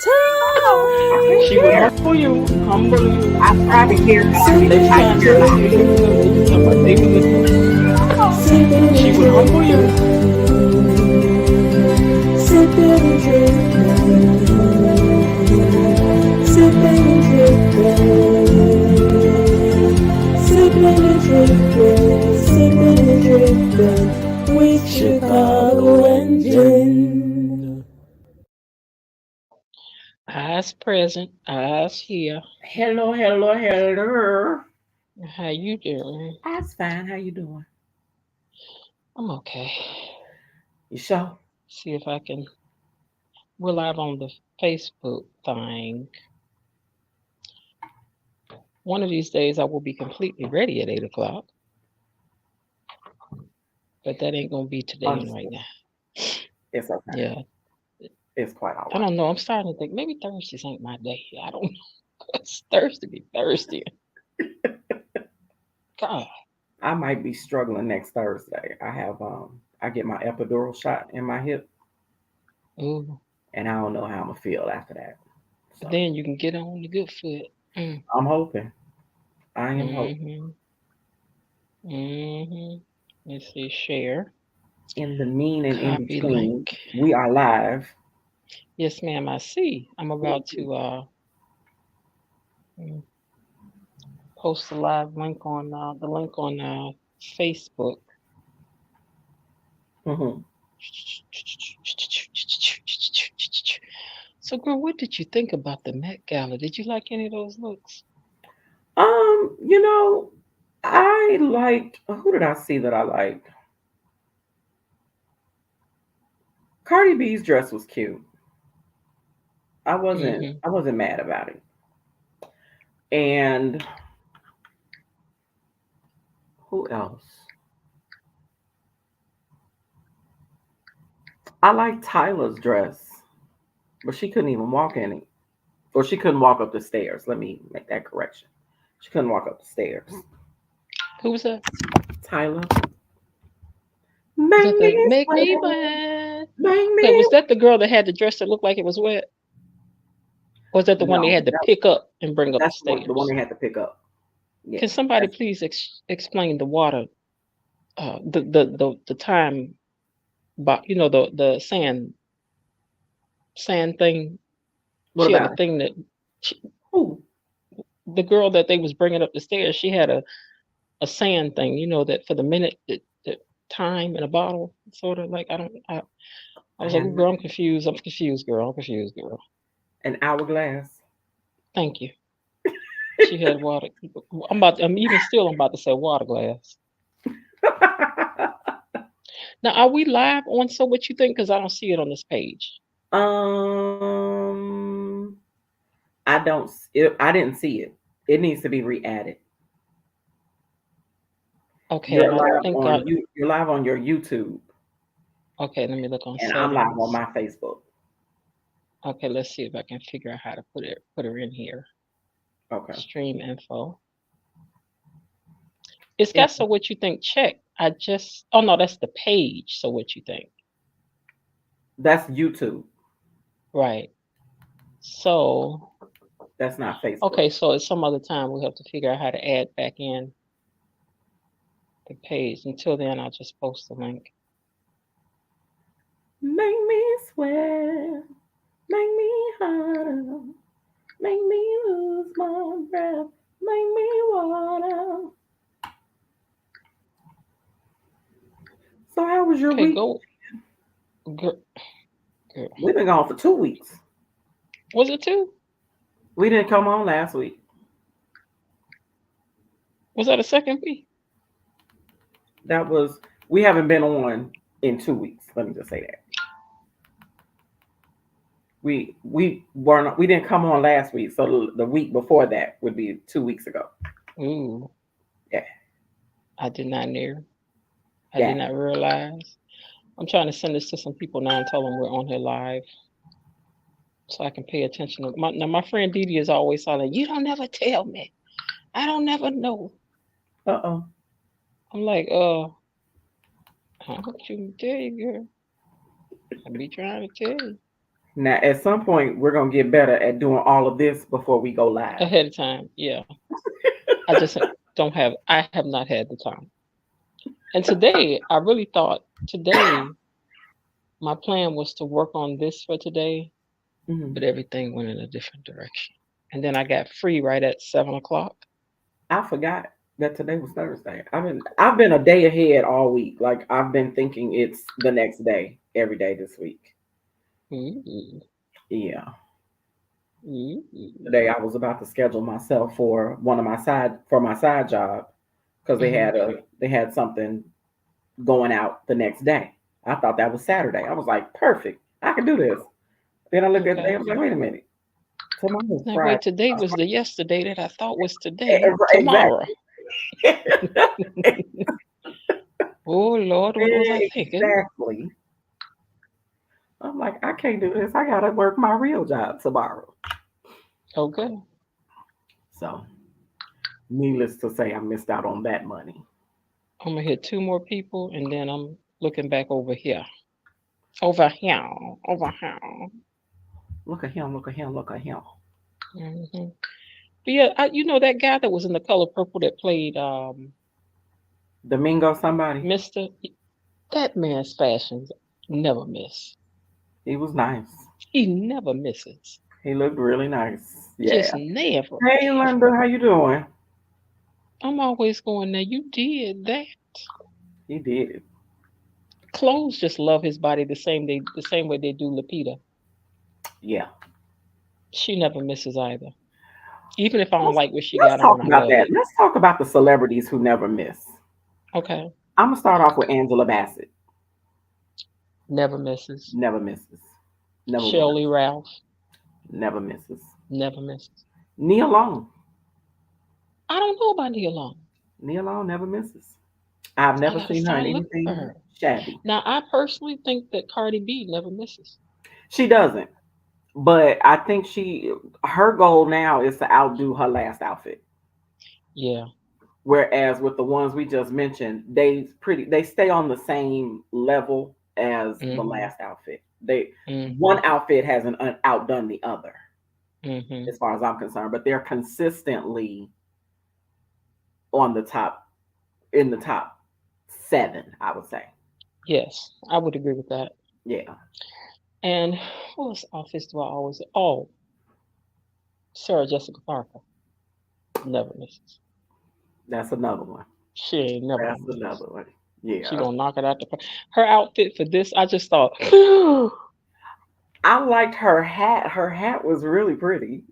She would humble you, humble you. I tried to hear God. They I trying to hear listen to you. They be talking about they be listening to you. She would humble you. With Chicago and Jen. Eyes present, eyes here. Hello, hello, hello. How you doing? That's fine. How you doing? I'm okay. You sure? See if I can. We're live on the Facebook thing. One of these days I will be completely ready at 8 o'clock, but that ain't gonna be today and right Understood. now. It's okay. Yeah, It's quite all I right. don't know. I'm starting to think maybe Thursdays ain't my day. I don't know. It's Thursday be Thursday. God. I might be struggling next Thursday. I get my epidural shot in my hip, Ooh. and I don't know how I'm gonna feel after that. But So then you can get on the good foot. I'm hoping. I am hoping. Mm-hmm. Mm-hmm. Let's see, share. In the mean and in Copy between, link. we are live. Yes, ma'am, I see. I'm about to mm, post a live link on the link on Facebook. Mm-hmm. So, girl, what did you think about the Met Gala? Did you like any of those looks? You know, I liked. Who did I see that I liked? Cardi B's dress was cute. I wasn't. Mm-hmm. I wasn't mad about it. And who else? I liked Tyla's dress, but she couldn't even walk in it, or she couldn't walk up the stairs. Let me make that correction. She couldn't walk up the stairs. Who was that? Tyler, Was make that me the Make Me sweat, Wet? make Wait, me. was that the girl that had the dress that looked like it was wet? Or was that the one they No, had to pick up and bring up the that's the one stairs? they had to pick up. Yeah, Can somebody that's, please explain the water, the time, but you know the sand thing. what She had a about it? thing that she, Who? the girl that they was bringing up the stairs. She had a sand thing. You know that for the minute the time in a bottle, sort of like I I was like, have "Ooh, girl, I'm confused. I'm confused, girl. I'm confused, girl. an hourglass. Thank you." She had water. I'm even still. I'm about to say water glass. Now, are we live on So What You Think? Because I don't see it on this page. um, I don't. I didn't see it. It needs to be re-added. Okay, You're and I live think on you. You're live on your YouTube, okay, let me look on and I'm live on settings. my Facebook. Okay, let's see if I can figure out how to put her in here. Okay. Stream info. It's And got So What You Think check. Oh no, that's the page. So What You Think. that's YouTube. Right. So That's not Facebook. okay, so at some other time we'll have to figure out how to add back in the page. Until then, I'll just post the link. Make me sweat. Make me harder. Make me lose my breath. Make me water. So how was your Okay, week? go girl, girl. We've been gone for 2 weeks. Was it two? We didn't come on last week. Was that a second week? That was we haven't been on in 2 weeks. Let me just say that. We didn't come on last week, so the week before that would be 2 weeks ago. Ooh, Yeah, I did not know. I yeah. did not realize. I'm trying to send this to some people now and tell them we're on here live so I can pay attention. Now, my friend Didi is always telling, you don't never tell me. I don't never know. Uh-oh. I'm like, I don't you tell you, girl. I be trying to tell you. Now, at some point, we're gonna get better at doing all of this before we go live. Ahead of time. Yeah. I just don't have. I have not had the time. And today, I really thought today my plan was to work on this for today, Mhm. but everything went in a different direction. And then I got free right at 7 o'clock. I forgot that today was Thursday. I've been a day ahead all week. Like I've been thinking it's the next day every day this week. Mm, Yeah. mm, Today I was about to schedule myself for my side job because mhm. they had something going out the next day. I thought that was Saturday. I was like, perfect. I can do this. Then I looked at the day. I Okay. was like, wait a minute. Tomorrow's Now Friday. wait, today was the yesterday that I thought was today, not tomorrow. Exactly. Oh Lord, what was I thinking? Exactly. I'm like, I can't do this. I gotta work my real job tomorrow. Okay. So, needless to say, I missed out on that money. I'm gonna hit 2 more people and then I'm looking back over here. Over here. Over here. Look at him. Look at him. Look at him. Hmm. But yeah, you know that guy that was in The Color Purple that played Domingo, somebody. Mr. That man's fashions never miss. He was nice. He never misses. He looked really nice. Just Yeah. never, Hey, Linda, ever. how you doing? I'm always going, now you did that. He did. Clothes just love his body the same way they do Lupita. Yeah. She never misses either. Even if I don't Let's, like what she let's got talk on, I about love that. it. Let's talk about the celebrities who never miss. Okay. I'm gonna start off with Angela Bassett. Never misses. Never misses. Never will. Shirley Ralph, Never misses. never misses. Nia Long. I don't know about Nia Long. Nia Long never misses. I've I never gotta seen her in start looking for anything her. shabby. Now, I personally think that Cardi B never misses. She doesn't. But I think her goal now is to outdo her last outfit. Yeah. Whereas with the ones we just mentioned, they stay on the same level as the Mm-hmm. last outfit. They Mm-hmm. one outfit hasn't outdone the other, Mm-hmm. as far as I'm concerned, but they're consistently on the top in the top 7, I would say. Yes, I would agree with that. Yeah. And what office do I always? Oh, Sarah Jessica Parker never misses. That's another one. She ain't never That's gonna miss. another one. She Yeah. gonna knock it out the park. Her outfit for this, I just thought, I liked her hat. Her hat was really pretty.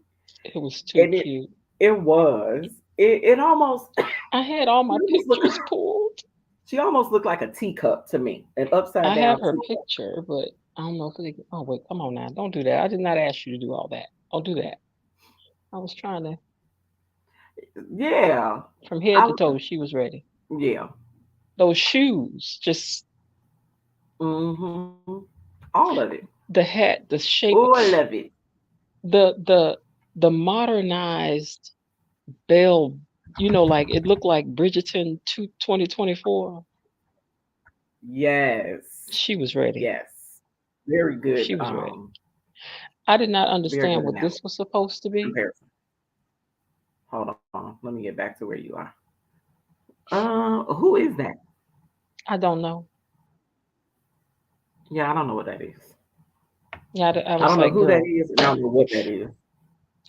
it was too And cute. it was. It almost I had all my she almost pictures looked pulled. she almost looked like a teacup to me. An upside I have down her teacup. picture, but I don't know if they. Oh wait, come on now, don't do that. I did not ask you to do all that. Don't do that. I was trying to, Yeah. from head I to toe, she was ready. yeah. Those shoes, just Mm-hmm. All of it. the hat, the shape, All of it. the modernized bell. Like it looked like Bridgerton 2024. Yes. She was ready. Yes. Very good. She was ready. I did not Very understand good what analogy this was supposed to be. comparison. Hold on. Let me get back to where you are. Who is that? I don't know. Yeah, I don't know what that is. Yeah, I I was don't know like, who that girl. is, and I don't know what that is.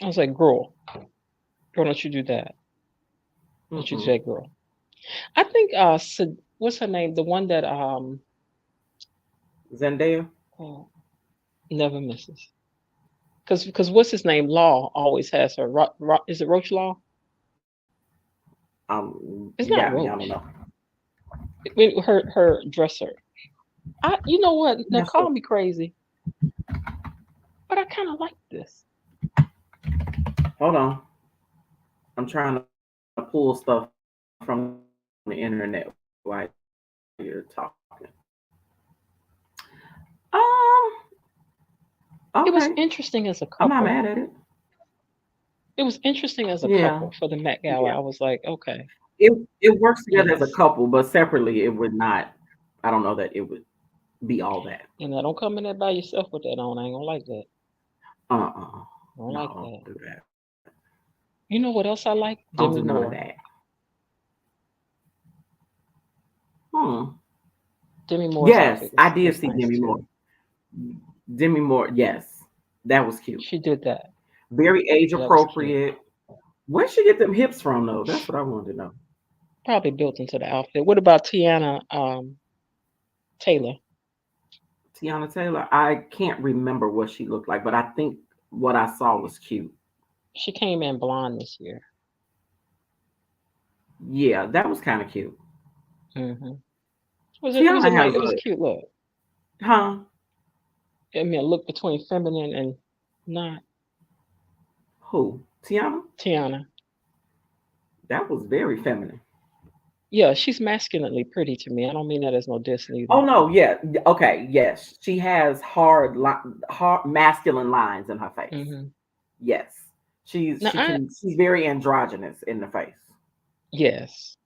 I was like, girl, don't you do that? Don't you do Mm-mm. that, girl? I think what's her name? The one that Zendaya. uh, never misses. Because what's his name? Law always has her. Is it Roach Law? You It's not got me. I don't Roach. know. Her dresser. You know what? Now That's call me crazy, but I kind of like this. Hold on. I'm trying to pull stuff from the internet while you're talking. It was Okay. interesting as a I'm not couple. mad at it. It was interesting as a Yeah. couple for the Met Gala. Yeah. I was like, okay, It works together as a yes. couple, but separately it would not. I don't know that it would be all that. And I don't come in there by yourself with that on. I ain't gonna like that. Uh-uh. I don't like No, that. don't do that. You know what else I like? Don't Demi do none of Moore. that. Hmm. Demi Moore's Yes, outfit I did was see nice Demi Moore. too. Demi Moore, yes. That was cute. She did that. Very age That was cute. appropriate. Where'd she get them hips from though? That's what I wanted to know. Probably built into the outfit. What about Tiana Taylor? Tiana Taylor, I can't remember what she looked like, but I think what I saw was cute. She came in blonde this year. Yeah, that was kind of cute. Mm-hmm. It was Tiana a nice, has it was a cute look. huh? I mean, a look between feminine and not. Who? Tiana? Tiana. That was very feminine. Yeah, she's masculinely pretty to me. I don't mean that as no diss either. Oh no, yeah, okay, yes, she has hard masculine lines in her face. Mm-hmm. Yes, Now, she's very androgynous in the face. yes,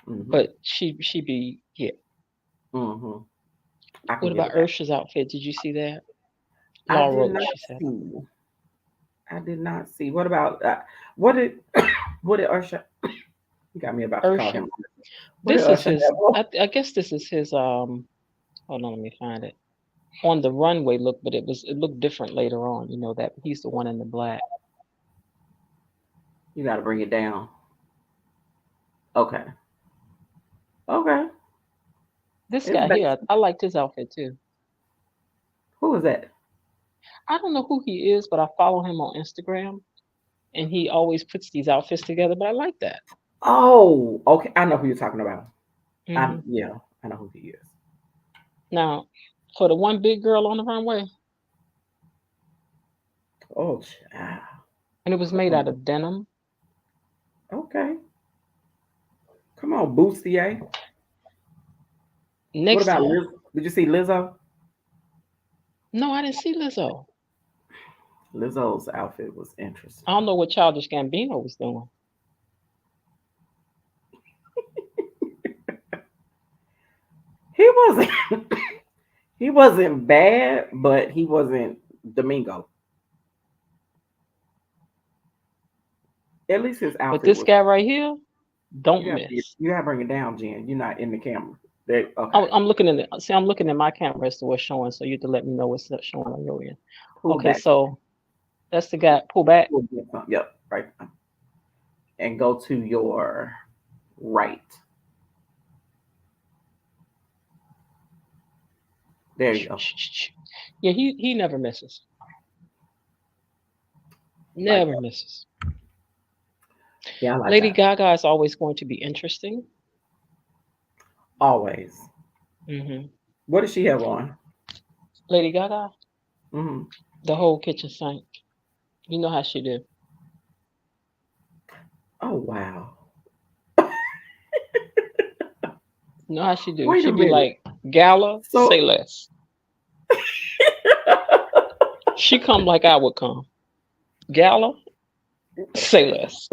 Mm-hmm. but she be yeah. Mm-hmm. I can What get about it. Ursha's outfit? Did you see that? I Laura did wrote not what she said. see. I did not see. What about what did what did Ursha? You got me about to call Ursha. him. What did This is Ursha his. have? I guess this is his. Hold on, let me find it. On the runway look, but it looked different later on. You know that he's the one in the black. You got to bring it down. Okay. Okay. This It's guy here, basic. I liked his outfit too. Who is that? I don't know who he is, but I follow him on Instagram, and he always puts these outfits together. But I like that. Oh, okay. I know who you're talking about. Hmm. Yeah, I know who he is. Now, for the one big girl on the runway, Oh, child. and it was made out of denim. Okay. Come on, Bustier. What Next about time, Liz? Did you see Lizzo? no, I didn't see Lizzo. Lizzo's outfit was interesting. I don't know what Childish Gambino was doing. He wasn't he wasn't bad, but he wasn't Domingo. At least his But outfit this was. guy right here, don't miss. You gotta bring it down, Jen. You're not in the camera. There, okay. I'm looking in the. See, I'm looking at my camera as to what's showing, so you have to let me know what's showing on your end. Pull Okay, back. so that's the guy. Pull back. Yep, right. And go to your right. There you go. Yeah, he never misses. Never misses. Yeah, I like Lady that. Gaga is always going to be interesting. Always. Hmm. What does she have on? Lady Gaga, Mm-hmm. the whole kitchen sink. You know how she do. Oh wow. You know how she do. Wait a She be minute. like, Gala, So- say less. She come like I would come. Gala, say less.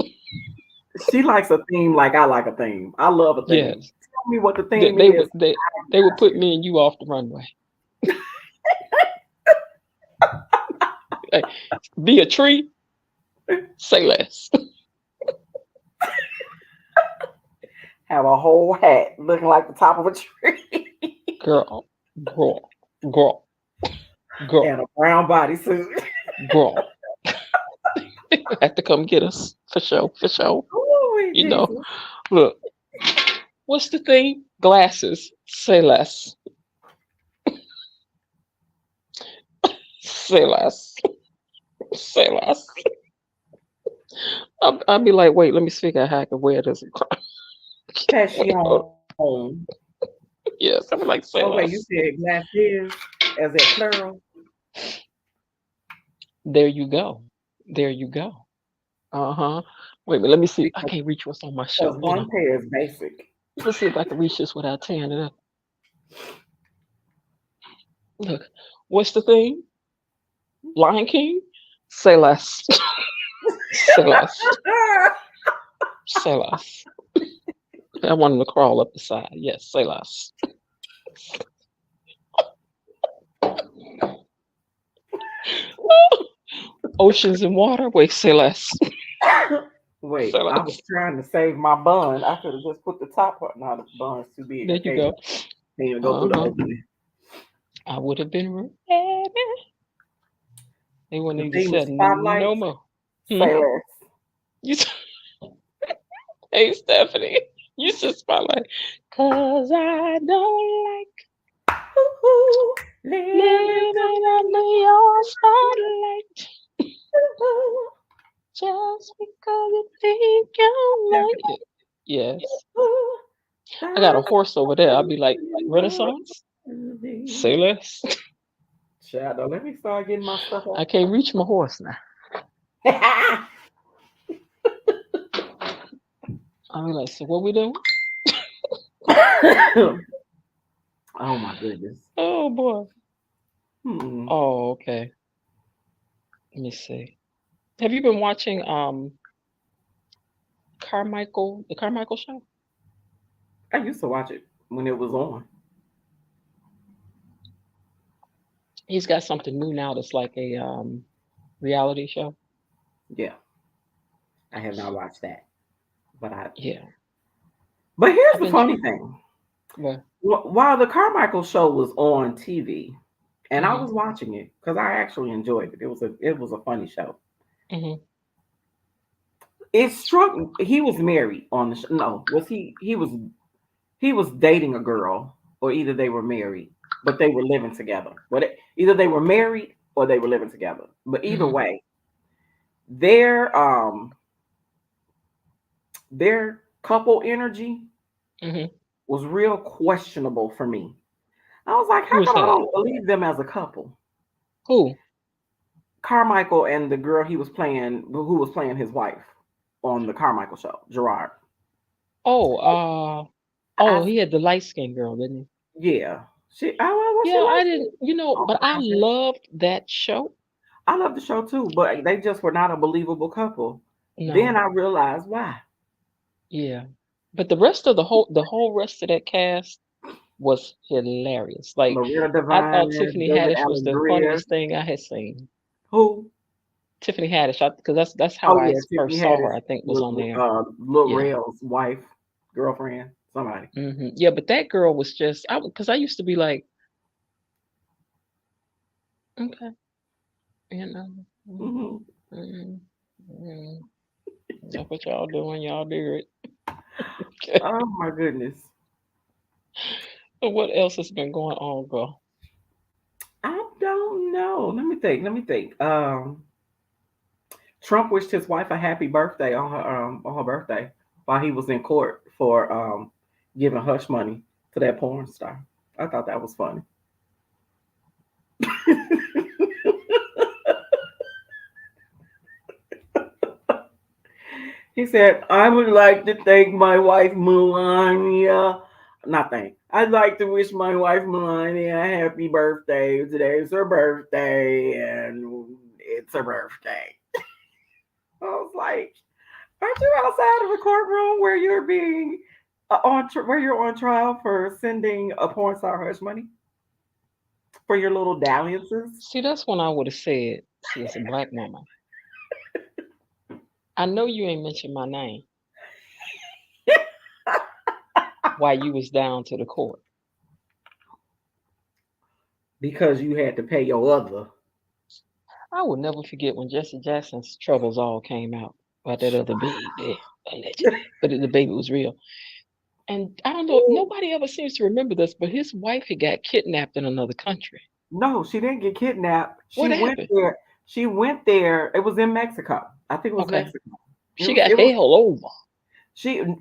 She likes a theme like I like a theme. I love a theme. Yes. Tell me what the They, theme they is. would they would put me and you off the runway. Hey, be a tree, say less. Have a whole hat looking like the top of a tree. Girl. And a brown bodysuit. Girl. Have to come get us for sure. Ooh, You know, Jesus. look. What's the thing? Glasses, say less. Say less. Say less. I'll be like, wait, let me figure out how I can wear this. Passion. Yes, I'm like, say Okay, less. you said glasses as a plural. There you go. Uh-huh. Wait a minute, let me see. I can't reach what's on my show. Because one pair is basic. Let's see if I can reach this without tearing it up. Look, what's the thing? Lion King? Say less. Say less. Say less. I want him to crawl up the side. Yes, say less. Oceans and water. Wait, say less. Wait, Say I was less. trying to save my bun. I could have just put the top part. No, the bun's too big. There I you can't go. even go through the Uh-huh. opening. I would have been ready. They wouldn't The even theme is said no spotlight. more. Say less. You hey Stephanie. You should spotlight. Cause I don't like Ooh, living living under your spotlight. ooh, Just because you think you like it. Yes. ooh, I got a that's horse over there. I'll be like, Renaissance? the Say less. shadow. Let me start getting my stuff I can't reach my horse now. out. I'll be like, so what we doing? Oh my goodness. Oh boy. Hmm. Oh, okay. Let me see. Have you been watching Carmichael, the Carmichael show? I used to watch it when it was on. He's got something new now that's like a reality show. Yeah, I have not watched that, but Yeah. But here's I've the been funny thing: well, while the Carmichael show was on TV, and I hmm was watching it because I actually enjoyed it. It was a funny show. hmm It struck me. He was married on the show. No, was he? He was dating a girl, or either they were married, but they were living together. Either they were married or they were living together. But either hmm way, their their couple energy hmm was real questionable for me. I was like, Who how is come I that? don't believe them as a couple? Who? Carmichael and the girl who was playing his wife on the Carmichael show, Gerard. Oh, I he had the light skinned girl, didn't yeah, she he? Yeah, I likes didn't, it. Oh, but I loved that show. I love the show too, but they just were not a believable couple. Then No, I realized why. yeah. But the rest of the whole rest of that cast was hilarious. Like Loretta I Devine, thought Tiffany David Haddish was Allen the Greer, funniest thing I had seen. who? Tiffany Haddish, because that's how Oh I yeah, Tiffany first saw her. Haddish I think was was on there. Lil Yeah. Rel's wife, girlfriend, somebody. Yeah, but that girl was just because I used to be like, okay, you know, mm, Hmm. mm, mm, that's what y'all doing. Y'all do it. Okay. Oh my goodness. So what else has been going on, girl? I don't know. Let me think. Let me think. Trump wished his wife a happy birthday on her birthday while he was in court for giving hush money to that porn star. I thought that was funny. He said, "I would like to thank my wife Melania. Not thank. I'd like to wish my wife Melania a happy birthday. Today's her birthday, and it's her birthday." I was like, "Aren't you outside of a courtroom where you're being where you're on trial for sending a porn star hush money for your little dalliances?" See, that's when I would have said, see, as a black woman, I know you ain't mentioned my name while you was down to the court. Because you had to pay your other. I will never forget when Jesse Jackson's troubles all came out about that other baby, allegedly, but the baby was real. And I don't know, nobody ever seems to remember this, but his wife had got kidnapped in another country. No, she didn't get kidnapped. She What went happened? there. She went there. It was in Mexico. I think it was Okay. Mexico. It She was. got It was. held over.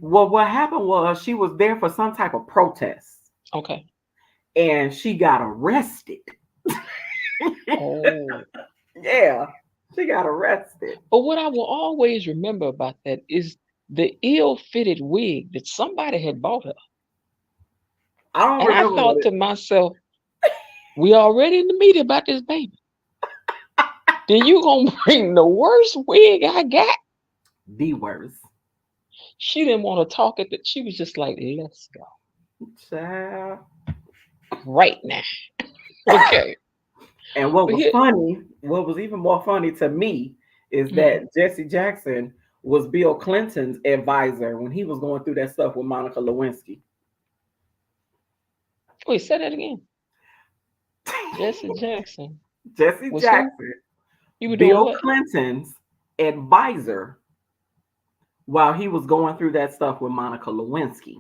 Well, what happened was she was there for some type of protest, Okay. and she got arrested. Oh. Yeah, she got arrested. But what I will always remember about that is the ill-fitted wig that somebody had bought her. I don't And I remember what thought it. to myself, we already in the meeting about this baby. Then you gonna bring the worst wig I got? The worst. She didn't want to talk it. She was just like, let's go Child. right now. Okay. And what But was here, funny, what was even more funny to me is mm, that Jesse Jackson was Bill Clinton's advisor when he was going through that stuff with Monica Lewinsky. wait, say that again. Jesse Jackson Jesse was who? Jackson, You were doing Bill what? Clinton's advisor while he was going through that stuff with Monica Lewinsky.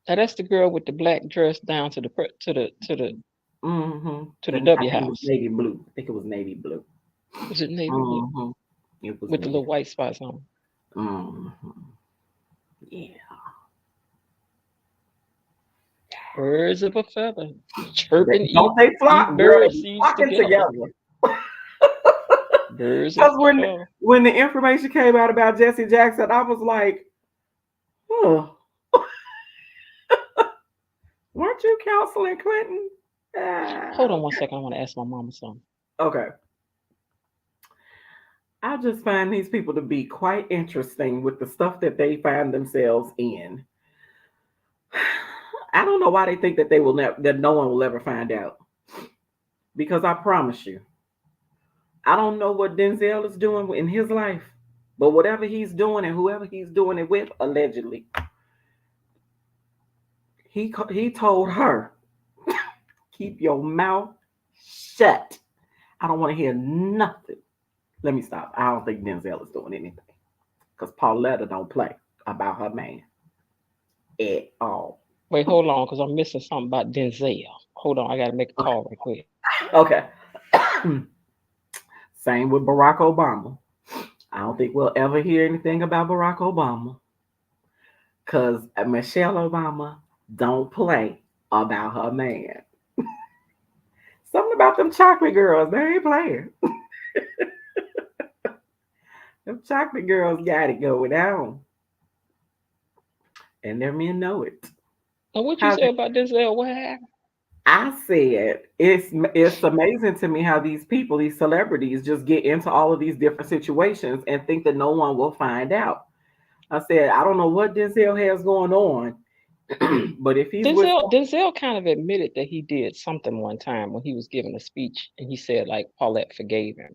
Now that's the girl with the black dress down to the Mm-hmm. to the And I W think it was house. navy blue. I think it was navy blue. Was it navy blue Mm-hmm. It was with the navy. little white spots on? Mm-hmm. Yeah. Birds of a feather, chirp and Don't they eat flock, girl? They bird be seeds flocking together. together. Birds of Because a feather. when the information came out about Jesse Jackson, I was like, oh, weren't you counseling Clinton? Hold Ah, on one second. I want to ask my mama something. okay. I just find these people to be quite interesting with the stuff that they find themselves in. I don't know why they think that they will never, that no one will ever find out. Because I promise you, I don't know what Denzel is doing in his life, but whatever he's doing and whoever he's doing it with, allegedly, he told her, keep your mouth shut. I don't want to hear nothing. Let me stop. I don't think Denzel is doing anything because Pauletta don't play about her man at all. Wait, hold on, because I'm missing something about Denzel. Hold on, I gotta make a call right quick. Okay. Same with Barack Obama. I don't think we'll ever hear anything about Barack Obama because Michelle Obama don't play about her man. Something about them chocolate girls, they ain't playing. Them chocolate girls got it going on. And their men know it. Now, what you How say about Denzel? What happened? I said it's amazing to me how these people, these celebrities, just get into all of these different situations and think that no one will find out. I said I don't know what Denzel has going on, but if he's with Denzel kind of admitted that he did something one time when he was giving a speech, and he said like Paulette forgave him.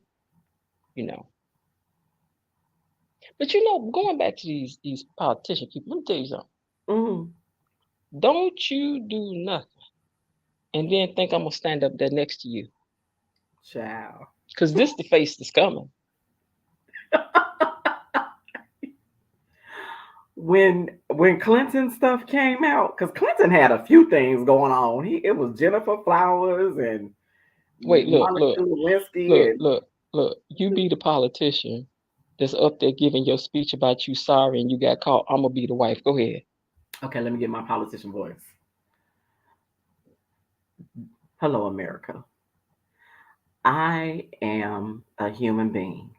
You know, but going back to these politician people, let me tell you something. mm, Don't you do nothing and then think I'm gonna stand up there next to you, child. because this the face that's coming. When Clinton stuff came out, because Clinton had a few things going on. It was Jennifer Flowers and Wait, Monica Lewinsky look, and look, look. You be the politician that's up there giving your speech about you sorry and you got caught. I'm gonna be the wife. Go ahead. okay, let me get my politician voice. Hello, America. I am a human being.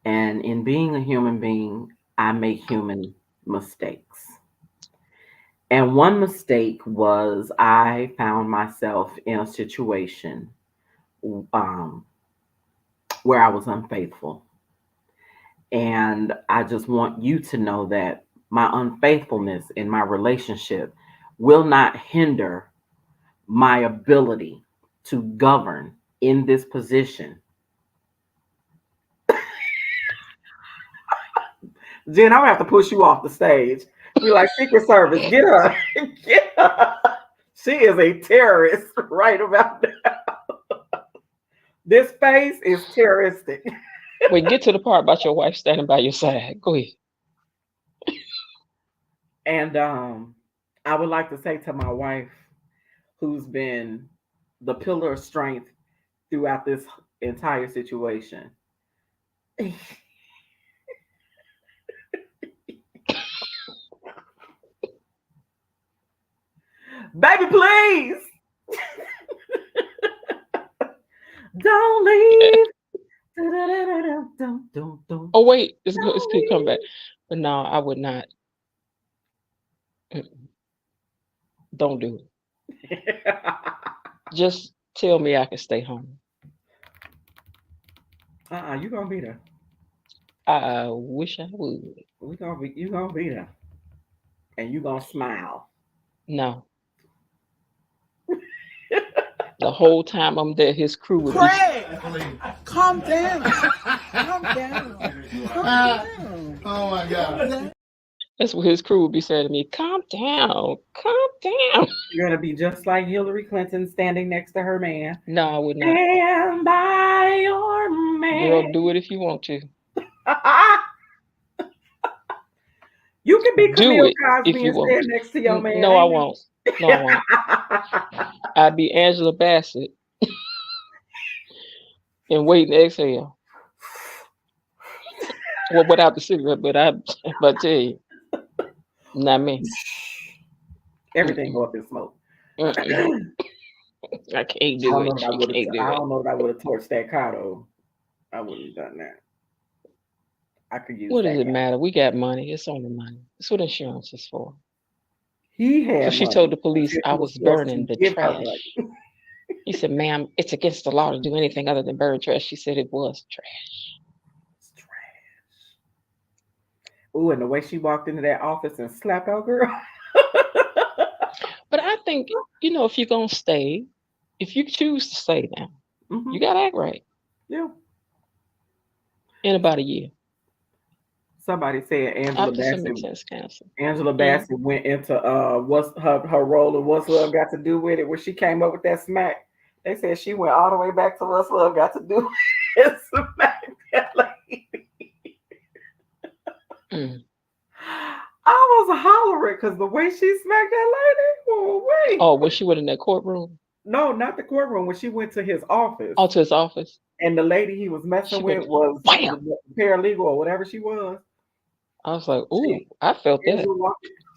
And in being a human being, I make human mistakes. And one mistake was I found myself in a situation um, where I was unfaithful. And I just want you to know that my unfaithfulness in my relationship will not hinder my ability to govern in this position. Jen, I'm gonna have to push you off the stage. Be like, Secret Service, get her, get her. She is a terrorist right about now. This face is terroristic. Wait, get to the part about your wife standing by your side. Go ahead. And I would like to say to my wife, who's been the pillar of strength throughout this entire situation. Baby, please don't leave. Oh wait, it's good. Come back. But no, I would not. Don't do it. Just tell me I can stay home. You gonna be there. I wish I would. You gonna be there, and you gonna smile. No, The whole time I'm there, his crew would be. Craig, calm down. Calm down. Calm down. Oh my God. That's what his crew would be saying to me. Calm down. Calm down. You're gonna be just like Hillary Clinton standing next to her man. No, I would not. Stand by your man. Girl, do it if you want to. You can be Do Camille it Cosby if you and want. stand next to your man. No, I won't. No, I won't. I'd be Angela Bassett and wait and exhale. Well, without the cigarette, but I tell you, not me. Everything go up in smoke. Mm-mm. I can't do it. She can't do I it. don't know if I would have torched that car though. I wouldn't have done that. I could use What that does it guy. matter? We got money. It's only money. That's what insurance is for. He So had she money. told the police She I was was forced burning to the give her trash. money. He said, ma'am, it's against the law to do anything other than burn trash. She said it was trash. It's trash. Ooh, and the way she walked into that office and slapped our girl. But I think, if you're going to stay, if you choose to stay now, Mhm. you got to act right Yeah. in about a year. Somebody said Angela After some Bassett. intense cancer. Angela Bassett went into what's her role and What's Love Got to Do with It when she came up with that smack. They said she went all the way back to What's Love Got to Do with smack that lady. Mm. I was hollering because the way she smacked that lady, oh wait. Oh, when she went in that courtroom? No, not the courtroom. When she went to his office. Oh, to his office? And the lady he was messing She with went, was bam! the paralegal or whatever she was. I was like, ooh, I felt that.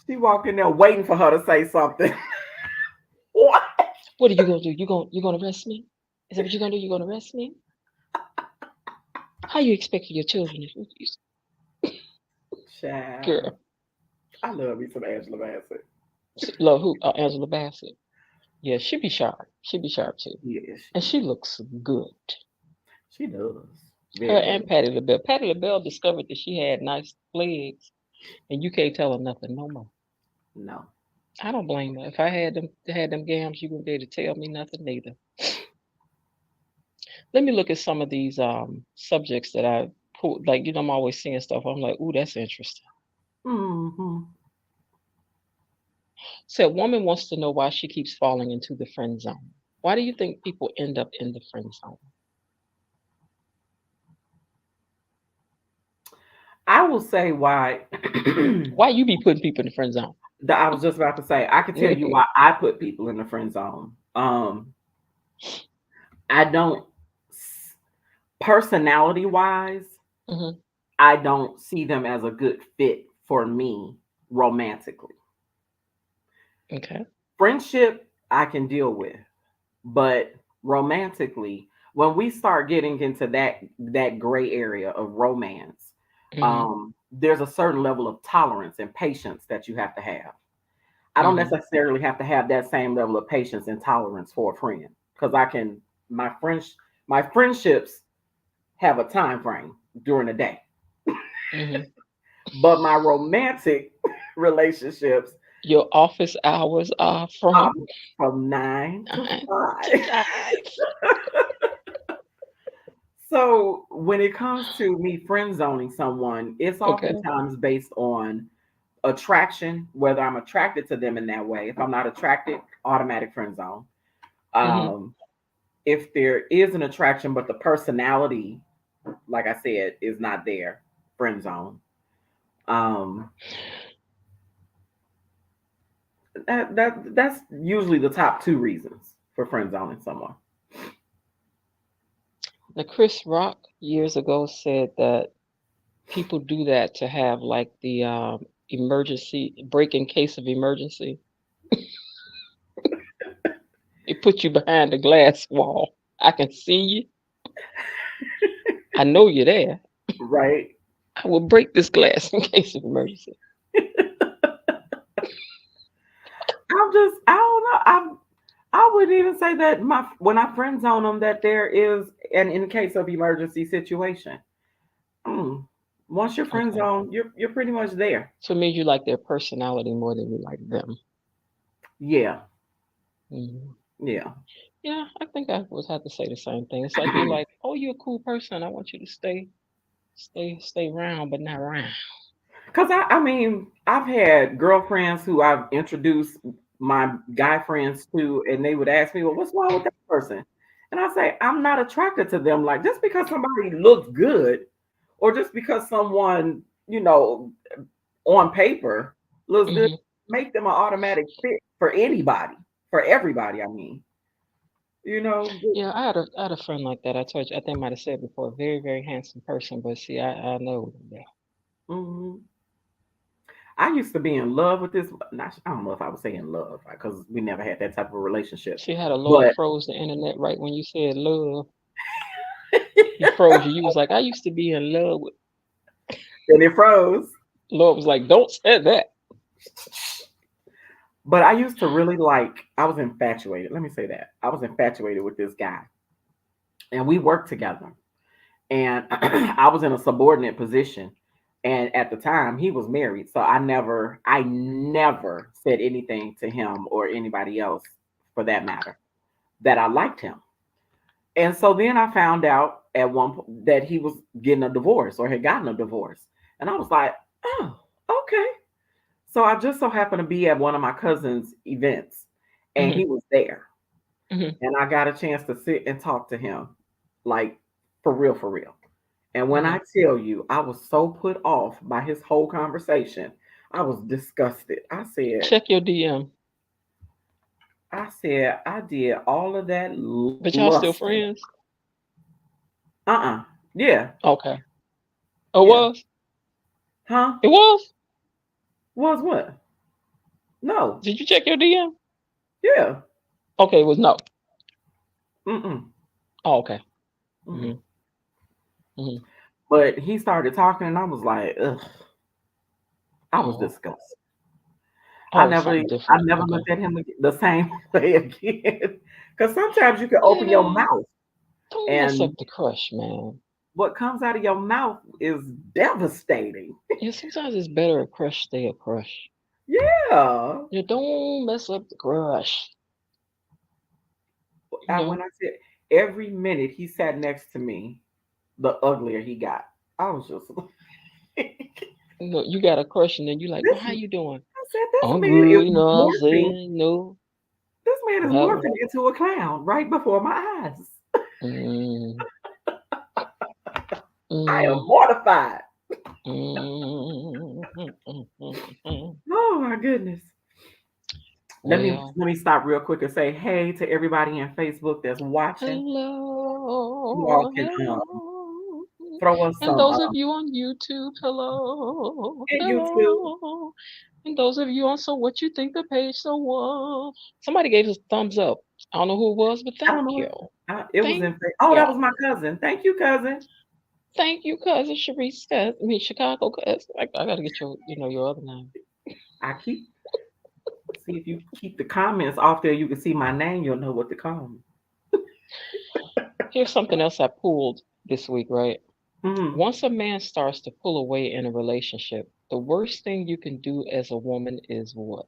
She walked in there waiting for her to say something. What? What are you gonna do? You gonna arrest me? Is that what you're gonna do? You gonna arrest me? How you expecting your children to Child. girl? I love me some Angela Bassett. Love who? Angela Bassett. Yeah, she be sharp. She be sharp too. Yes, And she looks good. she does. Her Very and good. Patti LaBelle. Patti LaBelle discovered that she had nice legs, and you can't tell her nothing no more. No. I don't blame her. If I had them gams, you wouldn't be able to tell me nothing neither. Let me look at some of these subjects that I pulled. Like, I'm always seeing stuff. I'm like, ooh, that's interesting. Mm-hmm. So a woman wants to know why she keeps falling into the friend zone. Why do you think people end up in the friend zone? I will say why. Why you be putting people in the friend zone? I was just about to say, I can tell you why I put people in the friend zone. I don't, personality wise, Mhm. I don't see them as a good fit for me romantically. Okay. Friendship, I can deal with, but romantically, when we start getting into that gray area of romance, there's a certain level of tolerance and patience that you have to have. I don't necessarily have to have that same level of patience and tolerance for a friend because my friendships have a time frame during the day. But my romantic relationships, your office hours are from 9 to 5. So when it comes to me friend zoning someone, it's oftentimes based on attraction, whether I'm attracted to them in that way. If I'm not attracted, automatic friend zone. If there is an attraction, but the personality, like I said, is not there, friend zone. That's usually the top 2 reasons for friend zoning someone. Now, Chris Rock years ago said that people do that to have like the emergency break in case of emergency. It put you behind a glass wall. I can see you. I know you're there. Right. I will break this glass in case of emergency. I don't know. I wouldn't even say that when I friend zone them that there is an in case of emergency situation. Once you're friend zone, you're pretty much there. So it means you like their personality more than you like them. Yeah. Yeah. Yeah, I think I would have to say the same thing. It's like you're like, oh, you're a cool person. I want you to stay around, but not around. Because I mean, I've had girlfriends who I've introduced my guy friends to, and they would ask me, well, what's wrong with that person? And I say, I'm not attracted to them. Like, just because somebody looks good, or just because someone, on paper looks good, Hmm. make them an automatic fit for anybody, for everybody. I mean, you know. Yeah, I had a friend like that. I told you, I think I might have said before, a very, very handsome person, but see, I know that Mhm. I used to be in love with this. Not, I don't know if I would say in love because we never had that type of relationship. she had a Lord But froze the internet right when you said love. He froze you. You was like, I used to be in love with. and it froze. Lord was like, don't say that. But I used to really like. I was infatuated. Let me say that I was infatuated with this guy, and we worked together. And I was in a subordinate position. And at the time, he was married, so I never said anything to him or anybody else, for that matter, that I liked him. And so then I found out at one point that he was getting a divorce or had gotten a divorce. And I was like, oh, okay. So I just so happened to be at one of my cousin's events and Hmm. he was there. Hmm. And I got a chance to sit and talk to him, like for real, for real. And when Hmm. I tell you, I was so put off by his whole conversation, I was disgusted. Check your DM. I did all of that But y'all still lust. friends? Uh-uh. Yeah. Okay. Oh, it Yeah. was? Huh? It was? Was what? No. Did you check your DM? Yeah. Okay, it was no. Mm-mm. Oh, okay. Hmm. Mm-mm. Hmm. But he started talking, and I was like, ugh. I was Oh, disgusted. I oh, never, something I different. never Okay. looked at him the same way again. Because sometimes you can open your Yeah, mouth, don't mess up and the crush, man. what comes out of your mouth is devastating. Yeah, sometimes it's better a crush stay a crush. Yeah. You don't mess up the crush. You When know, I said every minute he sat next to me, the uglier he got. I was just you got a crush, and then you like, oh, this. how you doing? I said this I'm man is good. You know what I'm morphing. saying? No, This man I'm is having. morphing into a clown right before my eyes. Mm, I am mm, mortified. mm. Oh my goodness. Let me Well, let me stop real quick and say hey to everybody in Facebook that's watching. You all hello, can hello. throw us And some those of you on YouTube, hello, and YouTube. hello. And those of you on So What You Think the page, so what? Somebody gave us a thumbs up. I don't know who it was, but I thank don't know you. what it was Thank in. Oh, that was you. my cousin. Thank you, cousin. Thank you, cousin Sharice. I mean, Chicago cousin. I gotta get your other name. I keep see if you keep the comments off there, you can see my name. You'll know what to call me. Here's something else I pulled this week, right? Mhm. Once a man starts to pull away in a relationship, the worst thing you can do as a woman is what?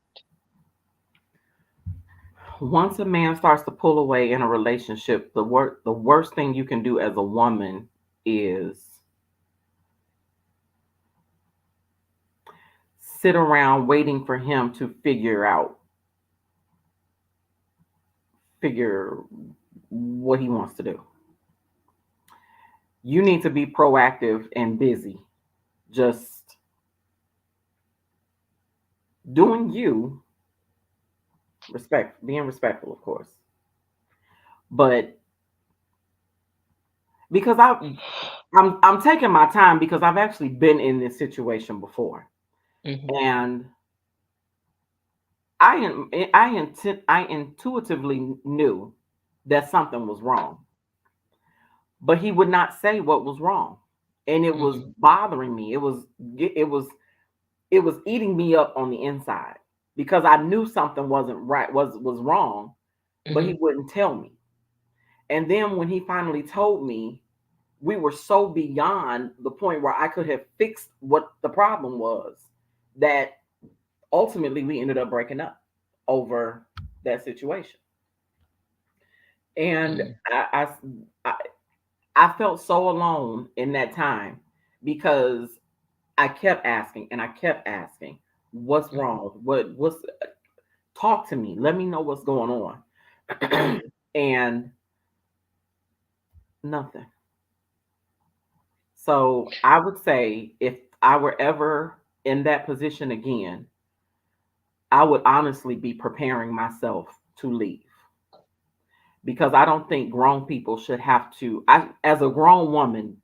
Once a man starts to pull away in a relationship, the worst thing you can do as a woman is sit around waiting for him to figure what he wants to do. You need to be proactive and busy, just doing you, being respectful, of course. But because I'm taking my time because I've actually been in this situation before, Hmm. and I intuitively knew that something was wrong, but he would not say what was wrong, and it was Hmm. bothering me. It was eating me up on the inside because I knew something wasn't right, was wrong, but he Hmm. wouldn't tell me. And then when he finally told me, we were so beyond the point where I could have fixed what the problem was that ultimately we ended up breaking up over that situation. And Mm, I I felt so alone in that time because I kept asking and I kept asking, what's mhm, wrong? What's talk to me. Let me know what's going on. mhm, And nothing. So I would say if I were ever in that position again, I would honestly be preparing myself to leave because I don't think grown people should have to. I, as a grown woman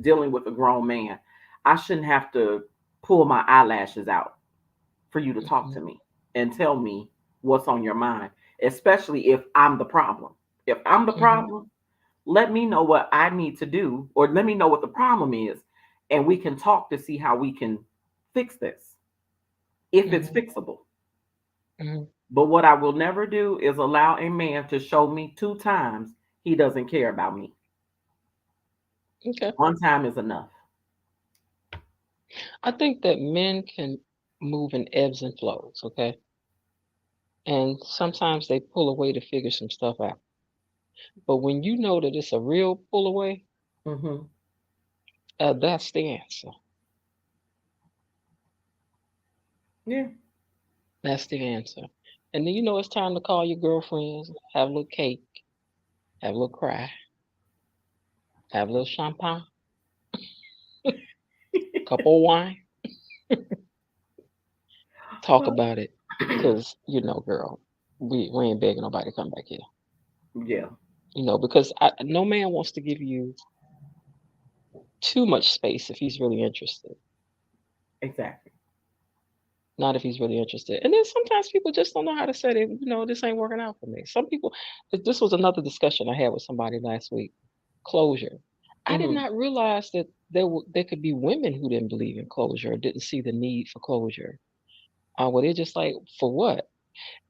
dealing with a grown man, I shouldn't have to pull my eyelashes out for you to talk mhm, to me and tell me what's on your mind, especially if I'm the problem. If I'm the mhm, problem, let me know what I need to do, or let me know what the problem is, and we can talk to see how we can fix this if it's mhm, fixable. mhm. But what I will never do is allow a man to show me 2 times he doesn't care about me. Okay. 1 time is enough. I think that men can move in ebbs and flows, okay? And sometimes they pull away to figure some stuff out. But when you know that it's a real pull away, Hmm. that's the answer. Yeah. That's the answer. And then you know it's time to call your girlfriends, have a little cake, have a little cry, have a little champagne, couple of wine, talk about it. Cause you know, girl, we ain't begging nobody to come back here. Yeah. You know, because no man wants to give you too much space if he's really interested. Exactly. Not if he's really interested. And then sometimes people just don't know how to say it. You know, this ain't working out for me. Some people. This was another discussion I had with somebody last week. Closure. I did Hmm. not realize that there could be women who didn't believe in closure or didn't see the need for closure. Where they're just like, for what?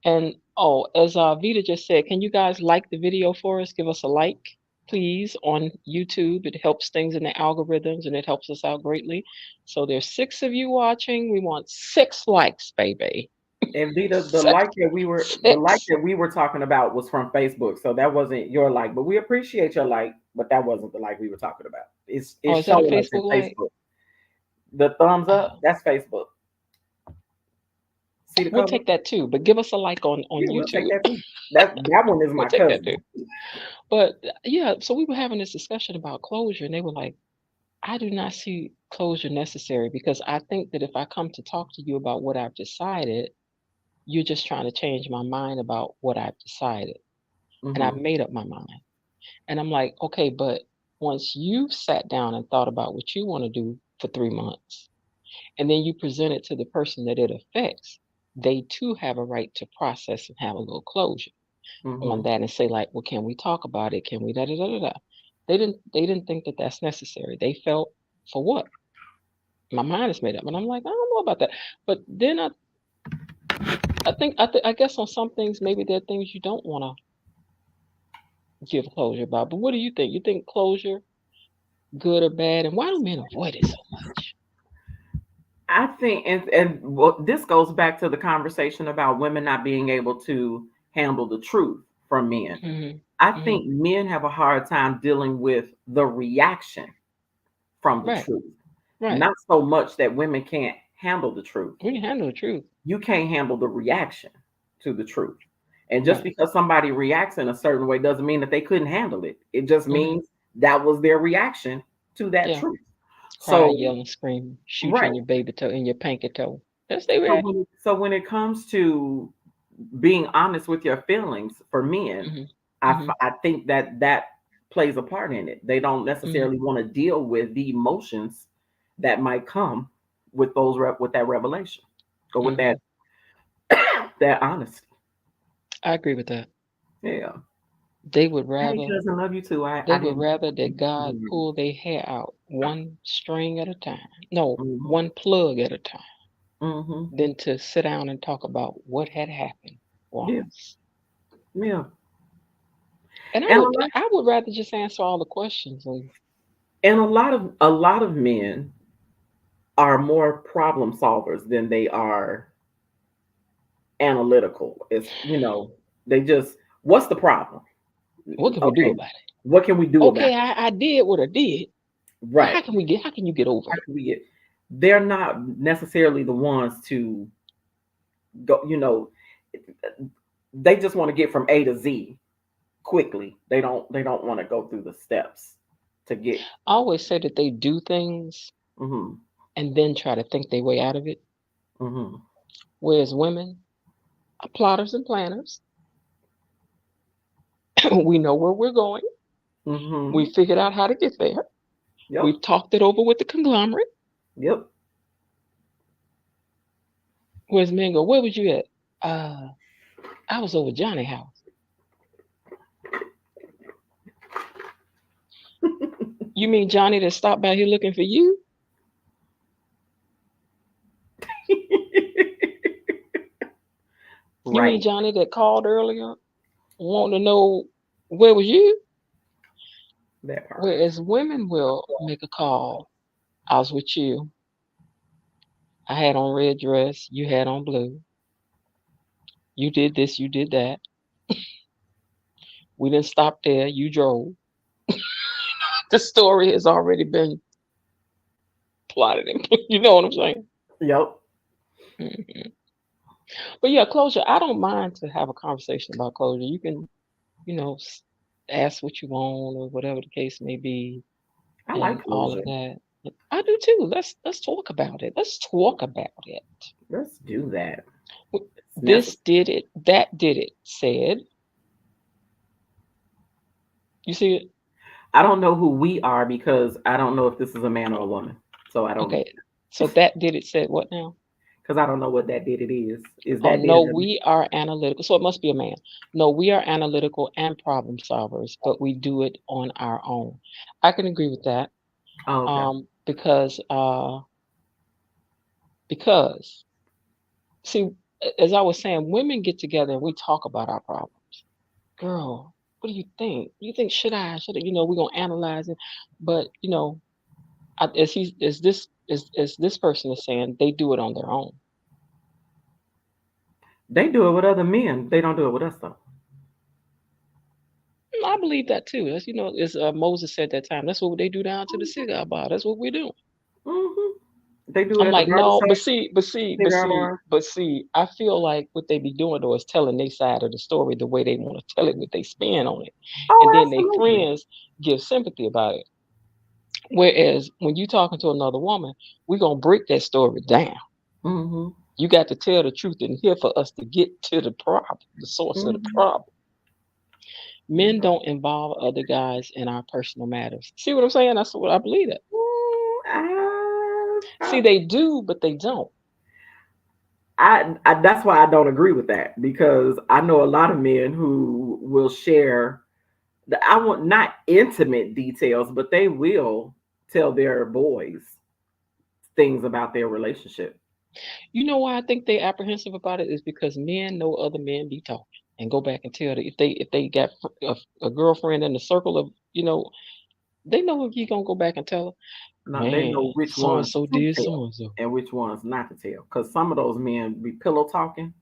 And oh, as Vita just said, can you guys like the video for us? Give us a like, please, on YouTube. It helps things in the algorithms and it helps us out greatly. So there's 6 of you watching. We want 6 likes, baby. And Vita, Six. the like Six. that we were talking about was from Facebook, so that wasn't your like. But we appreciate your like, but that wasn't the like we were talking about. Oh, It's is that a showing us in Facebook like? Facebook. The thumbs up, Oh, that's Facebook. See the we'll cover? take that too, but give us a like on Yeah, we'll take YouTube. that too. That one is We'll my take that cousin. too. But yeah, so we were having this discussion about closure, and they were like, I do not see closure necessary because I think that if I come to talk to you about what I've decided, you're just trying to change my mind about what I've decided. And I've Hmm. made up my mind. And I'm like, okay, but once you've sat down and thought about what you want to do for 3 months, and then you present it to the person that it affects, they too have a right to process and have a little closure on Hmm. that and say, like, well, can we talk about it? Can we da da da da da? They didn't think that that's necessary. They felt, for what? My mind is made up, and I'm like, I don't know about that. But then I guess on some things maybe there are things you don't want to give closure about. But what do you think? You think closure good or bad, and why do men avoid it so much? I think, and well, this goes back to the conversation about women not being able to handle the truth from men. Hmm. I Hmm. think men have a hard time dealing with the reaction from the Right, truth. right. Not so much that women can't handle the truth. We can handle the truth. You can't handle the reaction to the truth. And just Right. because somebody reacts in a certain way doesn't mean that they couldn't handle it. It just Hmm. means that was their reaction to that Yeah. truth. Cry, So, yelling, scream, shoot you right. in your baby toe, in your pinky toe. That's their So reaction. when it comes to being honest with your feelings for men, Hmm. Hmm. I think that that plays a part in it. They don't Hmm. necessarily want to deal with the emotions that might come with with that revelation or with Hmm. that honesty. I agree with that. Yeah. They would Hey, rather cousin, love you too. They I would didn't. rather that God pull their hair out one string at a time. No, Mm-hmm. one plug at a time, Mm-hmm. than to sit down and talk about what had happened Yeah. once. Yeah. And And a lot, I would rather just answer all the questions and and a lot of men are more problem solvers than they are analytical. It's, they just, what's the problem? What can we do Okay, about it? what can we do about Okay, it? I did what I did. Right. How can you get over How it? can we get? They're not necessarily the ones to go. They just want to get from A to Z quickly. They don't. They don't want to go through the steps to get. I always say that they do things Mm-hmm. and then try to think their way out of it. Mm-hmm. Whereas women are plotters and planners. We know where we're going. We Mm-hmm. figured out how to get there. Yep. We've talked it over with the conglomerate. Yep. Whereas men go, where was you at? Uh, I was over Johnny house. You mean Johnny that stopped by here looking for you? You mean Right. Johnny that called earlier, wanting to know where was you? That part. Whereas women will make a call. I was with you. I had on red dress. You had on blue. You did this. You did that. We didn't stop there. You drove. The story has already been plotted and you know what I'm saying? Yep. Mhm. But yeah, closure. I don't mind to have a conversation about closure. You can, you know, ask what you want or whatever the case may be, I and like all of closure. that. I do too. Let's talk about it. Let's talk about it. Let's do that. It's This necessary. did it. That did it. Said. You see it? I don't know who we are because I don't know if this is a man or a woman. So I don't, Okay. So that did it. Said what now? because I don't know what that did it is. Is Oh that did no, it? we are analytical. So it must be a man. No, we are analytical and problem solvers, but we do it on our own. I can agree with that. Oh, okay. Because see, as I was saying, women get together and we talk about our problems. Girl, what do you think? You think should I? We're gonna analyze it. But as this person is saying, they do it on their own. They do it with other men. They don't do it with us though. I believe that too. That's as Moses said that time. That's what they do down to the cigar bar. That's what we do. Hmm. They do it I'm at the like, no, barbershop, cigar bar. but see, I feel like what they be doing though is telling their side of the story the way they want to tell it with their spin on it. And Oh, then they absolutely. friends give sympathy about it. Whereas when you talking to another woman, we're gonna break that story down. Hmm. You got to tell the truth in here for us to get to the problem, the source of the Hmm. problem. Men don't involve other guys in our personal matters. See what I'm saying? That's what I believe that. See, they do, but they don't. That's why I don't agree with that because I know a lot of men who will share I want not intimate details, but they will tell their boys things about their relationship. You know why I think they apprehensive about it is because men know other men be talking and go back and tell if they got a girlfriend in the circle of they know if you gonna go back and tell her, Now they man, know which so and ones so to did tell so and so. and which ones not to tell. Because some of those men be pillow talking,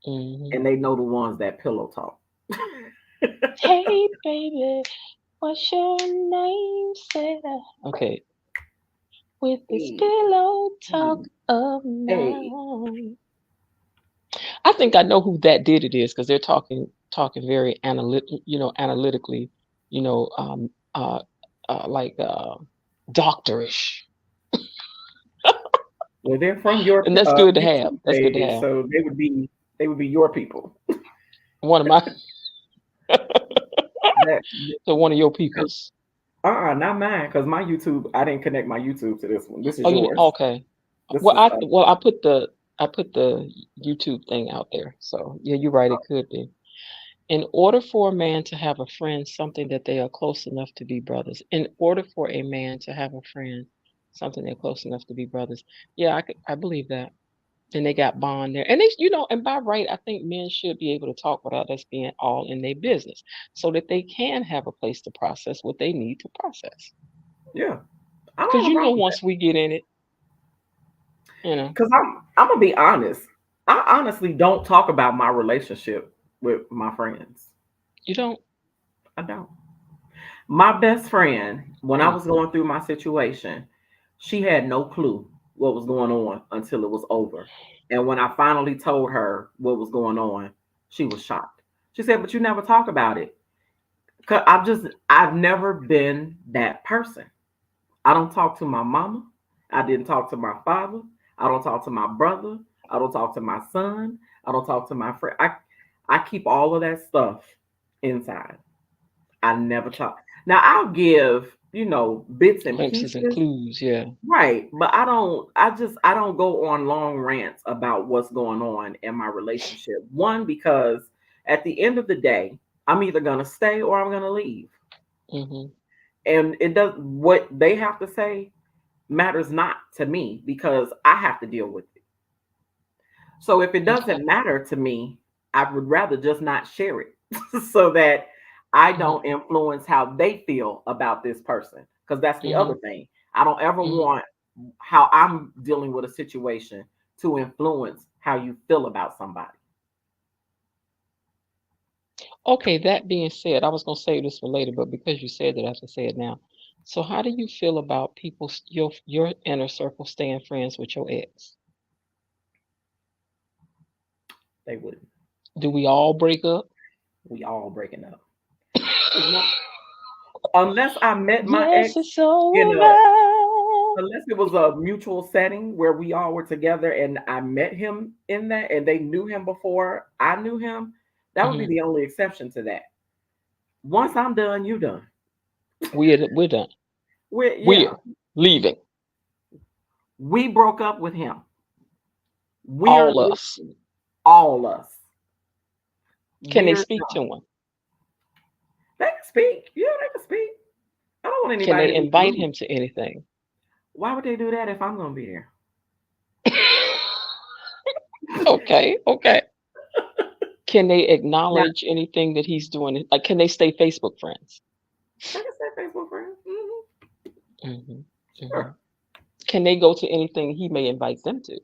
Hmm. and they know the ones that pillow talk. Hey baby, what's your name? Said okay. With this Hey, pillow talk hey, of hey. mine. I think I know who that did it is because they're talking very analytically, you know, um, uh, like doctorish, Well, they're from your and that's good to have. YouTube That's good to page, have. so they would be your people. One of my, That so one of your peoples. not mine, because my YouTube, I didn't connect my YouTube to this one. This is Oh, yours. okay. This Well, is I put the YouTube thing out there. So yeah, you're right. It could be. In order for a man to have a friend, something that they are close enough to be brothers. In order for a man to have a friend, something they're close enough to be brothers. Yeah, I believe that. And they got bond there. And and by right, I think men should be able to talk without us being all in their business so that they can have a place to process what they need to process. yeah. I don't Because have a problem with that. once we get in it, you know, Because I'm gonna be honest. I honestly don't talk about my relationship with my friends. you don't. I don't. My best friend, when I Mm. was going through my situation, she had no clue what was going on until it was over. And when I finally told her what was going on, she was shocked. She said, "But you never talk about it." 'Cause I've never been that person. I don't talk to my mama. I didn't talk to my father. I don't talk to my brother. I don't talk to my son. I don't talk to my friend. I keep all of that stuff inside. I never talk. Now I'll give, bits and Glimpses and pieces, clues, yeah. right? But I don't go on long rants about what's going on in my relationship. One, because at the end of the day, I'm either gonna stay or I'm gonna leave. Hmm. And it does what they have to say matters not to me because I have to deal with it. So if it Okay. doesn't matter to me, I would rather just not share it so that I Hmm. don't influence how they feel about this person. Because that's the Hmm. other thing. I don't ever Hmm. want how I'm dealing with a situation to influence how you feel about somebody. Okay, that being said, I was gonna save this for later, but because you said that, I have to say it now. So, how do you feel about people, your inner circle, staying friends with your ex? They wouldn't. Do we all break up? We all breaking up. 'Cause unless I met my Yes, ex it's in over. a unless it was a mutual setting where we all were together and I met him in that and they knew him before I knew him, that would be Hmm. the only exception to that. Once I'm done, you done. We're done. Yeah, We're leaving. we broke up with him. We're All us. all us. Can they We're speak done. to him? They can speak. Yeah, they can speak. I don't want Can anybody they to be invite rude. him to anything? Why would they do that if I'm gonna be there? Okay, okay. Can they Now acknowledge anything that he's doing? Like, can they stay Facebook friends? they can say Facebook friends. Hmm. Hmm. Sure. Can they go to anything he may invite them to?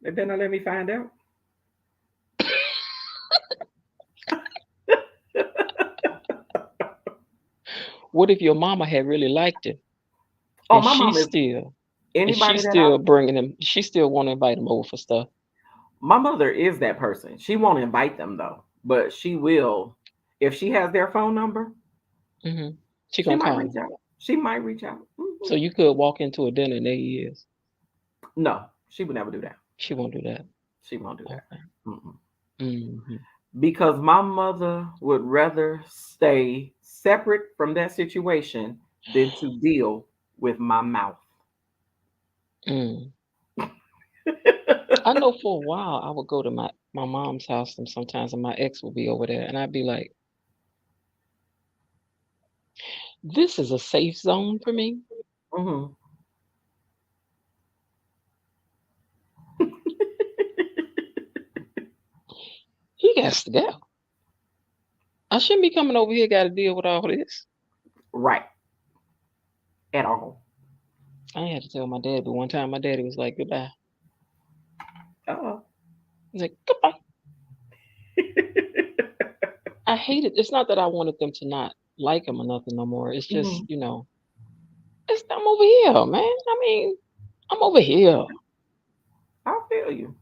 They better not let me find out. What if your mama had really liked him Oh, and my mom is anybody she's that I still bringing him, she still want to invite him over for stuff? my mother is that person. She won't invite them though, but she will if she has their phone number. Hmm. She She gonna might call reach him. out. She might reach out. So you could walk into a dinner and there he is. No, she would never do that. She won't do that. She won't do that. Okay. Mm-mm. Hmm. Because my mother would rather stay separate from that situation than to deal with my mouth. Mm. I know for a while I would go to my mom's house and sometimes and my ex would be over there and I'd be like, this is a safe zone for me. Mhm. He got to go. I shouldn't be coming over here, got to deal with all this. Right. At all. I ain't had to tell my dad, but one time my daddy was like, goodbye. Uh-oh. He's like, goodbye. I hate it. It's not that I wanted them to not like him or nothing no more. It's just, Mhm. I'm over here, man. I mean, I'm over here. I feel you.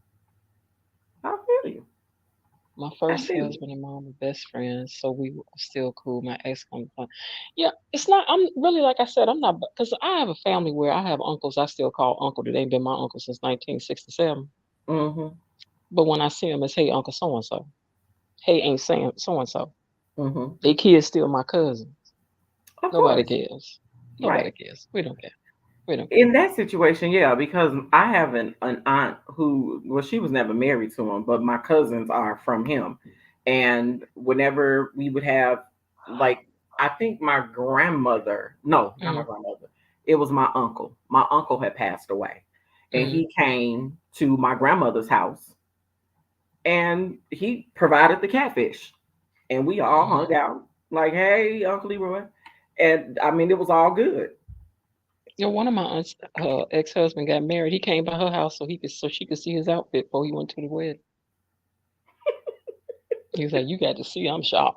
I feel you. My I first feel you. husband and mom were best friends, so we were still cool. My ex come fun. Yeah, it's not. I'm really like I said. I'm not because I have a family where I have uncles. I still call uncle. That ain't been my uncle since 1967. Mhm. But when I see him, it's hey Uncle so and so. Hey Aunt Sam so and so. Mhm. They kids still my cousins. Of Nobody course. cares. Nobody Right. cares. We don't care. We don't care. In that situation, yeah, because I have an aunt who, well, she was never married to him, but my cousins are from him. And whenever we would have, like, I think my grandmother, no, not my Mm-hmm. grandmother, it was my uncle. My uncle had passed away. And Mm-hmm. he came to my grandmother's house and he provided the catfish. And we all Mm-hmm. hung out, like, hey, Uncle Leroy. And I mean, it was all good. One of my aunts, her ex-husband got married. He came by her house so she could see his outfit before he went to the wedding. He was like, "You got to see, I'm sharp."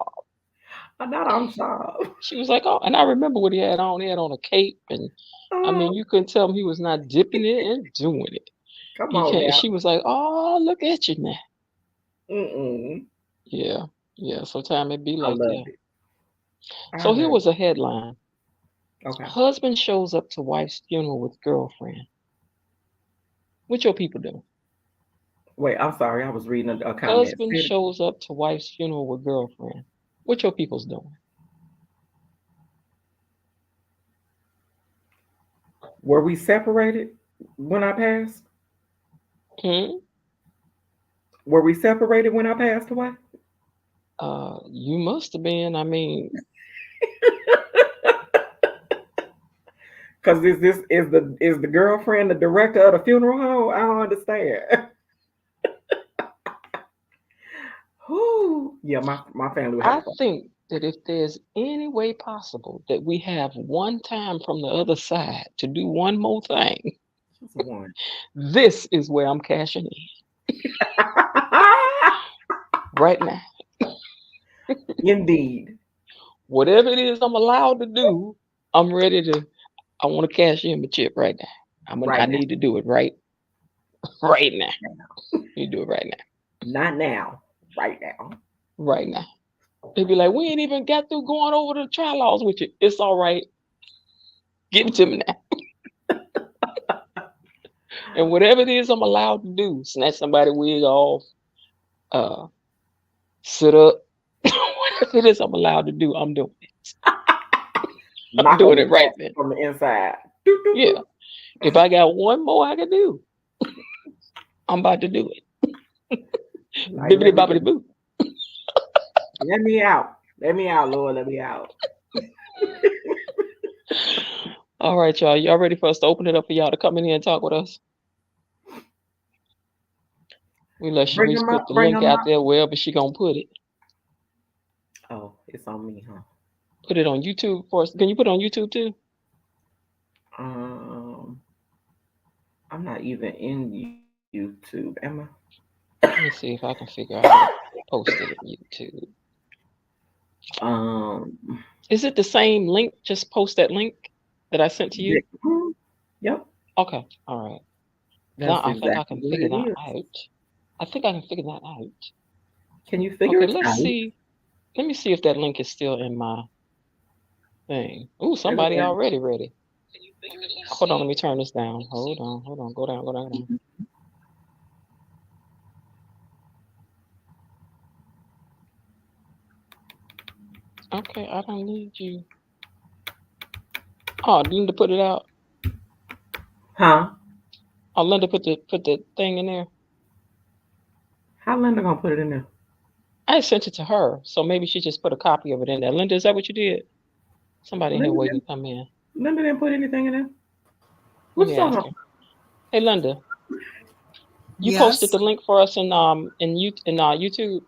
Not on top. She was like, oh, and I remember what he had on. He had on a cape, and I mean, you couldn't tell him he was not dipping it and doing it. Come He on can't. now. She was like, oh, look at you now. Mm-mm. Yeah, yeah. Sometimes it be I like love that. it. I So here love was a headline: it. Okay. Husband shows up to wife's funeral with girlfriend. What your people doing? Wait, I'm sorry. I was reading a comment. Husband shows up to wife's funeral with girlfriend. What your people's doing? Were we separated when I passed? Hmm? Were we separated when I passed away? You must have been. I mean, Because is the girlfriend the director of the funeral home? I don't understand. Whew. Yeah, my family would I have fun. think that if there's any way possible that we have one time from the other side to do one more thing, Just one. this is where I'm cashing in right now. Indeed. Whatever it is I'm allowed to do, I'm ready to. I want to cash in my chip right now. Right I now. need to do it right now. You do it right now. Not now. Right now. Right now. They'd be like, we ain't even got through going over the trial laws with you. It's all right. Give it to me now. And whatever it is I'm allowed to do, snatch somebody wig off, sit up, whatever it is I'm allowed to do, I'm doing it. I'm doing it right then. From the inside. Yeah. If I got one more I can do, I'm about to do it. Bibbidi bobbidi boo. Let me out. Let me out, Lord. Let me out. All right, y'all. Y'all ready for us to open it up for y'all to come in here and talk with us? We let Sharice put the link out there wherever she gonna put it. Oh, it's on me, huh? Put it on YouTube for us. Can you put it on YouTube too? I'm not even in YouTube, am I? Let me see if I can figure out how to post it on YouTube. Is it the same link? Just post that link that I sent to you? Yep. Okay. All right. Now I think I can figure that out. I think I can figure that out. Can you figure it out? Let's see. Let me see if that link is still in my thing. Ooh, somebody already ready. Hold on, let me turn this down. Hold on. Go down. Okay, I don't need you. Oh, Linda put it out. Huh? Oh, Linda put the thing in there. How Linda gonna put it in there? I sent it to her, so maybe she just put a copy of it in there. Linda, is that what you did? Somebody in here waiting to come in. Linda didn't put anything in there. What's Let me ask her. Hey, Linda, you posted the link for us in YouTube?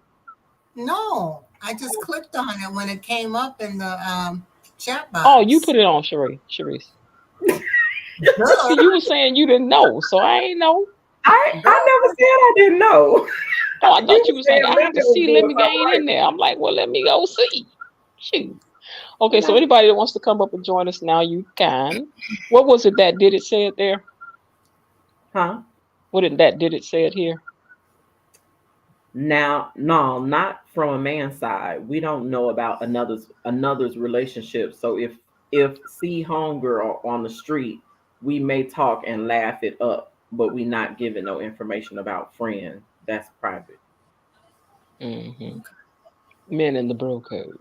No, I just clicked on it when it came up in the chat box. Oh, you put it on, Sharice. You were saying you didn't know, so I ain't know. I never said I didn't know. Oh, I thought you was like, I have to see, let me get in there. I'm like, well, let me go see. Shoot. Okay, so anybody that wants to come up and join us now, you can. What was it that did it say it there? Huh? Did it say it here? Now, no, not from a man's side. We don't know about another's relationship. So if see homegirl on the street, we may talk and laugh it up, but we not giving no information about friend. That's private. Mm-hmm. Men in the bro code.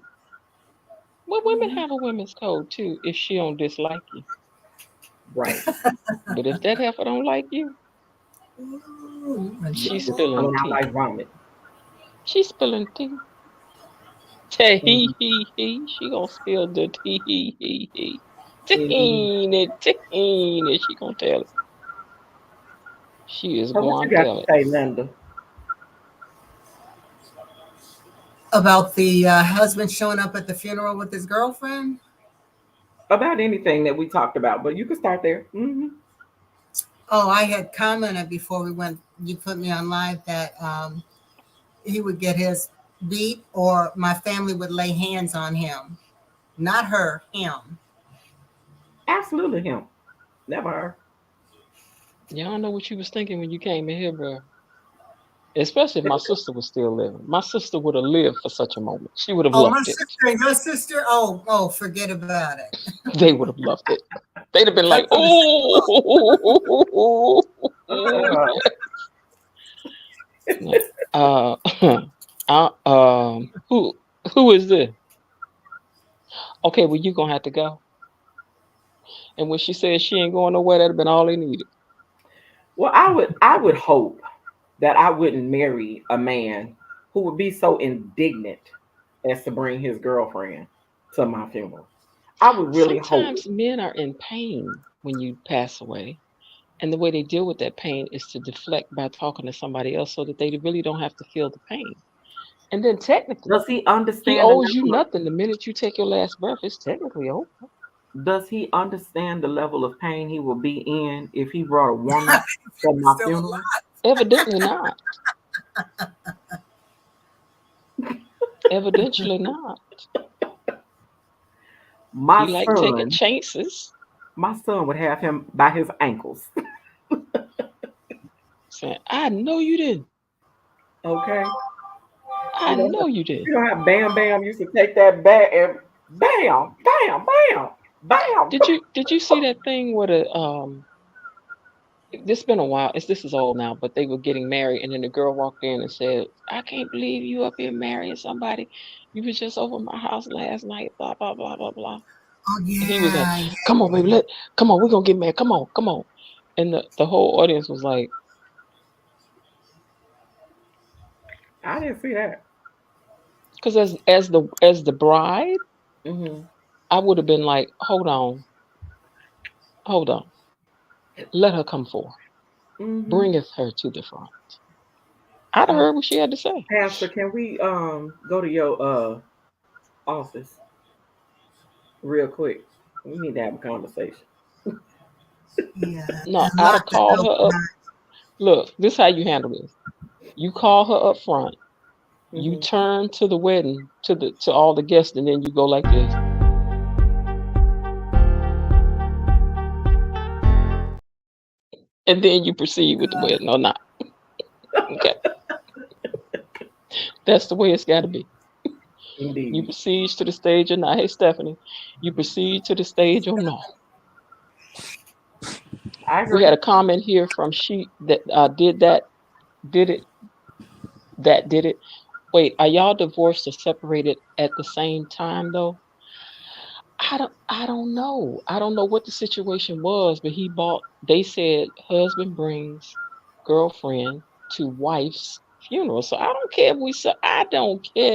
Well, women have a women's code too if she don't dislike you. Right. But if that heifer don't like you, she's spilling tea. Like vomit. She's spilling tea. He. She gonna spill the tea. He. Tahini. She gonna tell it. She is going to tell it. Say, Linda. About the husband showing up at the funeral with his girlfriend? About anything that we talked about, but you can start there. Mm-hmm. Oh, I had commented before we went, you put me on live that he would get his beat, or my family would lay hands on him. Not her, him. Absolutely him. Never her. Yeah, I don't know what you was thinking when you came in here, bro. Especially if my sister was still living. My sister would have lived for such a moment. She would have Oh, my loved it. sister and your sister? Oh, forget about it. They would have loved it. They'd have been They're like, gonna oh. Uh, who is this? Okay, well, you gonna have to go. And when she said she ain't going nowhere, that'd have been all they needed. Well, I would hope that I wouldn't marry a man who would be so indignant as to bring his girlfriend to my funeral. I would really hope. Sometimes men are in pain when you pass away. And the way they deal with that pain is to deflect by talking to somebody else so that they really don't have to feel the pain. And then technically, Does he he understand the owes you level of, nothing the minute you take your last breath. It's technically over. does he understand the level of pain he will be in if he brought a woman to my still funeral? alive. Evidently not. Evidently not. My You like taking son, chances. my son would have him by his ankles. Saying, I know you didn't. Okay. I know you didn't. You know how Bam Bam used to take that bat and bam, bam, bam, bam. Did you see that thing where the this been a while. This is old now, but they were getting married, and then the girl walked in and said, "I can't believe you up here marrying somebody. You was just over my house last night." Blah blah blah blah blah. Oh, And he was like, yeah. "Come on, baby, come on, we're gonna get married. Come on, come on." And the whole audience was like, I didn't see that. because as the bride, Mm-hmm. I would have been like, hold on, let her come forward, Mm-hmm. bringeth her to the front. I'd have heard what she had to say. Pastor, can we go to your office real quick? We need to have a conversation. Yeah. No, And I'd have lock the called door her up. behind. Look, this is how you handle this. You call her up front. You Mm-hmm. turn to the wedding to all the guests, and then you go like this. And then you proceed with the wedding or not. Okay. That's the way it's got to be. You Indeed. proceed to the stage or not. Hey, Stephanie, you proceed to the stage or no. I We agree. had a comment here from she that did it. Wait, are y'all divorced or separated at the same time though? I don't know. I don't know what the situation was, but they said husband brings girlfriend to wife's funeral. So I don't care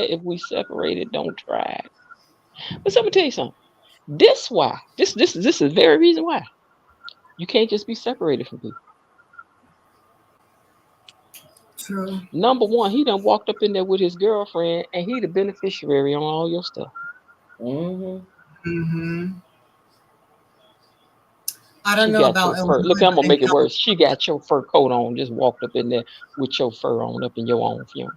if we separated, don't try it. But let me tell you something. This is the very reason why. You can't just be separated from people. True. Number one, he done walked up in there with his girlfriend and he the beneficiary on all your stuff. Mm-hmm. Mm-hmm. I She don't know got your about fur. Look, Illinois, I'm but gonna in make it worse. She got your fur coat on, just walked up in there with your fur on up in your own funeral.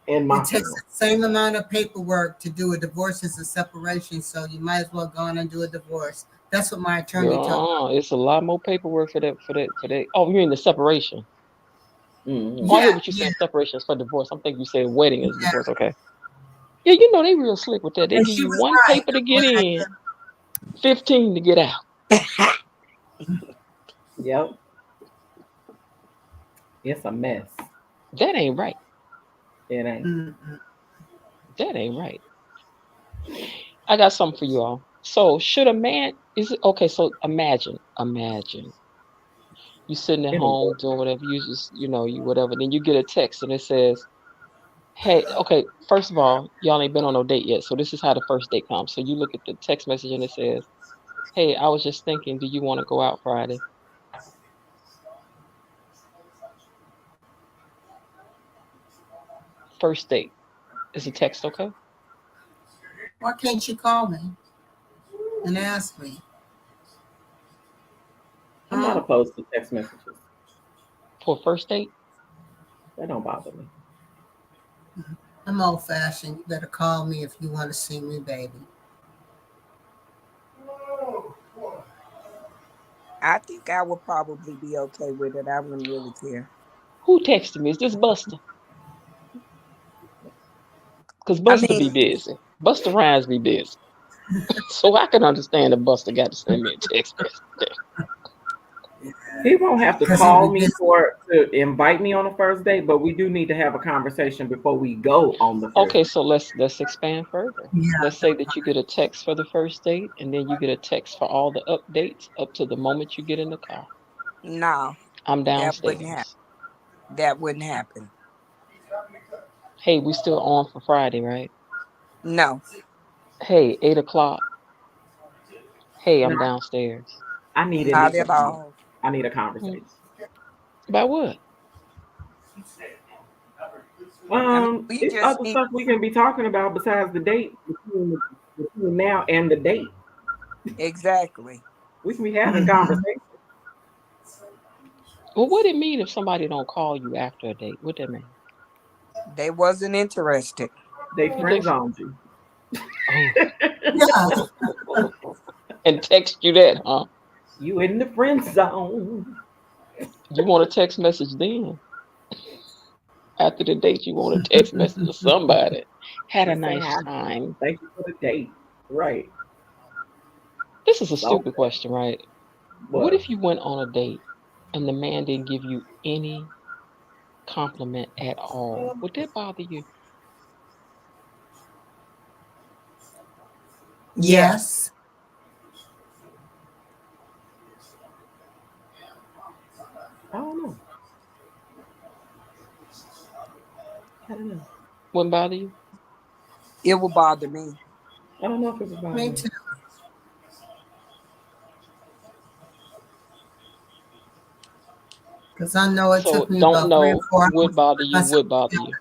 In It my takes funeral. the same amount of paperwork to do a divorce as a separation, so you might as well go on and do a divorce. That's what my attorney told me. It's a lot more paperwork for that. Oh, you mean the separation? Mm-hmm. Oh, I hear Yeah, what you yeah, saying. Separation is for divorce. I'm thinking you said wedding is yeah. divorce. Okay. Yeah, you know they real slick with that. They And give she you was one right. paper to get When I in, 15 to get out. Yep. It's a mess. That ain't right. It ain't. mm-mm. That ain't right. I got something for you all. So should a man is it okay? So imagine you sitting at It don't home work. doing whatever you just you whatever. Then you get a text and it says, "Hey, okay. First of all, y'all ain't been on no date yet, so this is how the first date comes." So you look at the text message and it says, "Hey, I was just thinking, do you want to go out Friday?" First date is a text, okay? Why can't you call me and ask me? I'm not Huh? opposed to text messages. For a first date, That don't bother me. I'm old fashioned. You better call me if you want to see me, baby. I think I would probably be okay with it. I wouldn't really care. Who texted me? Is this Buster? Because I Buster be mean, busy. Buster Rhymes be busy. So I can understand if Buster got to send me a text message. He won't have to Because he call be me busy. to invite me on a first date, but we do need to have a conversation before we go on the first Okay, date. so let's expand further. Yeah. Let's say that you get a text for the first date, and then you get a text for all the updates up to the moment you get in the car. no, I'm that wouldn't happen. downstairs. That wouldn't happen. Hey, we still on for Friday, right? No. Hey, 8 o'clock. Hey, I'm No, downstairs. I need at Not least a at all. I need a Hmm. conversation. About what? I mean, we It's just other need. stuff we can be talking about besides the date between now and the date. Exactly. We can be having Mm-hmm. conversations. Well, what it mean if somebody don't call you after a date? What that mean? They wasn't interested. They What they? friend zoned you. Oh, Yeah. and text you that, huh? You in the friend zone. You want a text message then? After the date, you want a text message to somebody. Had a Just say nice hi. time. Thank you for the date. Right. This is a So stupid question, right? What what? if you went on a date and the man didn't give you any compliment at all? Would that bother you? Yes. Yes. I don't know. I don't know. Wouldn't bother you? It will bother me. I don't know if it was about Me me. too. Because I know it So took me don't about 3 or know 4 would hours to bother put you, myself would bother you. together.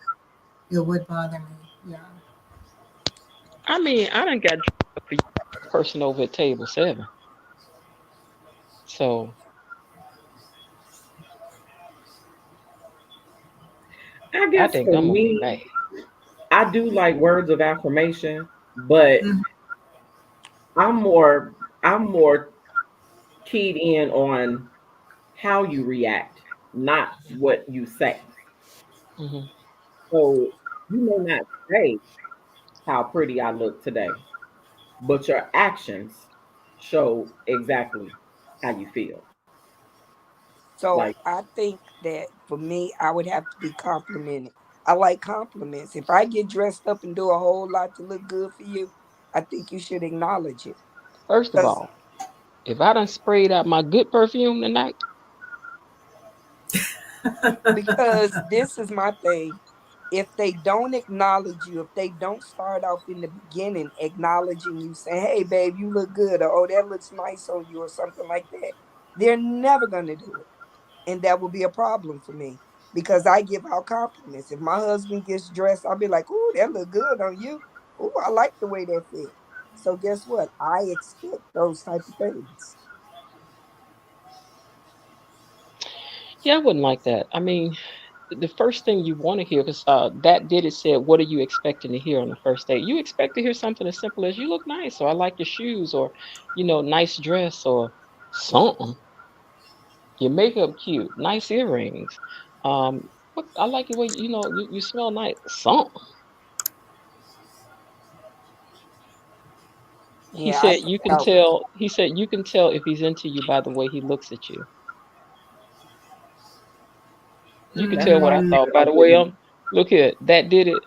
It would bother me. Yeah. I mean, I done got dressed up for you, person over at table 7. So I I guess think for I'm gonna be me, mad. I do like words of affirmation, but Mhm. I'm more I'm more keyed in on how you react, not what you say. Hmm. So you may not say how pretty I look today, but your actions show exactly how you feel. So Like I think that for me, I would have to be complimented. I like compliments. If I get dressed up and do a whole lot to look good for you, I think you should acknowledge it. First of Because all, if I done sprayed out my good perfume tonight, because this is my thing. If they don't acknowledge you, if they don't start off in the beginning acknowledging you, saying, "Hey, babe, you look good," or "Oh, that looks nice on you," or something like that, they're never gonna do it, and that will be a problem for me because I give out compliments. If my husband gets dressed, I'll be like, "Ooh, that look good on you. Ooh, I like the way that fit." So guess what? I expect those type of things. yeah, I wouldn't like that. I mean, the first thing you want to hear, because that did it said, what are you expecting to hear on the first date? You expect to hear something as simple as you look nice, or I like your shoes, or nice dress, or something. Your makeup cute, nice earrings. What I like the way you smell nice. Something. He Yeah, I said think you can I, tell. He said you can tell if he's into you by the way he looks at you. You can that's tell why what I I Mhm. said thought by I the way wouldn't. I'm. Look here, that did it.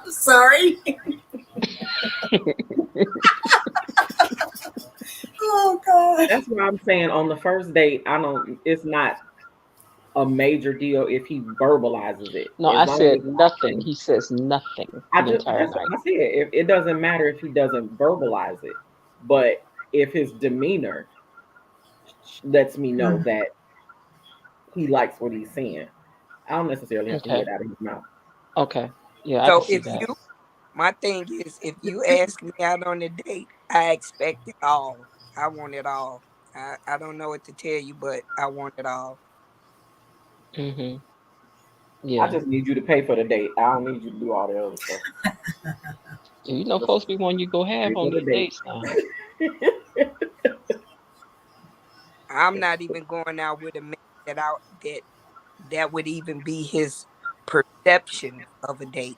Sorry. Oh, God. That's why I'm saying on the first date, I don't. It's not a major deal if he verbalizes it, No, as I long said as I nothing. can. He says nothing I the just entire that's what night. I said. If it doesn't matter if he doesn't verbalize it, but if his demeanor lets me know Mhm. that he likes what he's saying, I don't necessarily have to hear Okay. it out of his mouth. Okay. Yeah, I can so see if that. you, my thing is, if you ask me out on a date, I expect it all. I want it all. I don't know what to tell you, but I want it all. Hmm. Yeah. I just need you to pay for the date. I don't need you to do all the other stuff. You know, folks be wanting you to go half Pay on for the these date. dates now. I'm not even going out with a man that would even be his perception of a date.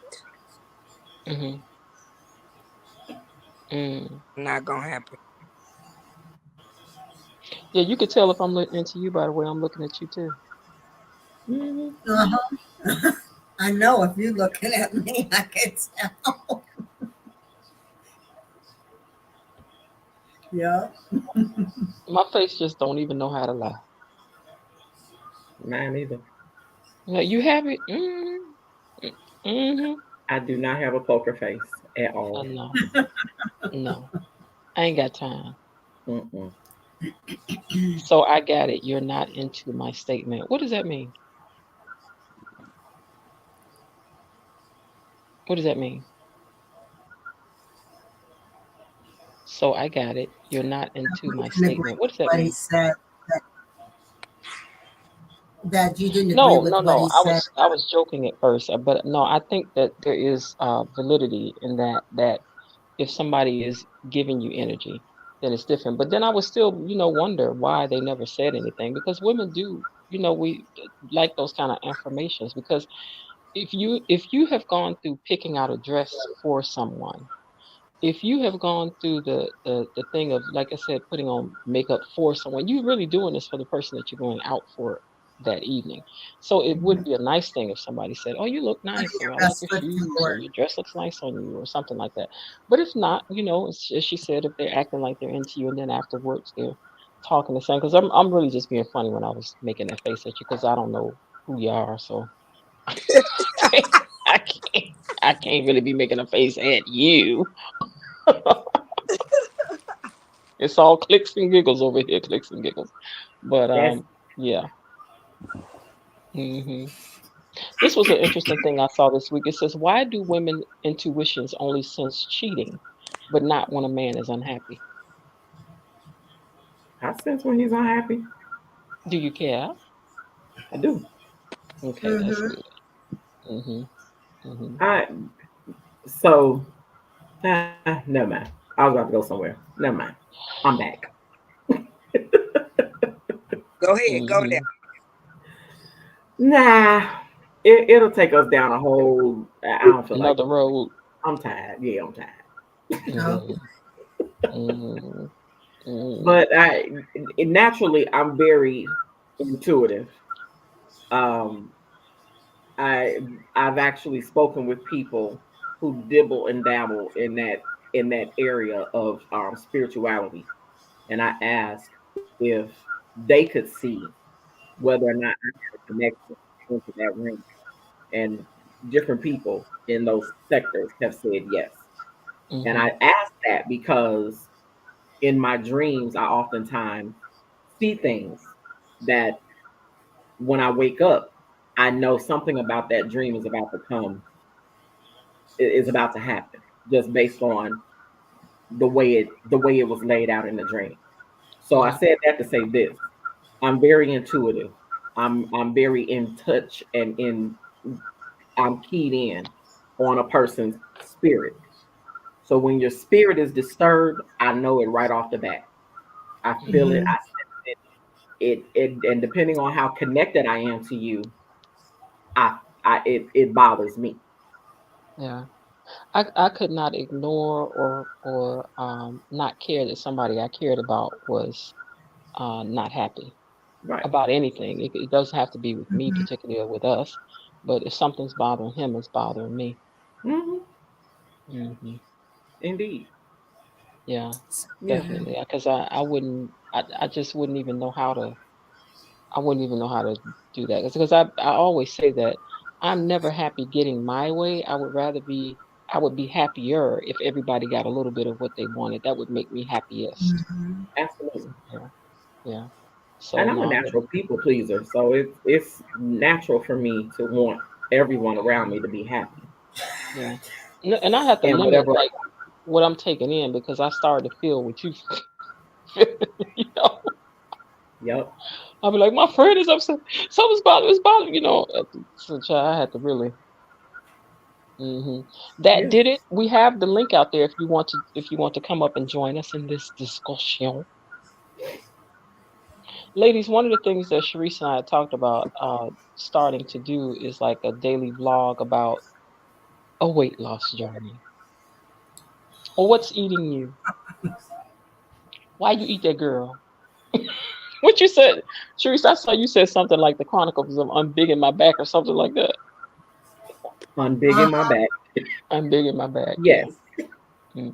Mm-hmm. Mm. Not gonna happen. Yeah, you could tell if I'm looking into you by the way I'm looking at you too. Mhm. Uh-huh. I know if you're looking at me, I can tell. Yeah. My face just don't even know how to lie. Mine either. Like, you have it. Mm-hmm. I do not have a poker face at all. No, no, I ain't got time. Mm-mm. So I got it. You're not into my statement. What does that mean? What does that mean? So I got it. You're not into my Didn't agree statement. What does with that what he mean? said. That you didn't agree No, with no, what no. he said. I was joking at first, but no, I think that there is validity in that if somebody is giving you energy, then it's different. But then I would still, wonder why they never said anything because women do, we like those kind of affirmations because if you have gone through picking out a dress for someone, if you have gone through the thing of, like I said, putting on makeup for someone, you're really doing this for the person that you're going out for that evening. So it would Mhm. be a nice thing if somebody said, "Oh, you look Put nice," your or "I like best your foot shoes," or forward. "Your dress looks nice on you," or something like that. But if not, as she said, if they're acting like they're into you, and then afterwards they're talking the same, because I'm really just being funny when I was making that face at you, because I don't know who you are, so I can't I can't really be making a face at you. It's all clicks and giggles over here, clicks and giggles. But That's yeah. hmm This was an interesting thing I saw this week. It says, "Why do women intuitions only sense cheating, but not when a man is unhappy? I sense when he's unhappy. Do you care?" I do. Okay, that's Mm-hmm. good. hmm hmm I so never mind. I was about to go somewhere. Never mind. I'm back. Go ahead, go there. hmm Nah, it'll take us down a whole. I don't feel like Another it. road. I'm tired. Yeah, I'm tired. Oh, hmm hmm hmm But naturally I'm very intuitive. Um, I I've actually spoken with people who dibble and dabble in that area of spirituality, and I asked if they could see whether or not I had a connection into that ring, and different people in those sectors have said yes. And hmm I asked that because in my dreams, I oftentimes see things that when I wake up, I know something about that dream is about to happen, just based on the way it was laid out in the dream. So I Yeah. said that to say this: I'm very intuitive. I'm very in touch and I'm keyed in on a person's spirit. So when your spirit is disturbed, I know it right off the bat. I feel it. mm-hmm. I sense it. And depending on how connected I am to you, it bothers me. Yeah. I could not ignore or not care that somebody I cared about was not happy Right. about anything. It doesn't have to be with me, Mm-hmm. particularly or with us, but if something's bothering him, it's bothering me. Hmm. hmm Indeed. Yeah, Yeah. definitely. Because I wouldn't, I just wouldn't even know how to, I wouldn't even know how to do that. Because I always say that I'm never happy getting my way. I would be happier if everybody got a little bit of what they wanted. That would make me happiest. Mm-hmm. Absolutely. Yeah, yeah. So And I'm a no, natural people pleaser, so it's natural for me to want everyone around me to be happy. yeah. And I have to And limit whatever. like what I'm taking in because I started to feel what you, you know. Yep. I'll be like, my friend is upset. Something's bothering, So child, I had to really. That Yeah. did it. We have the link out there if you want to come up and join us in this discussion. Ladies, one of the things that Sharice and I had talked about starting to do is like a daily vlog about a weight loss journey. Or what's eating you? Why you eat that, girl? What you said, Sharice? I saw you said something like the Chronicles of I'm big in my back or something like that. I'm big in my back. I'm big in my back. Yes. Yeah.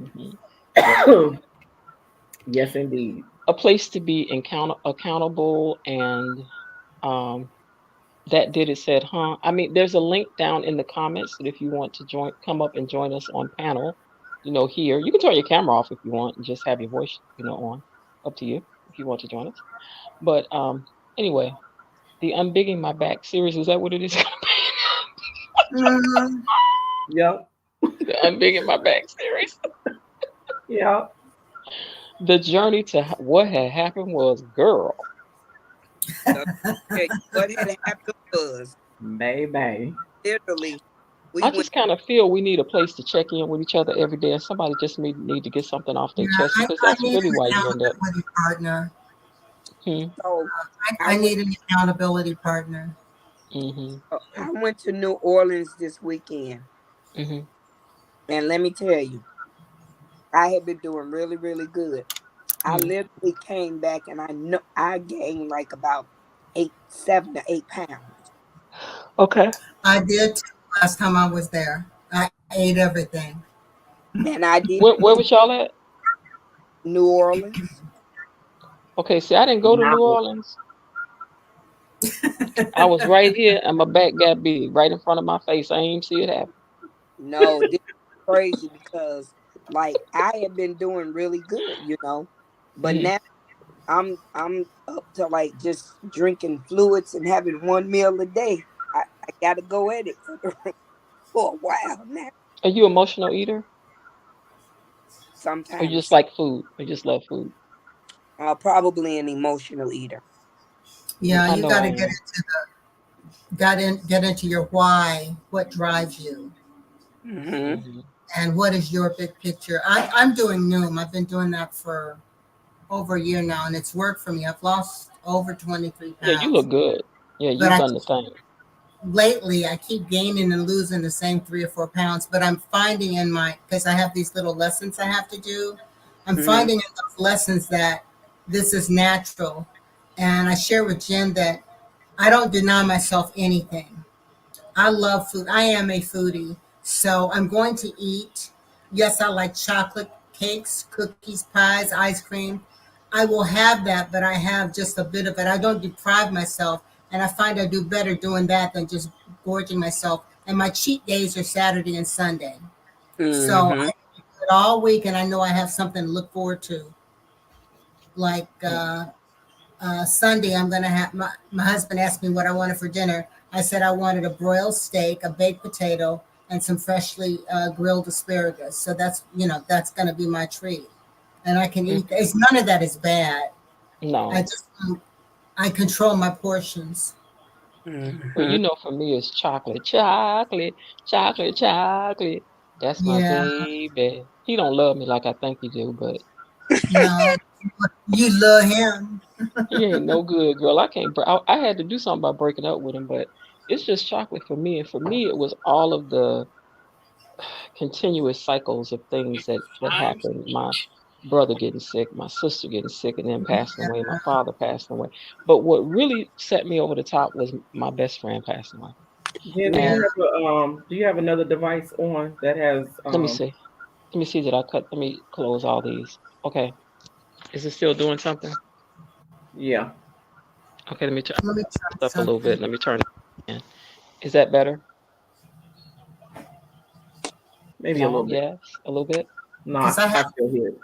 Yes, indeed. A place to be accountable and that did it said, huh? I mean, there's a link down in the comments that if you want to come up and join us on panel, here. You can turn your camera off if you want and just have your voice, on. Up to you if you want to join us. But anyway, the Unbigging My Back series, is that what it is? Yep. The Unbigging My Back series. Yeah. The journey to what had happened was, girl. Okay, what had happened was, Baby. literally, I just kind of feel we need a place to check in with each other every day, and somebody just need to get something off their chest, because that's need really an why you end up. accountability partner. So I need an accountability partner. I went to New Orleans this weekend, and let me tell you, I had been doing really, really good. I literally came back and I know I gained like about 7 to 8 pounds. Okay. I did too last time I was there. I ate everything. And I did. Where was y'all at? New Orleans. Okay, see, I didn't go to New Orleans. I was right here and my back got big right in front of my face. I ain't even see it happen. No, this is crazy because like I had been doing really good, but now I'm up to like just drinking fluids and having one meal a day. I gotta go at it for a while now. Are you an emotional eater? Sometimes. Or you just like food? Or just love food? Probably an emotional eater. Yeah, you got to get into your why. What drives you? And what is your big picture? I'm doing Noom. I've been doing that for over a year now, and it's worked for me. I've lost over 23 pounds. Yeah, you look good. Yeah, you've done the thing. Lately, I keep gaining and losing the same 3 or 4 pounds, but I'm finding because I have these little lessons I have to do, I'm finding in those lessons that this is natural. And I share with Jen that I don't deny myself anything. I love food. I am a foodie. So I'm going to eat. Yes, I like chocolate cakes, cookies, pies, ice cream. I will have that, but I have just a bit of it. I don't deprive myself. And I find I do better doing that than just gorging myself. And my cheat days are Saturday and Sunday. So I do it all week, and I know I have something to look forward to. Like Sunday, I'm going to have my husband asked me what I wanted for dinner. I said I wanted a broiled steak, a baked potato, and some freshly grilled asparagus. So that's going to be my treat. And I can eat. None of that is bad. No. I control my portions. Well, for me, it's chocolate. That's my baby. He don't love me like I think he do, but no, you love him. He ain't no good, girl. I can't. I had to do something about breaking up with him, but it's just chocolate for me. And for me, it was all of the continuous cycles of things that happened. My brother getting sick, my sister getting sick, and then passing away. My father passing away. But what really set me over the top was my best friend passing away. Jen, do you have another device on that has? Let me see. Let me see that I cut. Let me close all these. Okay. Is it still doing something? Yeah. Okay. Let me turn it up a little bit. Let me turn it in. Is that better? Maybe a little bit. Yes, a little bit. No, I still hear it.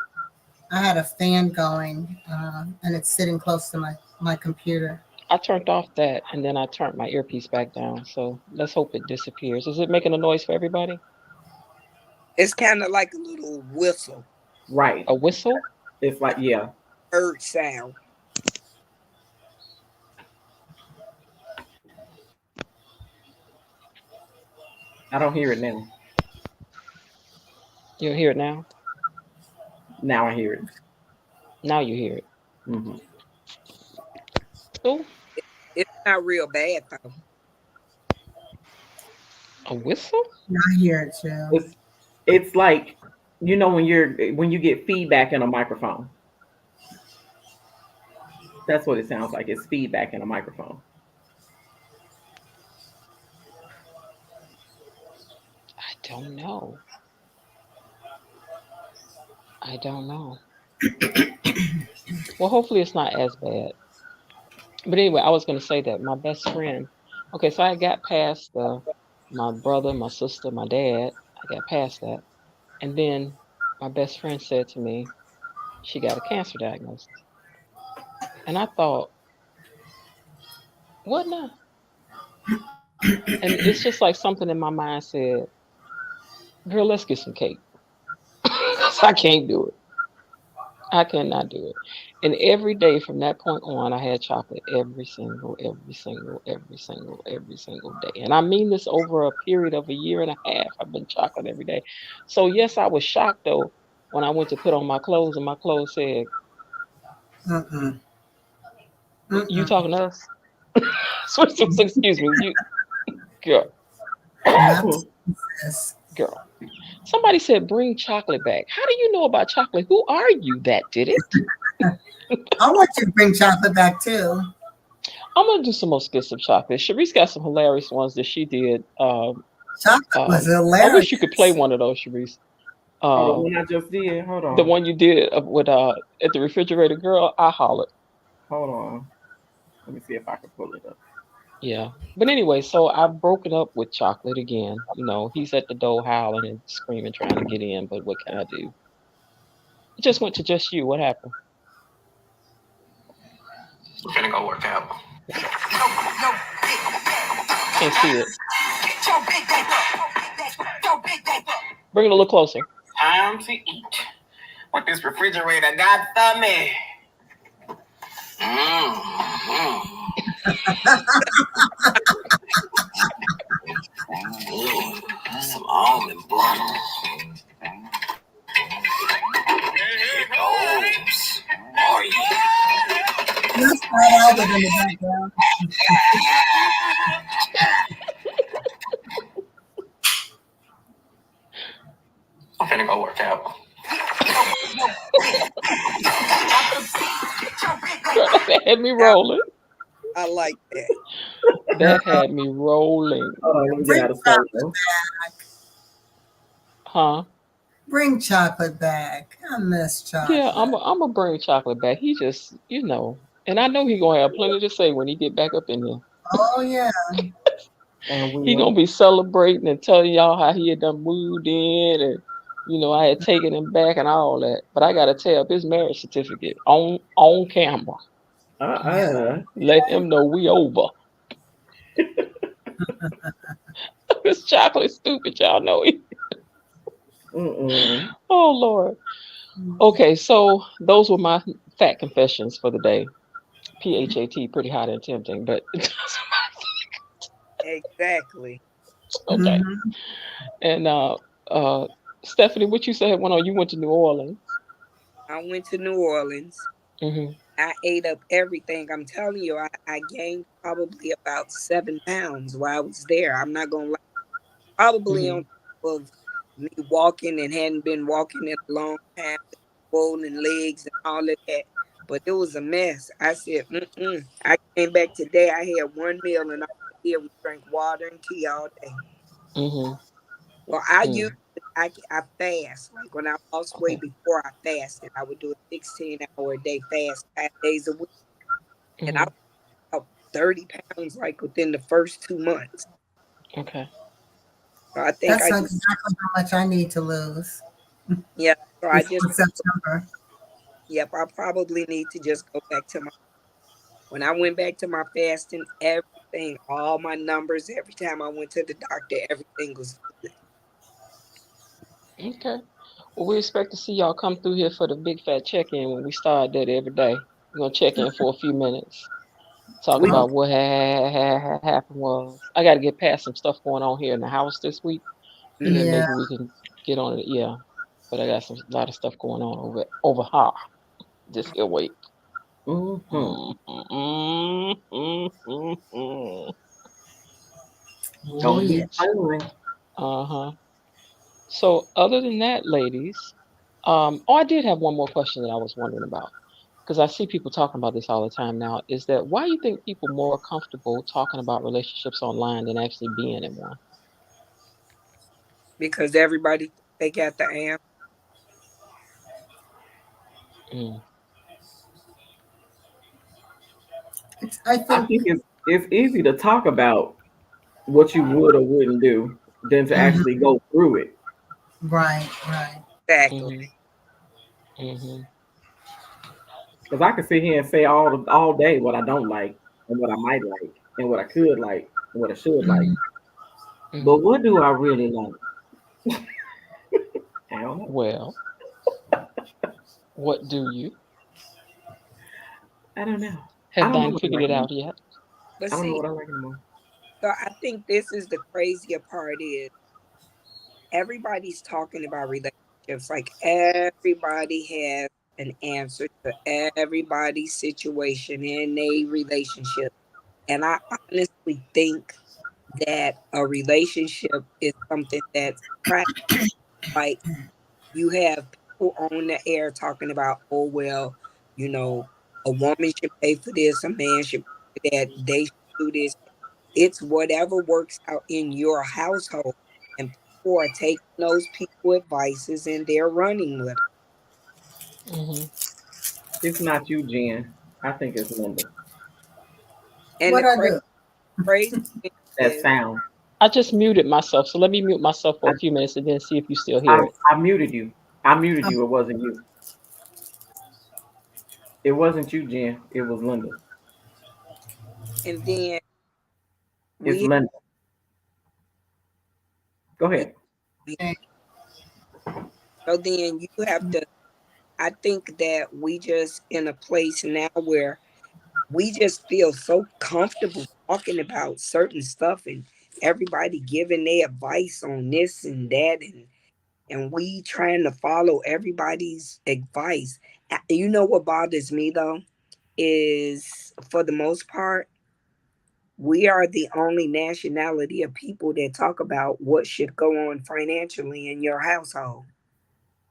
I had a fan going, and it's sitting close to my computer. I turned off that, and then I turned my earpiece back down. So let's hope it disappears. Is it making a noise for everybody? It's kind of like a little whistle. Right. A whistle? It's like, yeah. Bird sound. I don't hear it now. You hear it now? Now I hear it. Now you hear it. Hmm. Oh, It's not real bad though. a whistle? I hear it too. It's like when you get feedback in a microphone. That's what it sounds like. It's feedback in a microphone. I don't know. I don't know. Well, hopefully it's not as bad. But anyway, I was going to say that my best friend. Okay, so I got past my brother, my sister, my dad. I got past that, and then my best friend said to me, she got a cancer diagnosis, and I thought, what now? And it's just like something in my mind said, girl, let's get some cake. 'Cause I can't do it. I cannot do it. And every day from that point on, I had chocolate every single day. And I mean this over a period of a year and a half. I've been chocolate every day. So yes, I was shocked though when I went to put on my clothes and my clothes said, Mm-mm. "You Mm-mm. talking to us?" Excuse me, you girl, Not this. girl. Somebody said, "Bring chocolate back." How do you know about chocolate? Who are you that did it? I want you to bring chocolate back too. I'm gonna do some more skits of chocolate. Sharice got some hilarious ones that she did. Chocolate was I wish you could play hilarious. one of those, Sharice. Oh, the Um, one I just did. Hold the on. one you did with at the refrigerator, girl. I hollered. Hold on. Let me see if I can pull it up. Yeah. But anyway, so I've broken up with chocolate again. You know, he's at the door howling and screaming, trying to get in. But what can I do? It just went to just you. What happened? We're gonna go work out. Can't see it. Bring it a little closer. Time to eat. What this refrigerator got for me? Some almond butter. Goes. Oh yeah. Let's start out with in the background. I'm finna go work out. Girl, that had me rolling. I like that. That had me rolling. Hold on, let me get Bring out of chocolate solo. back. Huh? Bring chocolate back. I miss chocolate. Yeah, I'm gonna bring chocolate back. He just, and I know he gonna have plenty to say when he get back up in here. Oh yeah. And He gonna be celebrating and telling y'all how he had done moved in and I had taken him back and all that. But I gotta tell his marriage certificate on camera. Let him know we over. This chocolate stupid, y'all know it. Oh Lord. Okay, so those were my fat confessions for the day. PHAT, pretty hot and tempting, but Exactly. okay. Mhm. And Stephanie, what you said went on? You went to New Orleans. I went to New Orleans. Hmm. I ate up everything. I'm telling you, I gained probably about 7 pounds while I was there. I'm not gonna lie. Probably on top of me walking and hadn't been walking in a long time, swollen legs and all of that. But it was a mess. I said, I came back today. I had one meal and all I did was drink water and tea all day. Hmm. Well, I fast. Like when I lost weight Okay. before I fasted, I would do a 16-hour a day fast, 5 days a week. And I Hmm. was about 30 pounds like within the first 2 months. Okay. So I think That's I just, exactly how much I need to lose yeah. So I just, before September. yep, I probably need to just go back to when I went back to my fasting, everything, all my numbers, every time I went to the doctor, everything was good. Okay. Well, we expect to see y'all come through here for the big fat check-in when we start that every day. We're gonna check in for a few minutes. Talk We about what happened was I got to get past some stuff going on here in the house this week, and then Yeah. maybe we can get on it. Yeah, but I got a lot of stuff going on over here. Just here wait. Oh Don't yeah. be fooling. Uh-huh. So other than that, ladies, oh, I did have one more question that I was wondering about because I see people talking about this all the time now. Is that why you think people more comfortable talking about relationships online than actually being in one? because everybody they got the answer. Mm, I I think. think it's easy to talk about what you would or wouldn't do than to Mhm. actually go through it. Right. Right. Exactly. mm-hmm, mm-hmm, Because I could sit here and say all day what I don't like and what I might like and what I could like and what I should like. Mhm. But mm-hmm. what do I really like? I don't know. Well, what do you? I don't know. I Have don't know thine what I figured like it anymore. out yet? But I don't know see, what I like anymore. so I think this is the crazier part is everybody's talking about relationships. Like everybody has an answer to everybody's situation in a relationship. And I honestly think that a relationship is something that's practical. Like you have people on the air talking about, oh well, you know, a woman should pay for this, a man should pay for that, they should do this. It's whatever works out in your household, and people are taking those people advices and they're running with it. Mm-hmm. It's not you, Jen. I think it's Linda. And What the I do? crazy thing That is, sound. I just muted myself, so let me mute myself for I, a few minutes and then see if you still hear I, it. I muted you. I muted Um, you. It wasn't you. It wasn't you, Jen. It was Linda. and then It's we, Linda. Go ahead. okay. so then you have to. I think that we just in a place now where we just feel so comfortable talking about certain stuff and everybody giving their advice on this and that and we trying to follow everybody's advice. You know what bothers me though is for the most part we are the only nationality of people that talk about what should go on financially in your household.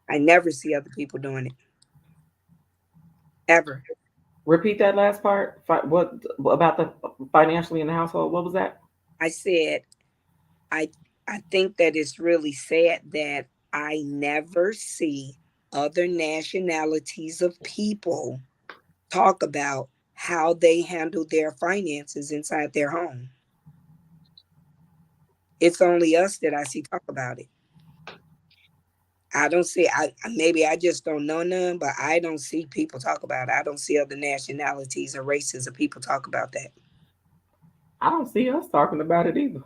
I never see other people doing it ever. Repeat that last part. What about the financially in the household? What was that? I said I I think that it's really sad that I never see other nationalities of people talk about how they handle their finances inside their home. It's only us that I see talk about it. I don't see I maybe I just don't know none, but I don't see people talk about it. I don't see other nationalities or races of people talk about that. I don't see us talking about it either.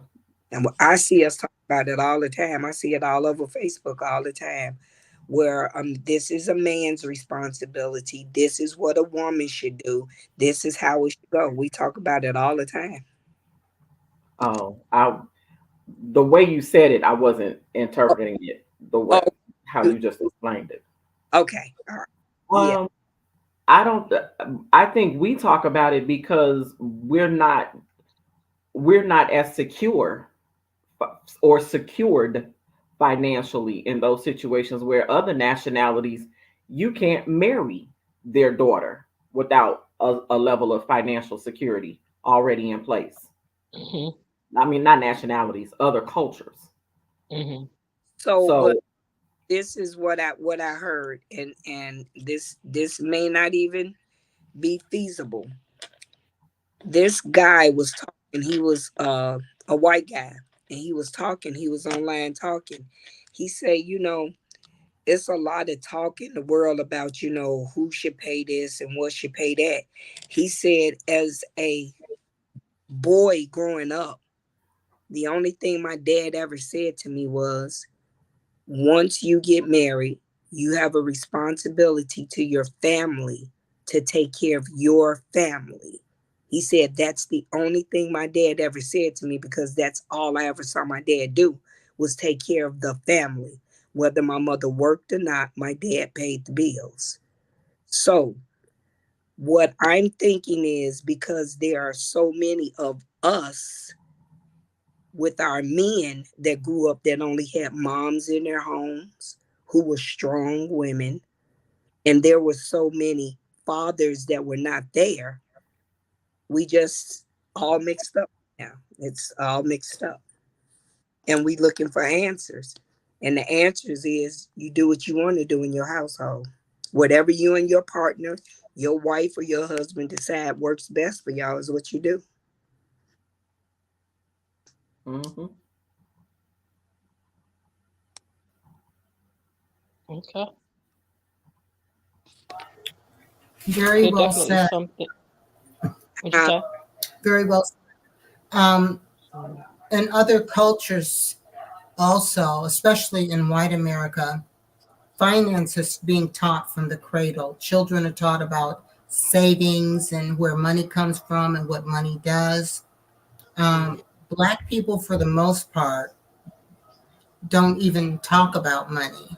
And I see us talk about it all the time. I see it all over Facebook all the time. Where this is a man's responsibility. This is what a woman should do. This is how it should go. We talk about it all the time. Oh, the way you said it, I wasn't Oh, interpreting it the oh way how you- you just explained it. okay. All right. Yeah. Um, I don't. I think we talk about it because we're not as secure or secured financially in those situations where other nationalities you can't marry their daughter without a level of financial security already in place. Mm-hmm. I mean, not nationalities, other cultures. Mm-hmm. So, but So, this is what I heard, and this may not even be feasible. This guy was talking. He was a white guy, and he was talking. He was online talking. He said, it's a lot of talk in the world about, who should pay this and what should pay that. He said, as a boy growing up, the only thing my dad ever said to me was, once you get married, you have a responsibility to your family to take care of your family. He said, that's the only thing my dad ever said to me, because that's all I ever saw my dad do, was take care of the family. Whether my mother worked or not, my dad paid the bills. So what I'm thinking is, because there are so many of us with our men that grew up that only had moms in their homes who were strong women, and there were so many fathers that were not there, we just all mixed up now. It's all mixed up. And we looking for answers. And the answers is, you do what you want to do in your household. Whatever you and your partner, your wife or your husband decide works best for y'all is what you do. Mm-hmm. Okay. Very There's well definitely said. something. What'd you say? Very well said. In other cultures also, especially in white America, finance is being taught from the cradle. Children are taught about savings and where money comes from and what money does. Black people, for the most part, don't even talk about money.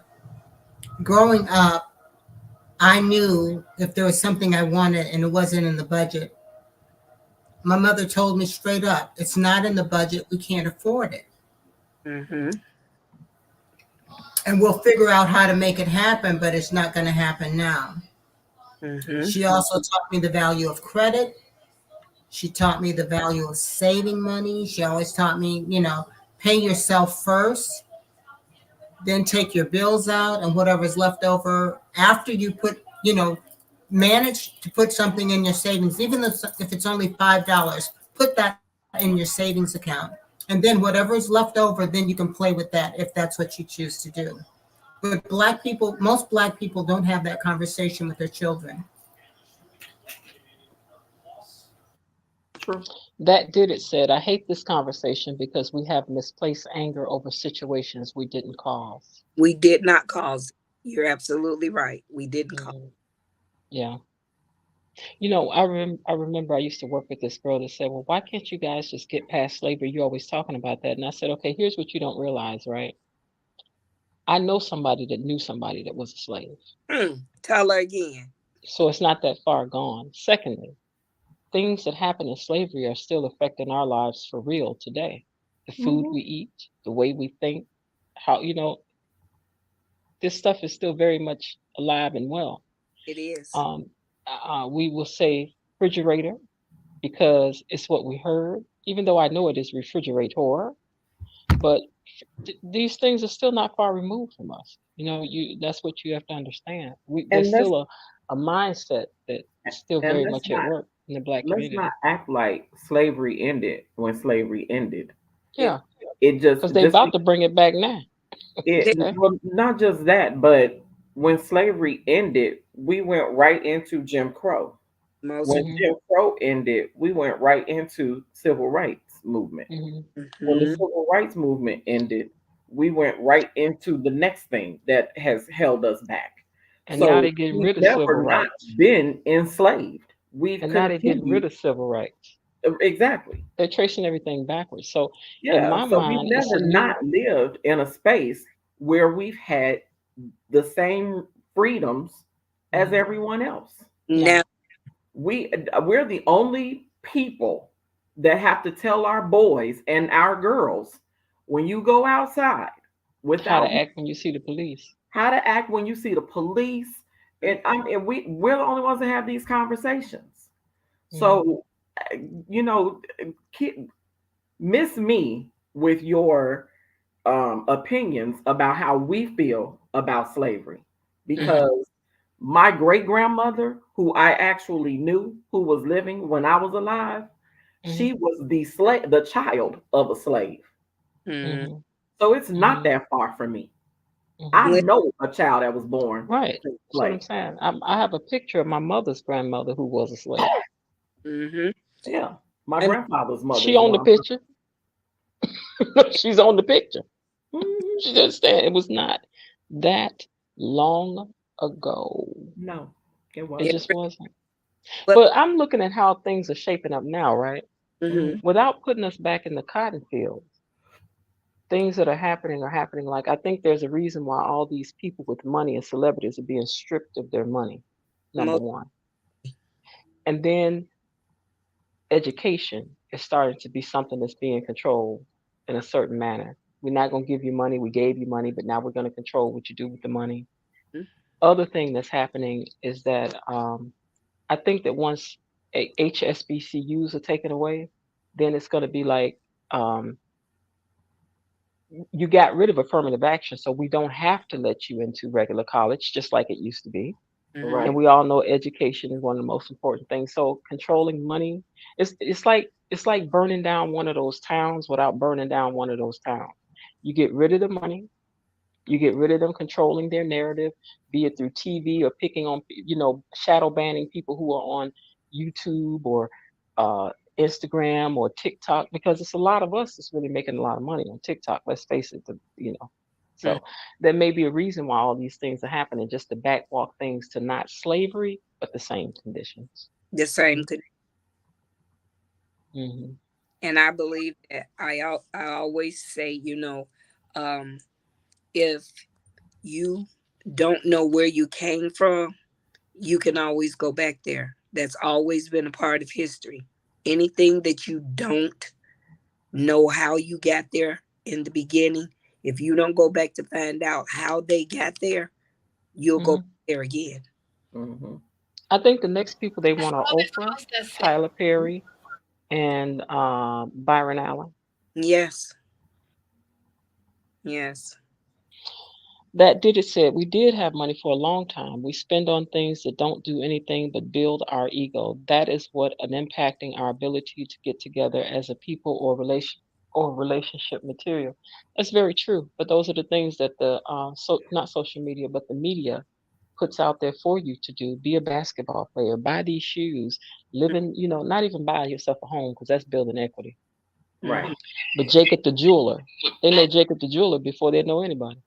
Growing up, I knew if there was something I wanted and it wasn't in the budget, my mother told me straight up, it's not in the budget, we can't afford it. Mm-hmm. And we'll figure out how to make it happen, but it's not going to happen now. Mm-hmm. She also taught me the value of credit. She taught me the value of saving money. She always taught me, pay yourself first, then take your bills out, and whatever's left over after you put, manage to put something in your savings, even if it's only $5, put that in your savings account. And then whatever is left over, then you can play with that if that's what you choose to do. But most Black people don't have that conversation with their children. True. That did it said, I hate this conversation because we have misplaced anger over situations we didn't cause. We did not cause it. You're absolutely right. We didn't cause it. Yeah. I remember I used to work with this girl that said, well, why can't you guys just get past slavery? You're always talking about that. And I said, okay, here's what you don't realize, right? I know somebody that knew somebody that was a slave. Tell her again. So it's not that far gone. Secondly, things that happen in slavery are still affecting our lives for real today. The food we eat, the way we think, how, this stuff is still very much alive and well. It is. We will say refrigerator because it's what we heard, even though I know it is refrigerator, but these things are still not far removed from us. That's what you have to understand. There's still a mindset that's still very much at work in the Black community. Let's not act like slavery ended when slavery ended. Yeah. It just because they're about to bring it back now. Well, not just that, but when slavery ended, we went right into Jim Crow. When Jim Crow ended, we went right into civil rights movement. When the civil rights movement ended, we went right into the next thing that has held us back. And so now they're getting rid of civil rights. Been enslaved. Now they're getting rid of civil rights. Exactly. They're tracing everything backwards. So in my mind, we've never not lived in a space where we've had the same freedoms as everyone else. Now we're the only people that have to tell our boys and our girls when you go outside how to act when you see the police. How to act when you see the police. And we're the only ones that have these conversations. So miss me with your opinions about how we feel about slavery, because my great grandmother, who I actually knew, who was living when I was alive, she was the child of a slave. So it's not that far from me. I know a child that was born. Right. That's what I'm saying. I have a picture of my mother's grandmother who was a slave. Yeah. My grandfather's mother. She on the picture. She's on the picture. She understand. It was not that long ago. No, it wasn't. It just wasn't. But But I'm looking at how things are shaping up now, right? mhm, Without putting us back in the cotton field, things that are happening. Like, I think there's a reason why all these people with money and celebrities are being stripped of their money, number most, one. And then education is starting to be something that's being controlled in a certain manner. We're not going to give you money. We gave you money, but now we're going to control what you do with the money. Other thing that's happening is that I think that once HSBCUs are taken away, then it's going to be like, um, you got rid of affirmative action, so we don't have to let you into regular college, just like it used to be. mhm. Right. And we all know education is one of the most important things. So controlling money, it's like burning down one of those towns without burning down one of those towns. You get rid of the money, you get rid of them controlling their narrative, be it through TV or picking on, shadow banning people who are on YouTube or uh, Instagram or TikTok, because it's a lot of us that's really making a lot of money on TikTok. Let's face it, Mm. So there may be a reason why all these things are happening, just to backwalk things to not slavery, but the same conditions. The same could, Hmm. and I believe that I always say, um, if you don't know where you came from, you can always go back there. That's always been a part of history. Anything that you don't know how you got there in the beginning, if you don't go back to find out how they got there, you'll go Hmm. back there again. Mm-hmm. I think the next people they want are Oprah, Tyler Perry, and Byron Allen. Yes, yes. That did it said we did have money for a long time. We spend on things that don't do anything but build our ego. That is what an impacting our ability to get together as a people or relationship material. That's very true. But those are the things that the not social media, but the media puts out there for you to do. Be a basketball player, buy these shoes, live in, not even buy yourself a home, because that's building equity. Right. Mhm. But Jacob the jeweler, they know Jacob the jeweler before they know anybody.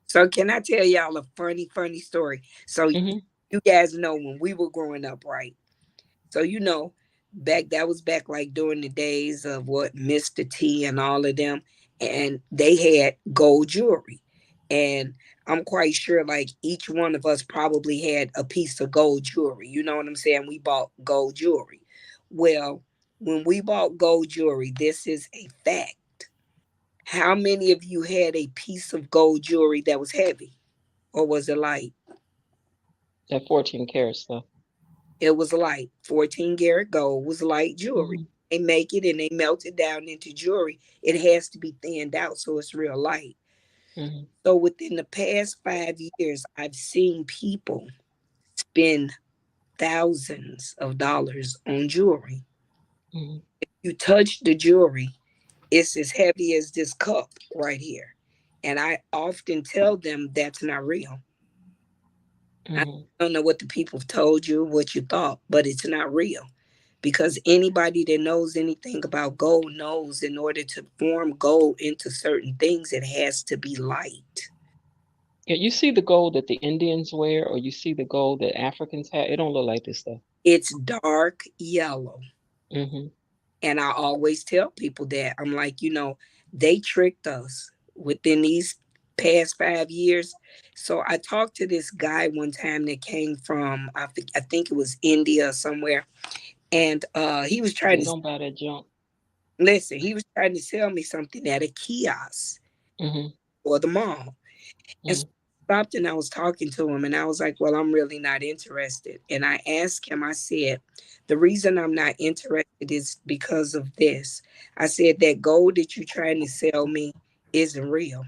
So can I tell y'all a funny story? So Hmm. you guys know when we were growing up, right? So back that was back like during the days of what Mr. T and all of them, and they had gold jewelry. And I'm quite sure like each one of us probably had a piece of gold jewelry. You know what I'm saying? We bought gold jewelry. Well, when we bought gold jewelry, this is a fact. How many of you had a piece of gold jewelry that was heavy? Or was it light? That 14 karat stuff. It was light. 14 karat gold was light jewelry. Hmm. They make it and they melt it down into jewelry. It has to be thinned out so it's real light. Hmm. So within the past 5 years, I've seen people spend thousands of dollars on jewelry. Hmm. You touch the jewelry, it's as heavy as this cup right here. And I often tell them that's not real. I Hmm. don't know what the people told you, what you thought, but it's not real. Because anybody that knows anything about gold knows in order to form gold into certain things, it has to be light. Yeah, you see the gold that the Indians wear, or you see the gold that Africans have. It don't look like this stuff. It's dark yellow. Hmm. And I always tell people that I'm like, they tricked us within these past 5 years. So I talked to this guy one time that came from, I think it was India or somewhere. And he was trying Yeah, to don't buy that junk. listen, he was trying to sell me something at a kiosk Hmm. or the mall. And so Hmm. I stopped and I was talking to him and I was like, well, I'm really not interested. And I asked him, I said, the reason I'm not interested is because of this. I said, that gold that you're trying to sell me isn't real.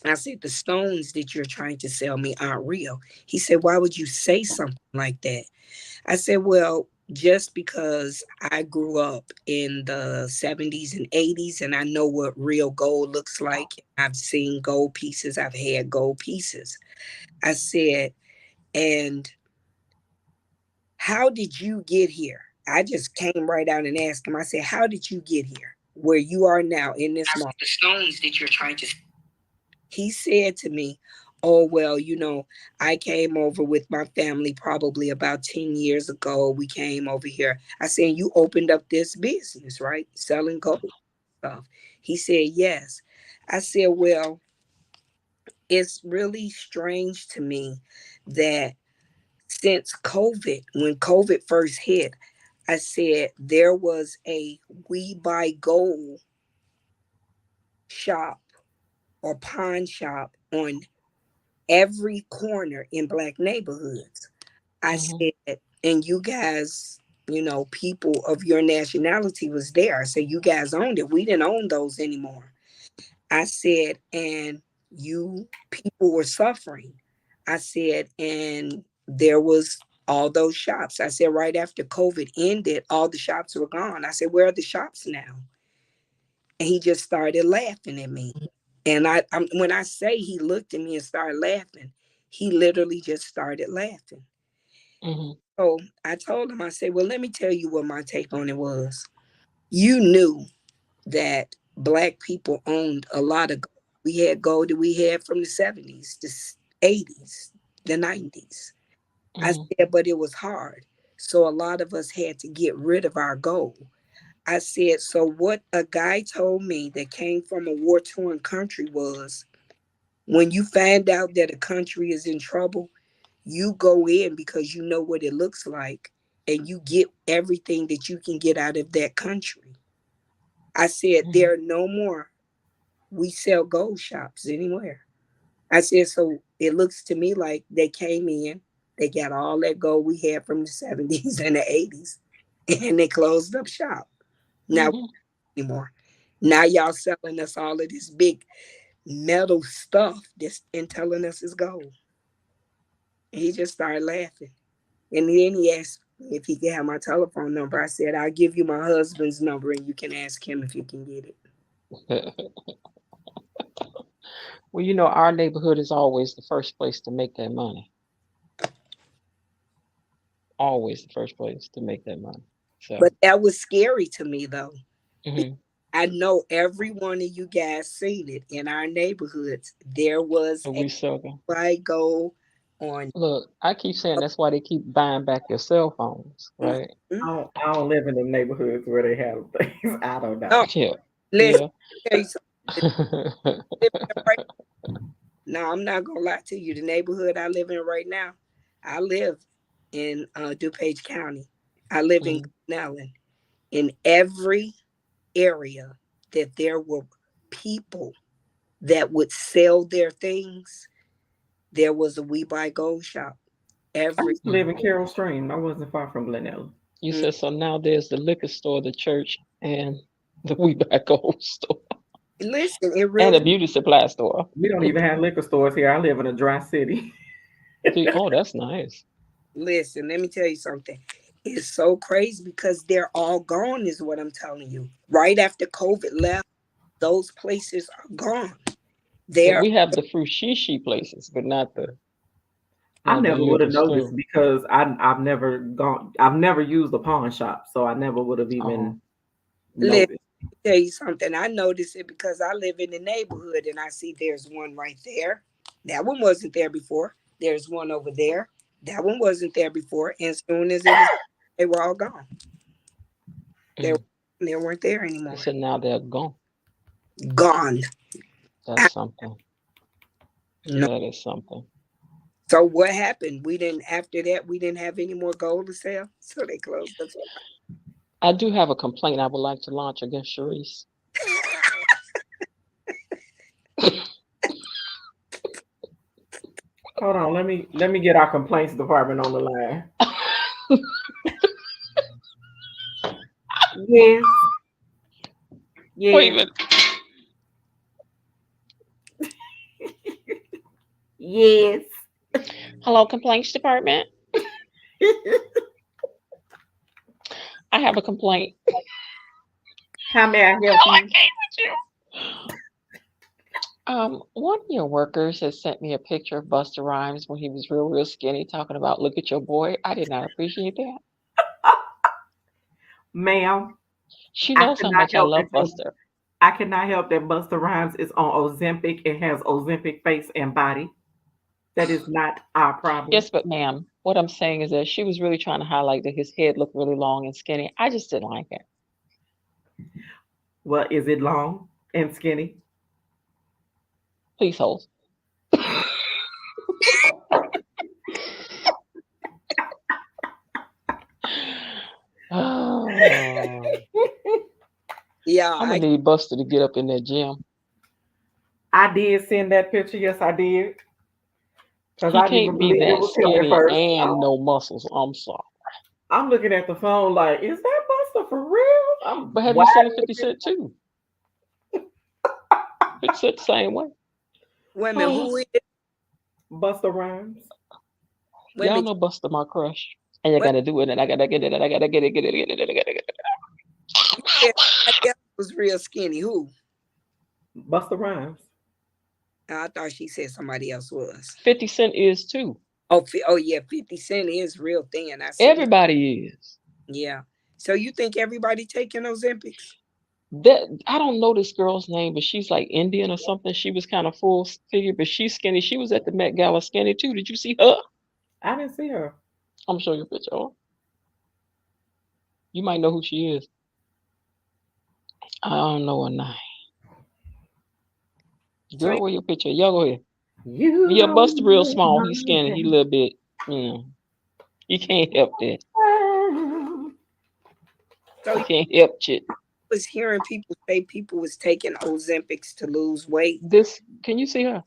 I said, the stones that you're trying to sell me aren't real. He said, why would you say something like that? I said, well, just because I grew up in the 70s and 80s and I know what real gold looks like. I've seen gold pieces, I've had gold pieces. I said, and how did you get here? I just came right out and asked him, I said, how did you get here where you are now in this moment? The stones that you're trying to. He said to me, oh, well, I came over with my family probably about 10 years ago. We came over here. I said, you opened up this business, right? Selling gold stuff. He said, yes. I said, well, it's really strange to me that since COVID, when COVID first hit, I said there was a We Buy Gold shop or pawn shop on every corner in Black neighborhoods. I Mhm. said, and you guys, people of your nationality was there. I said, you guys owned it. We didn't own those anymore. I said, and you people were suffering. I said, and there was all those shops. I said, right after COVID ended, all the shops were gone. I said, where are the shops now? And he just started laughing at me. And when I say he looked at me and started laughing, he literally just started laughing. Mhm. So I told him, I said, well, let me tell you what my take on it was. You knew that Black people owned a lot of gold. We had gold that we had from the 70s, the 80s, the 90s. I Mhm. said, but it was hard. So a lot of us had to get rid of our gold. I said, so what a guy told me that came from a war-torn country was, when you find out that a country is in trouble, you go in because you know what it looks like and you get everything that you can get out of that country. I said, Mhm. there are no more we sell gold shops anywhere. I said, so it looks to me like they came in, they got all that gold we had from the 70s and the 80s, and they closed up shop. Now Mhm. anymore. Now y'all selling us all of this big metal stuff that's and telling us it's gold. And he just started laughing. And then he asked me if he could have my telephone number. I said, I'll give you my husband's number and you can ask him if you can get it. Well, our neighborhood is always the first place to make that money. Always the first place to make that money. So, But that was scary to me though. mhm. I know every one of you guys seen it in our neighborhoods. There was And a we sell them. white gold on. Look, I keep saying that's why they keep buying back your cell phones, right? Mhm. I don't live in the neighborhoods where they have things. I don't know. Oh, Yeah, listen, yeah. tell you something. Right now, I'm not gonna lie to you. The neighborhood I live in right now, I live in DuPage County. I live in Mhm. Glen Ellen. In every area that there were people that would sell their things, there was a We Buy Gold shop. I Every used to live in Carroll Stream. I wasn't far from Glen. You mm, said so now there's the liquor store, the church, and the We Buy Gold store, listen, it and a really beauty supply store. We don't even have liquor stores here. I live in a dry city. Oh, that's nice. listen, let me tell you something. It's so crazy because they're all gone, is what I'm telling you. Right after COVID left, those places are gone. But They're we have the frushishi places, but I not the never would liquor have noticed store. because I've never gone. I've never used a pawn shop, so I never would have Oh, even let noticed. me tell you something. I notice it because I live in the neighborhood and I see there's one right there. That one wasn't there before. There's one over there. That one wasn't there before. And as soon as it was, they were all gone. They, mm. they weren't there They anymore. said now they're gone. Gone. That's something. No. That is something. So what happened? We didn't, after that, we didn't have any more gold to sell. So they closed us up. I do have a complaint I would like to launch against Sharice. Hold on, let me get our complaints department on the line. Yes, Wait a yes, minute. yes. Hello, complaints department. I have a complaint. How may I help Oh, I you? can't with you. One of your workers has sent me a picture of Busta Rhymes when he was real, real skinny, talking about "Look at your boy." I did not appreciate that. Ma'am, She I knows how cannot much I help love that Buster. I cannot help that Busta Rhymes is on Ozempic and has Ozempic face and body. That is not our problem. Yes, but ma'am, what I'm saying is that she was really trying to highlight that his head looked really long and skinny. I just didn't like it. Well, is it long and skinny? Please hold. Oh, Yeah, I'm gonna need Buster to get up in that gym. I did send that picture. Yes, I did. Because He I didn't can't be believe it that was him at skinny first. and no muscles. I'm sorry. I'm looking at the phone like, is that Buster for real? But have you seen 50 Cent too? 50 Cent the same way. wait a minute, who is Buster Rhymes? wait a Y'all minute, know Buster my crush. And you What? gotta do it, and I gotta get it, and I gotta get it, get it, get it, get it, get it. you said somebody else was real skinny. Who? Buster Rhymes. I thought she said somebody else was. 50 Cent is too. Oh yeah, 50 Cent is real thin. I see. Everybody is. Yeah. So you think everybody taking Ozempics? That I don't know this girl's name, but she's like Indian or something. She was kind of full figure, but she's skinny. She was at the Met Gala skinny too. Did you see her? I didn't see her. I'm showing you a picture of her. You might know who she is. I don't know her name. Girl, where your picture? Y'all go ahead. You Yeah, don't Buster real know small. my He's skinny. He a name. little bit, he can't help that. So He can't help it. I was hearing people say people was taking Ozempics to lose weight. Can you see her?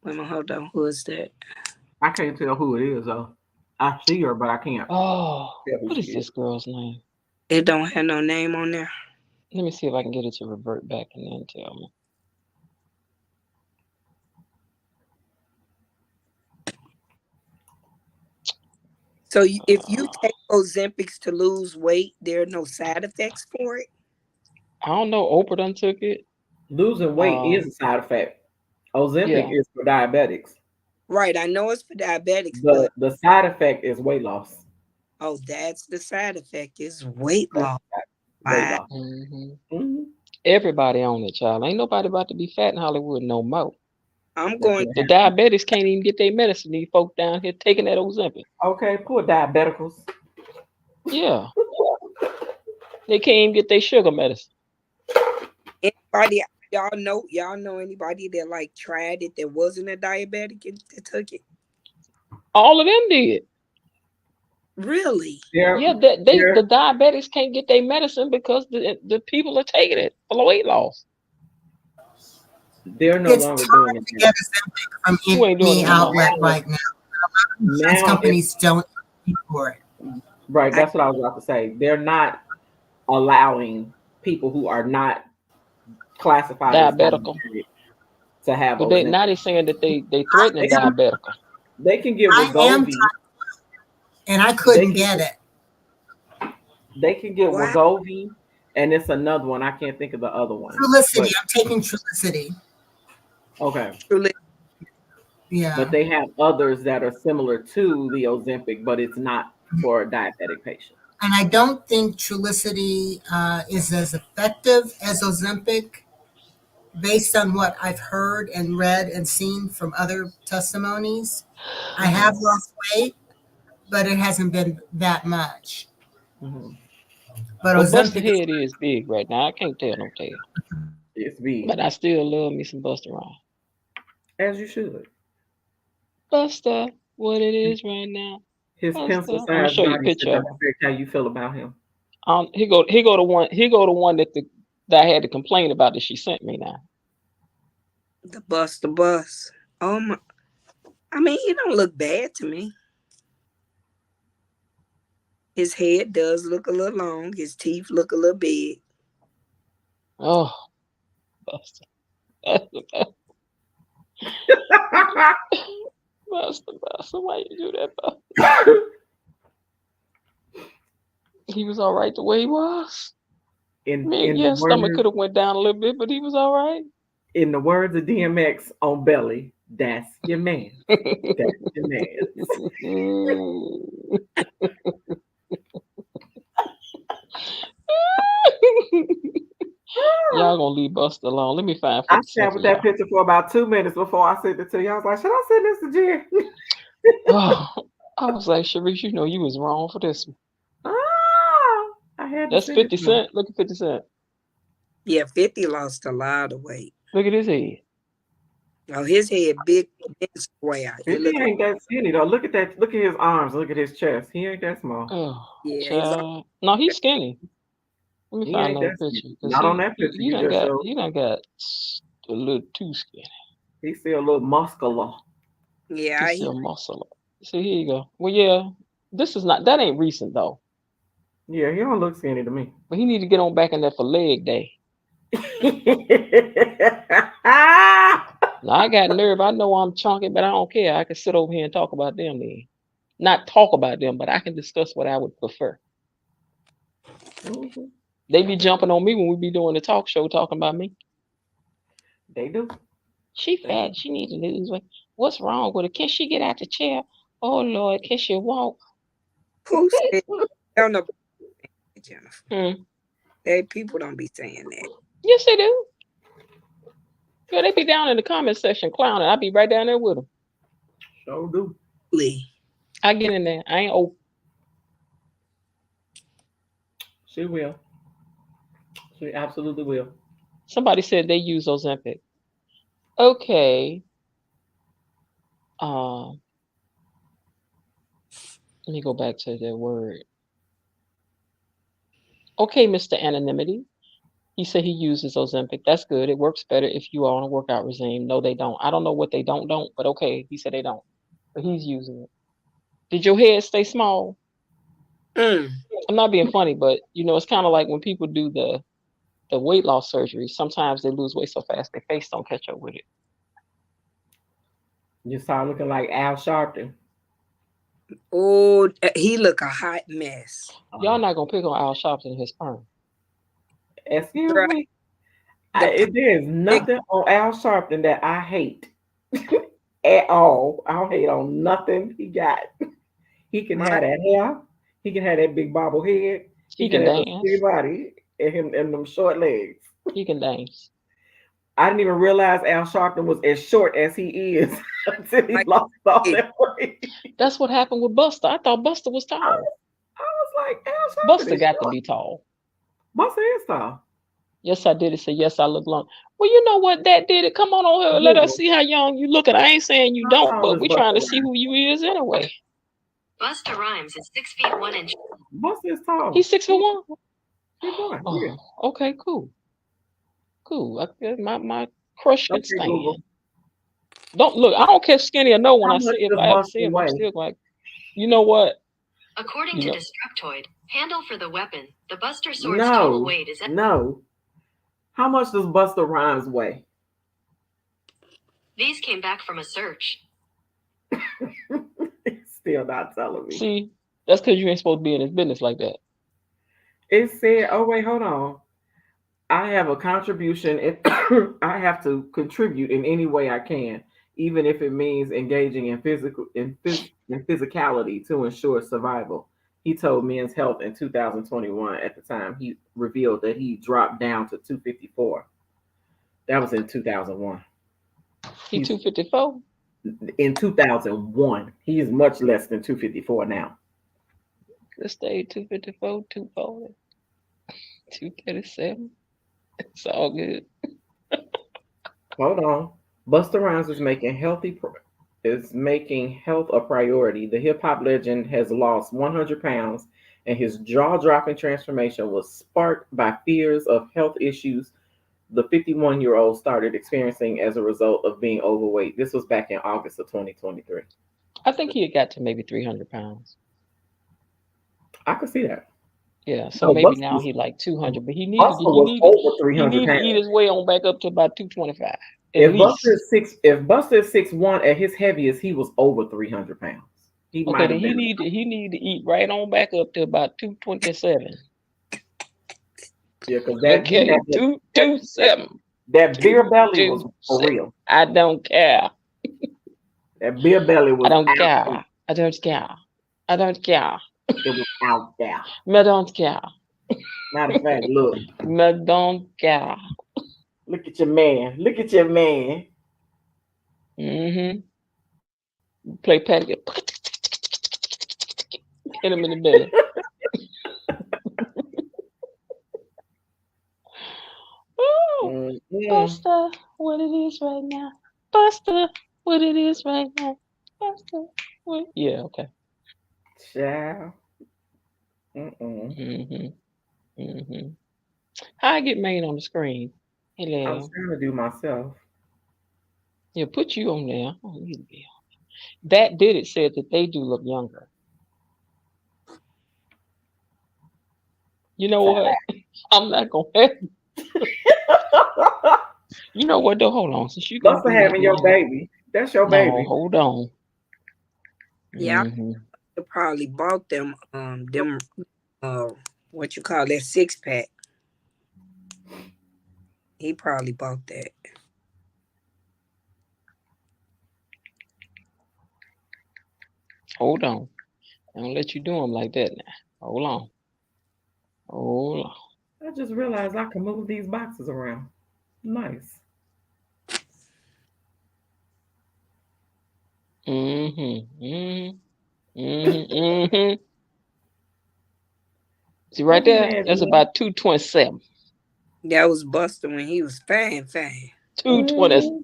Wait a minute, hold on. Who is that? I can't tell who it is though. I see her, but I can't. Oh, tell who what is she this girl's name? It don't have no name on there. Let me see if I can get it to revert back and then tell me. So if you take Ozempics to lose weight, there are no side effects for it? I don't know. Oprah done took it. Losing weight is a side effect. Ozempic is for diabetics. Right. I know it's for diabetics, but The side effect is weight loss. oh, that's the side effect is weight loss. Weight Wow. loss. Everybody on it, child. Ain't nobody about to be fat in Hollywood no more. I'm going. The diabetics can't even get their medicine. These folk down here taking that Ozempic. Okay, poor diabeticals. Yeah. They can't even get their sugar medicine. Anybody y'all know anybody that like tried it that wasn't a diabetic and that took it? All of them did. Really? Yeah, the diabetics can't get their medicine because the people are taking it for weight loss. They're no longer doing it. Get Ozempic from Who ain't doing any it no more? outlet right now. Insurance companies don't pay for it. Right, that's what I was about to say. They're not allowing people who are not classified diabetical as diabetic to have but Ozempic. now they're saying that they threatening diabetical. They can get I am Wegovy. And I couldn't get it. They can get Wow. Wegovy, and it's another one. I can't think of the other one. Trulicity. I'm taking Trulicity. Okay. Truly. Yeah. But they have others that are similar to the Ozempic, but it's not for diabetic patients. And I don't think Trulicity is as effective as Ozempic based on what I've heard and read and seen from other testimonies. I have lost weight, but it hasn't been that much. Mm-hmm. But Well, Buster Ozempic head is big right now. I can't tell no tale. It's big, But I still love me some Buster Rhymes. as you should. Buster, what it is right now. His Buster. pencil I'm gonna size show you a body picture of should him. affect how you feel about him. He go the one that I had to complain about that she sent me now. The bus. Oh my! I mean, he don't look bad to me. His head does look a little long. His teeth look a little big. Oh, Buster. Buster, why you do that, Buster? He was all right the way he was. Stomach could have went down a little bit, but he was all right. In the words of DMX on Belly, that's your man. That's your man. Y'all Y'all gonna leave Buster alone. Let me find I 50 sat Cent for with that y'all. picture for about 2 minutes before I sent it to you. I was like, should I send this to Jen? Oh, I was like, Sharice, you know you was wrong for this one. I had to That's send it 50 to him. Cent. Look at 50 Cent. Yeah, 50 lost a lot of weight. Look at his head. Oh, his head big and square. It 50 look like, ain't that skinny though. Look at that. Look at his arms. Look at his chest. He ain't that small. Oh, yeah, his child. No, he's skinny. Let me He find ain't another that picture. skinny. Cause Not on that picture you just showed. he done got a little too skinny. He's still a little muscular. yeah, He's still muscular. See, here you go. Well, yeah, that ain't recent though. Yeah, he don't look skinny to me. But he need to get on back in there for leg day. Now I got nerve. I know I'm chunky, but I don't care. I can sit over here and talk about them then. Not talk about them, but I can discuss what I would prefer. Mhm. They be jumping on me when we be doing the talk show talking about me. They do. She fat. She needs to lose weight. What's wrong with her? Can she get out the chair? Oh Lord, can she walk? who said? Don't know, Jennifer. Hmm. People don't be saying that. Yes, they do. Yeah, they be down in the comment section clowning. I be right down there with them. Sure do. Lee. I get in there. I ain't old. She will. She absolutely will. Somebody said they use Ozempic. Okay. Let me go back to the word. Okay, Mr. Anonymity. He said he uses Ozempic. That's good. It works better if you are on a workout regime. No, they don't. I don't know what they don't, but okay. He said they don't. But he's using it. Did your head stay small? I'm not being funny, but it's kind of like when people do the weight loss surgery. Sometimes they lose weight so fast their face don't catch up with it. You start looking like Al Sharpton. Oh, he look a hot mess. Y'all not gonna pick on Al Sharpton and his sperm. Excuse Right. me. There's nothing on Al Sharpton that I hate at all. I don't hate on nothing he got. He can have that hair. He can have that big bobble head. He can have a dance. big body and them short legs. He can dance. I didn't even realize Al Sharpton was as short as he is until he lost all that weight. That's what happened with Buster. I thought Buster was tall. I was like, Al Sharpton Buster is got short. to be tall. Buster is tall. Yes, I did. It said, yes, I look long. Well, you know what? That did it. Come on over here. Let us see how young you look. I ain't saying you don't, but we're trying to see who you is anyway. Buster Rhymes is 6 feet 1 inch. Buster is tall. He's 6'1". He's one. Oh, Yeah. okay, cool. My crush can stand. Google. Don't look. I don't care skinny or no when How I see much if does I ever Buster see him. weigh? I'm still like, you know what? According to Destructoid, handle for the weapon, the Buster Sword's total weight is No. How much does Buster Rhymes weigh? These came back from a search. Still not telling me. See, that's because you ain't supposed to be in his business like that. It said, oh wait, hold on. I have a contribution and I have to contribute in any way I can, even if it means engaging in physicality to ensure survival. He told Men's Health in 2021. At the time, he revealed that he dropped down to 254. That was in 2001. He's 254? In 2001. He is much less than 254 now. Let's stay 254, 240, 237. It's all good. Hold on. Busta Rhymes is making health a priority. The hip hop legend has lost 100 pounds, and his jaw-dropping transformation was sparked by fears of health issues the 51-year-old started experiencing as a result of being overweight. This was back in August of 2023. I think he had got to maybe 300 pounds. I could see that. Yeah, so maybe now he like 200, but he needs to eat his way on back up to about 225. If Buster is 6'1", at his heaviest, he was over 300 pounds. He need to eat right on back up to about 227. Yeah, because that 227. That beer belly was for real. I don't care. That beer belly was. I don't care. I don't care. I don't care. It was out there. I don't care. Matter of fact, look. I don't care. Look at your man. Look at your man. Mm-hmm. Play Pat. Hit him in the belly. Ooh, Buster, what it is right now. Buster, what it is right now. Buster, what? Yeah, okay. Child. Mm-hmm. Mm-hmm. How I get Maine on the screen? I was Hello. trying to do myself. Yeah, put you on there. I don't need to be on. That did it said that they do look younger. You know what? I'm not gonna have. You know what though? Hold on. Since you gonna Buster do that having your now. baby. That's your No, baby. hold on. Yeah, Mm-hmm. I probably bought them what you call that 6-pack. He probably bought that. Hold on. I don't let you do them like that now. Hold on. Hold on. I just realized I can move these boxes around. Nice. Mm-hmm. Mm-hmm. Mm-hmm. Mm-hmm. See right Don't be there? mad, That's man. about 227. That was Buster when he was fine. 227,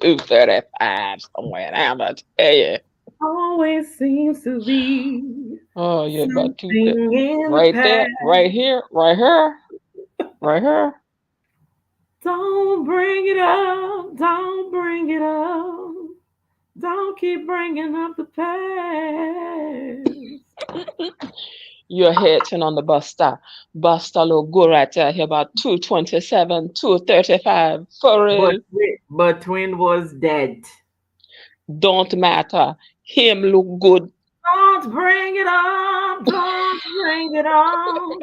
235 somewhere down there. Tell you. Always seems to be Oh yeah, about two. something in the Right there, past. right here, right here, right here. Don't bring it up. Don't bring it up. Don't keep bringing up the past. Your head turn on the Buster. Buster look good right there. Here about 227, 235 for real. But twin was dead. Don't matter. Him look good. Don't bring it up. Don't bring it up.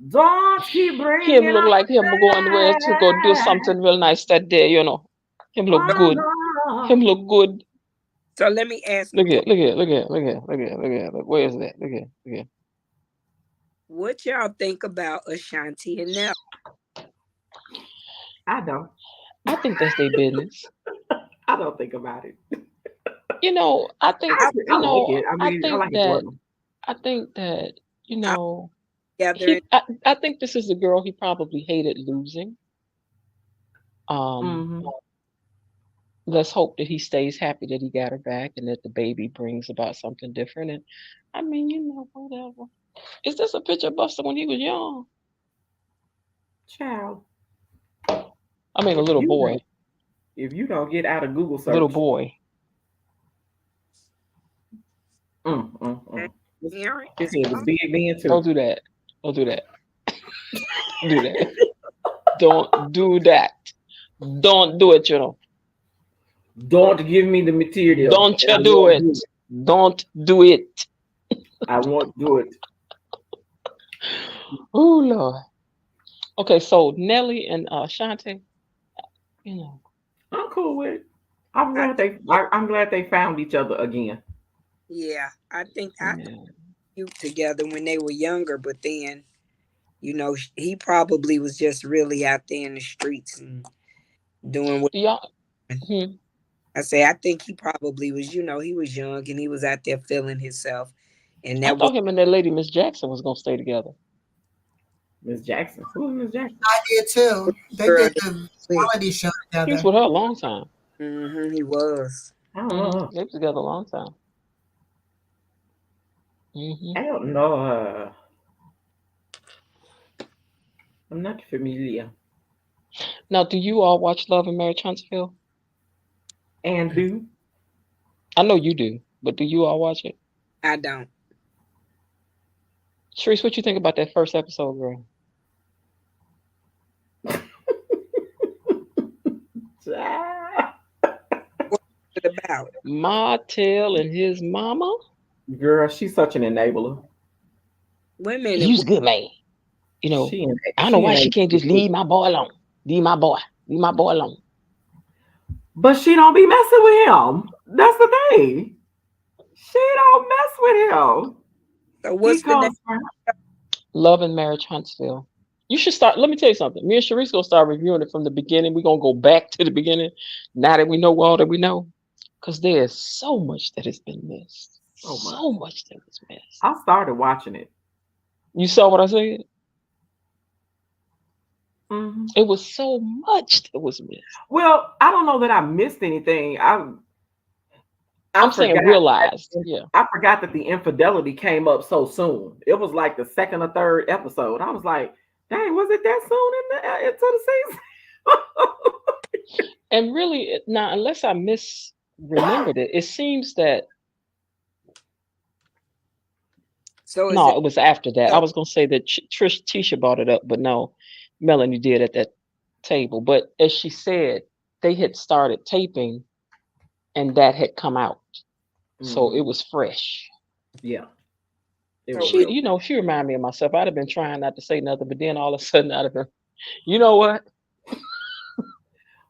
Don't keep bringing Him look up like the him going where to go do past. something real nice that day, you know. Him look Oh, good. Him no. look good. So let me ask Look you, at, look at, look at, look at, look at, look at. Look, where is that? Look at, look at. what y'all think about Ashanti and Nell? I don't. I think that's their business. I don't think about it. You know, I think I you like know, it. I I mean, I think like it that for them. I think that, you I know, gather I think this is a girl he probably hated losing. Um, Mm-hmm. let's hope that he stays happy that he got her back and that the baby brings about something different. And I mean, you know, whatever. Is this a picture of Buster when he was young? Child, I mean, a if little you boy, don't, if you don't get out of Google little search, boy. His Aaron. head was big then Don't too. do that. Don't do that. Do that. Don't do that. Don't do it, you know. Don't give me the material. Don't I you do won't it. do it. Don't do it. I won't do it. Oh Lord. Okay, so Nelly and Shantae, you know, I'm cool with it. I'm I glad they found each other again. yeah, I think yeah. cute together when they were younger, but then he probably was just really out there in the streets and doing what. Do y'all? Hmm, I say I think he probably was. He was young and he was out there feeling himself, and I that was thought him and that lady Miss Jackson was gonna stay together. Miss Jackson. Who is Miss Jackson? I did too. They girl. did the reality show He was together. with her a long time. He was. I don't know. They was together a long time. Hmm. I don't know. I'm not familiar. Now, do you all watch Love and Marriage Huntsville? And do I know you do, but do you all watch it? I don't. Sharice, what you think about that first episode, girl? What's it about? Martell and his mama? Girl, she's such an enabler. Wait a minute. He's a good man. You know, She I don't know why she enables can't just people. leave my boy alone. Leave my boy alone. But she don't be messing with him. That's the thing. She don't mess with him. So He what's the name? comes from Love and Marriage Huntsville. You should start. Let me tell you something. Me and Sharice gonna start reviewing it from the beginning. We're gonna go back to the beginning now that we know all that we know. Because there's so much that has been missed. So much. So much that was missed. I started watching it. You saw what I said? Mhm. It was so much that was missed. Well, I don't know that I missed anything. I'm saying realized. Yeah. I forgot that the infidelity came up so soon. It was like the second or third episode. I was like, dang, was it that soon into the season? And really, now, unless I misremembered it, it seems that So is no, it it was after that. I was gonna say that Tisha brought it up, but no, Melanie did at that table. But as she said, they had started taping, and that had come out, so it was fresh. Yeah. It So was She, real. you know, she reminded me of myself. I'd have been trying not to say nothing, but then all of a sudden, I'd have been, you know what?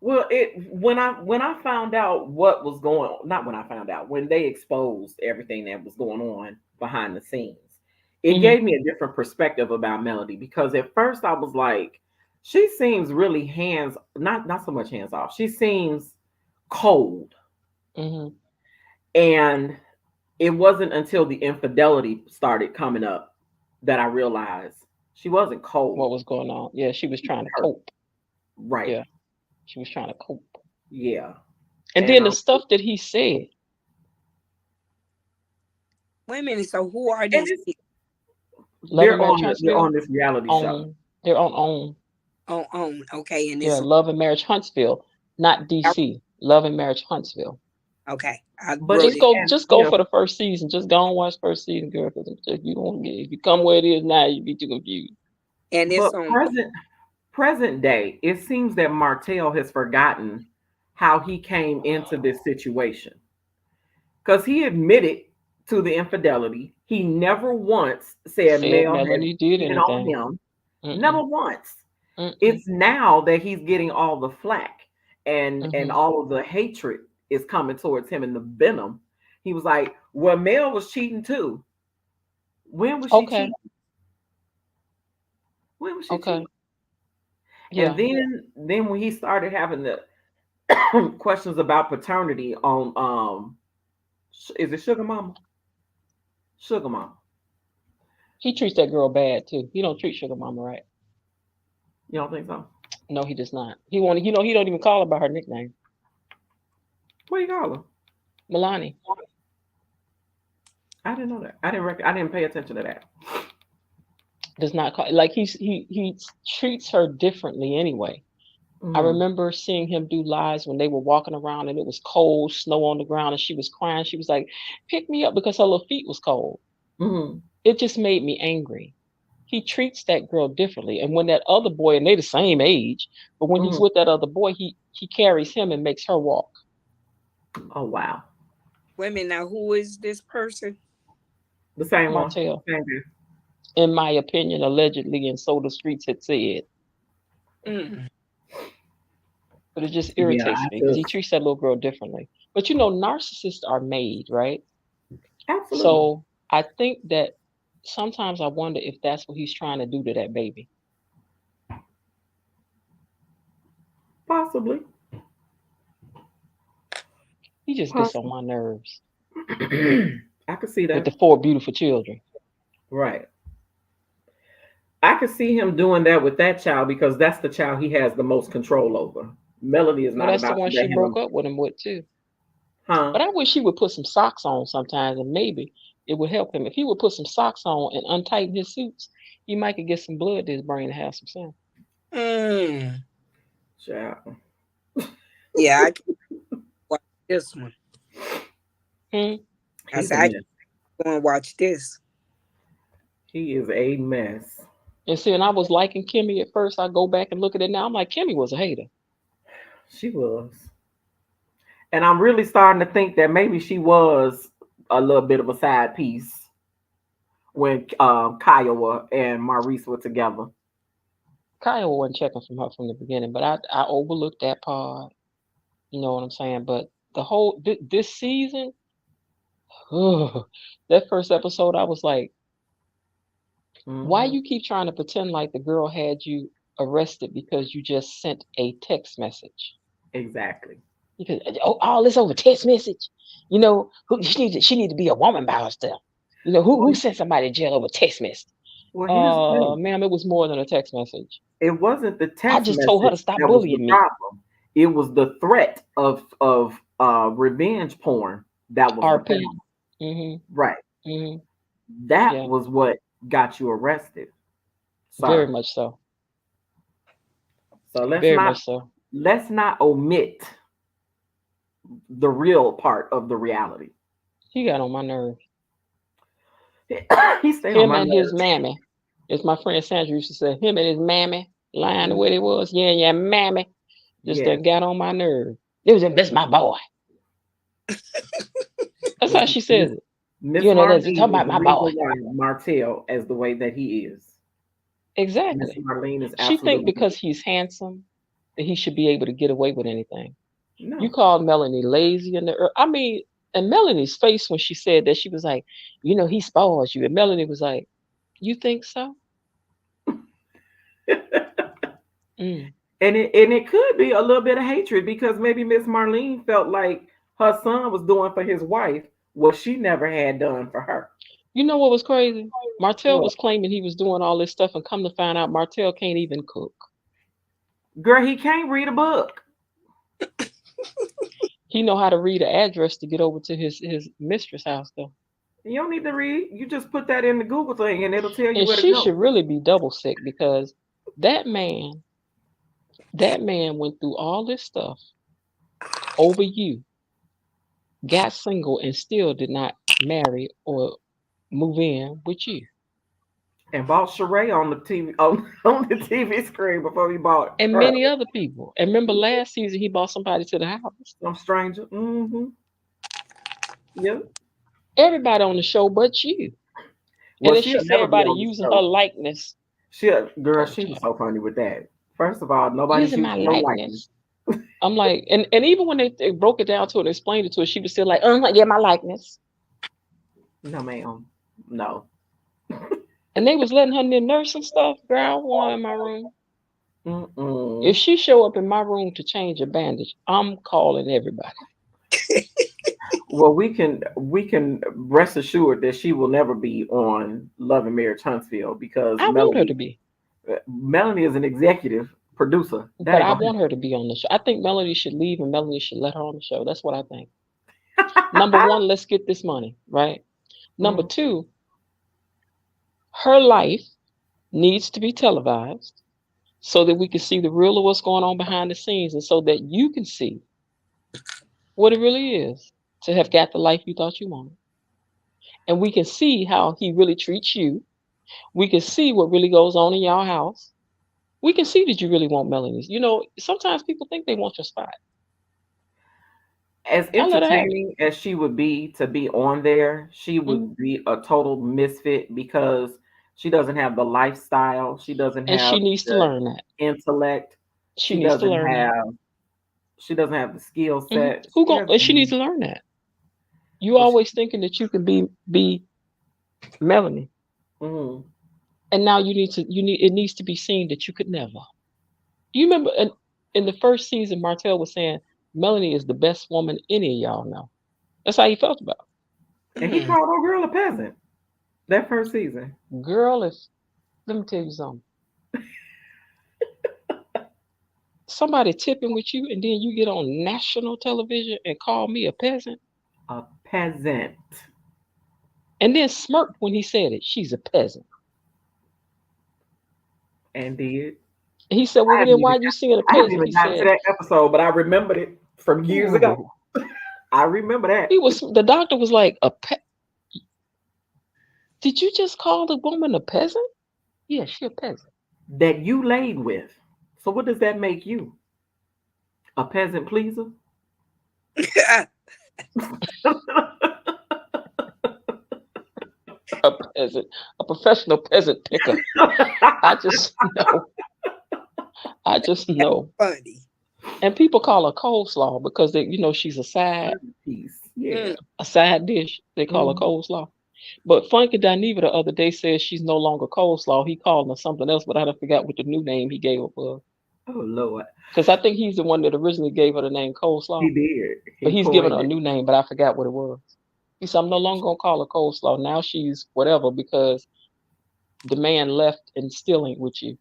Well, when I found out what was going on, not when I found out, when they exposed everything that was going on behind the scenes, it Mhm. gave me a different perspective about Melody, because at first I was like, she seems really not so much hands off. She seems cold. Hmm. And it wasn't until the infidelity started coming up that I realized she wasn't cold. What was going on? Yeah, she was trying to Hurt. cope. Right. Yeah, she was trying to cope. Yeah. And And then the stuff that he said. wait a minute. So who are and these it's, people? Love they're and Marriage on they're Huntsville. on this reality show. They're on. Okay, and Yeah, this Love and Marriage Huntsville, not DC. Love and Marriage Huntsville. okay. I But wrote Just it. go for the first season. Just go and watch first season, girl. Because if you come where it is now, you be too confused. And it's But on present day, it seems that Martell has forgotten how he came into this situation, because he admitted to the infidelity. He never once said Said Mel had Melanie did cheated on anything. him. Mm-mm. Never once. Mm-mm. It's now that he's getting all the flack and Mhm. all of the hatred is coming towards him, and the venom. He was like, well, Mel was cheating too. When was she Okay. cheating? When was she Okay. cheating? Yeah. And then when he started having the questions about paternity on is it Sugar Mama? Sugar Mama. He treats that girl bad too. He don't treat Sugar Mama right. You don't think so? No, he does not. He don't even call her by her nickname, What do you call her? Milani. I didn't know that. I didn't pay attention to that. Does not call like he treats her differently anyway. I Mhm. remember seeing him do lives when they were walking around and it was cold, snow on the ground, and she was crying. She was like, "Pick me up," because her little feet was cold. Mhm. It just made me angry. He treats that girl differently. And when that other boy, and they the same age, but when he's Mhm. with that other boy, he carries him and makes her walk. Oh wow. wait a minute now. Who is this person? The same one. Martell, Same dude. in my opinion, allegedly, and so the streets had said. Mm. But it just Yeah, irritates I me because he just treats that little girl differently. But narcissists are made, right? absolutely So I think that sometimes I wonder if that's what he's trying to do to that baby. possibly. He just gets on my nerves I could see with the that. 4 beautiful children. Right. I could see him doing that with that child because that's the child he has the most control over. Melody is Well, not that's the about one to she let broke him, up with him with too. huh? But I wish he would put some socks on sometimes, and maybe it would help him. If he would put some socks on and untighten his suits, he might could get some blood to his brain to have some sense. Mm. Child. Yeah, I can watch this one. I He's said a I mess. can go and watch this. He is a mess. And see, and I was liking Kimmy at first. I go back and look at it now. I'm like, Kimmy was a hater. She was. And I'm really starting to think that maybe she was a little bit of a side piece when Kiowa and Maurice were together. Kyle wasn't checking from her from the beginning, but I overlooked that part. You know what I'm saying? But the whole this season, that first episode, I was like, Why Mhm. you keep trying to pretend like the girl had you arrested because you just sent a text message? Exactly. Because all this over text message. You know, she need to be a woman by herself. You know, Well, who sent somebody to jail over text message? here's the thing. Ma'am, it was more than a text message. It wasn't the I text just told her message to stop that was the bullying me. problem. It was the threat of revenge porn that was the RP. problem. Mm-hmm. Right. Mm-hmm. That Yeah, was what got you arrested, very sir. much so. So Very much so. let's not omit the real part of the reality. He got on my nerves. He stay on Him my and his nerves. mammy. As my friend Sandra used to say, him and his mammy, lying the Mhm. way they was. Yeah, yeah, mammy. Just Yes, done got on my nerves. It was that's my boy. That's how she Miss says it. Miss You know, that's talking Marlene is about the my boy. reason why Martell is the way that he is. Miss Exactly. Marlene is She think absolutely because he's handsome that he should be able to get away with anything. You no. called Melanie lazy in the I mean, and Melanie's face when she said that, she was like, you know, he spoils you. And Melanie was like, you think so? Mm. And it could be a little bit of hatred because maybe Miss Marlene felt like her son was doing for his wife what she never had done for her. You know what was crazy? Martell What? was claiming he was doing all this stuff, and come to find out, Martell can't even cook. Girl, he can't read a book. He know how to read an address to get over to his mistress house though. You don't need to read. You just put that in the Google thing and it'll tell you And where to she go. should really be double sick because that man, that man went through all this stuff over you, got single, and still did not marry or move in with you. And bought Sheree on the TV on the TV screen before he bought And her. many other people. And remember last season he bought somebody to the house. Some stranger. Mm-hmm. Yep. Everybody on the show but you. And Well, then she she'll said never be everybody on the using her show. likeness. Girl, Oh, she was child. so funny with that. First of all, nobody's Using my using no likeness. likeness. I'm like, and even when they broke it down to her and explained it to her, she was still like, yeah, my likeness. No, ma'am. No. And they was letting her near nurse and stuff. Girl, I want her in my room. Mm-mm. If she show up in my room to change a bandage, I'm calling everybody. Well, we can rest assured that she will never be on Love and Marriage Huntsville because I want her to be, Melanie is an executive producer. That but ain't I gonna want her to be on the show. I think Melody should leave and Melody should let her on the show. That's what I think. Number happen. one, let's get this money, right? Number Mhm. two, her life needs to be televised so that we can see the real of what's going on behind the scenes and so that you can see what it really is to have got the life you thought you wanted. And we can see how he really treats you. We can see what really goes on in your house. We can see that you really want Melanie's. You know, sometimes people think they want your spot. As I let her have it. entertaining as she would be to be on there, she Mhm. would be a total misfit because she doesn't have the lifestyle, she doesn't And have she needs to the learn that. intellect, She she needs to doesn't learn that. have the skill Mhm. set. Who She go? has And she needs to learn that. You well, always thinking that you can be Melanie, mhm. and now it needs to be seen that you could never. You remember in the first season, Martell was saying Melanie is the best woman any of y'all know. That's how he felt about And he called old girl a peasant that first season. it. Girl, if let me tell you something. Somebody tipping with you, and then you get on national television and call me a peasant, A peasant. and then smirked when he said it. She's a peasant. And did. And he said, I "Well, haven't then even why you seeing a I haven't peasant?" even He gotten to said, that episode, but I remembered it from years ago. "Ooh." I remember that. The doctor was like, Did you just call the woman a peasant? Yeah, she a peasant. That you laid with. So what does that make you? A peasant pleaser? A peasant, a professional peasant picker. I just know. I just know. Funny. And people call her coleslaw because she's a Piece. Yeah. side dish. They call her Mhm. coleslaw. But Funky Dineva the other day says she's no longer Coleslaw. He called her something else, but I don't forgot what the new name he gave her was. Oh Lord, Because I think he's the one that originally gave her the name he Coleslaw. did. But He he's given her a coined it. new name, but I forgot what it was. He said, I'm no longer gonna call her Coleslaw. Now she's whatever because the man left and still ain't with you.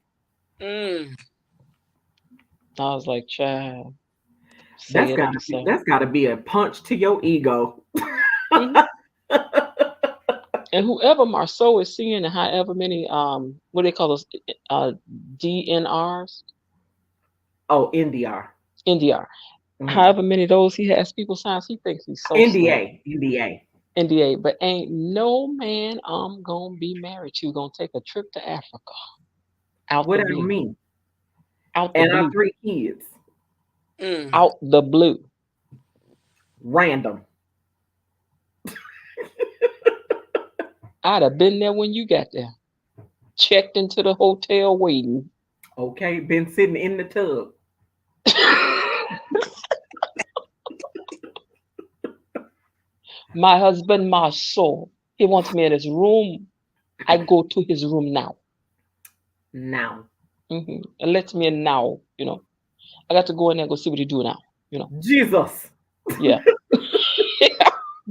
Mm. I was like, child, say it or be say. That's gotta be a punch to your ego. Mhm. And whoever Marceau is seeing, and however many what do they call those DNRs, Oh, NDR. NDR, Mhm. however many of those he has people signs, he thinks he's so slick. NDA. NDA, but ain't no man I'm gonna be married to gonna take a trip to Africa out the Whatever blue, mean. out the And our blue, 3 kids. Mm. out the blue. Random. I'd have been there when you got there. Checked into the hotel waiting. Okay, been sitting in the tub. My husband Marceau, he wants me in his room. I go to his room now. Now. And lets me in now. I got to go in there and go see what he do now. Jesus. Yeah.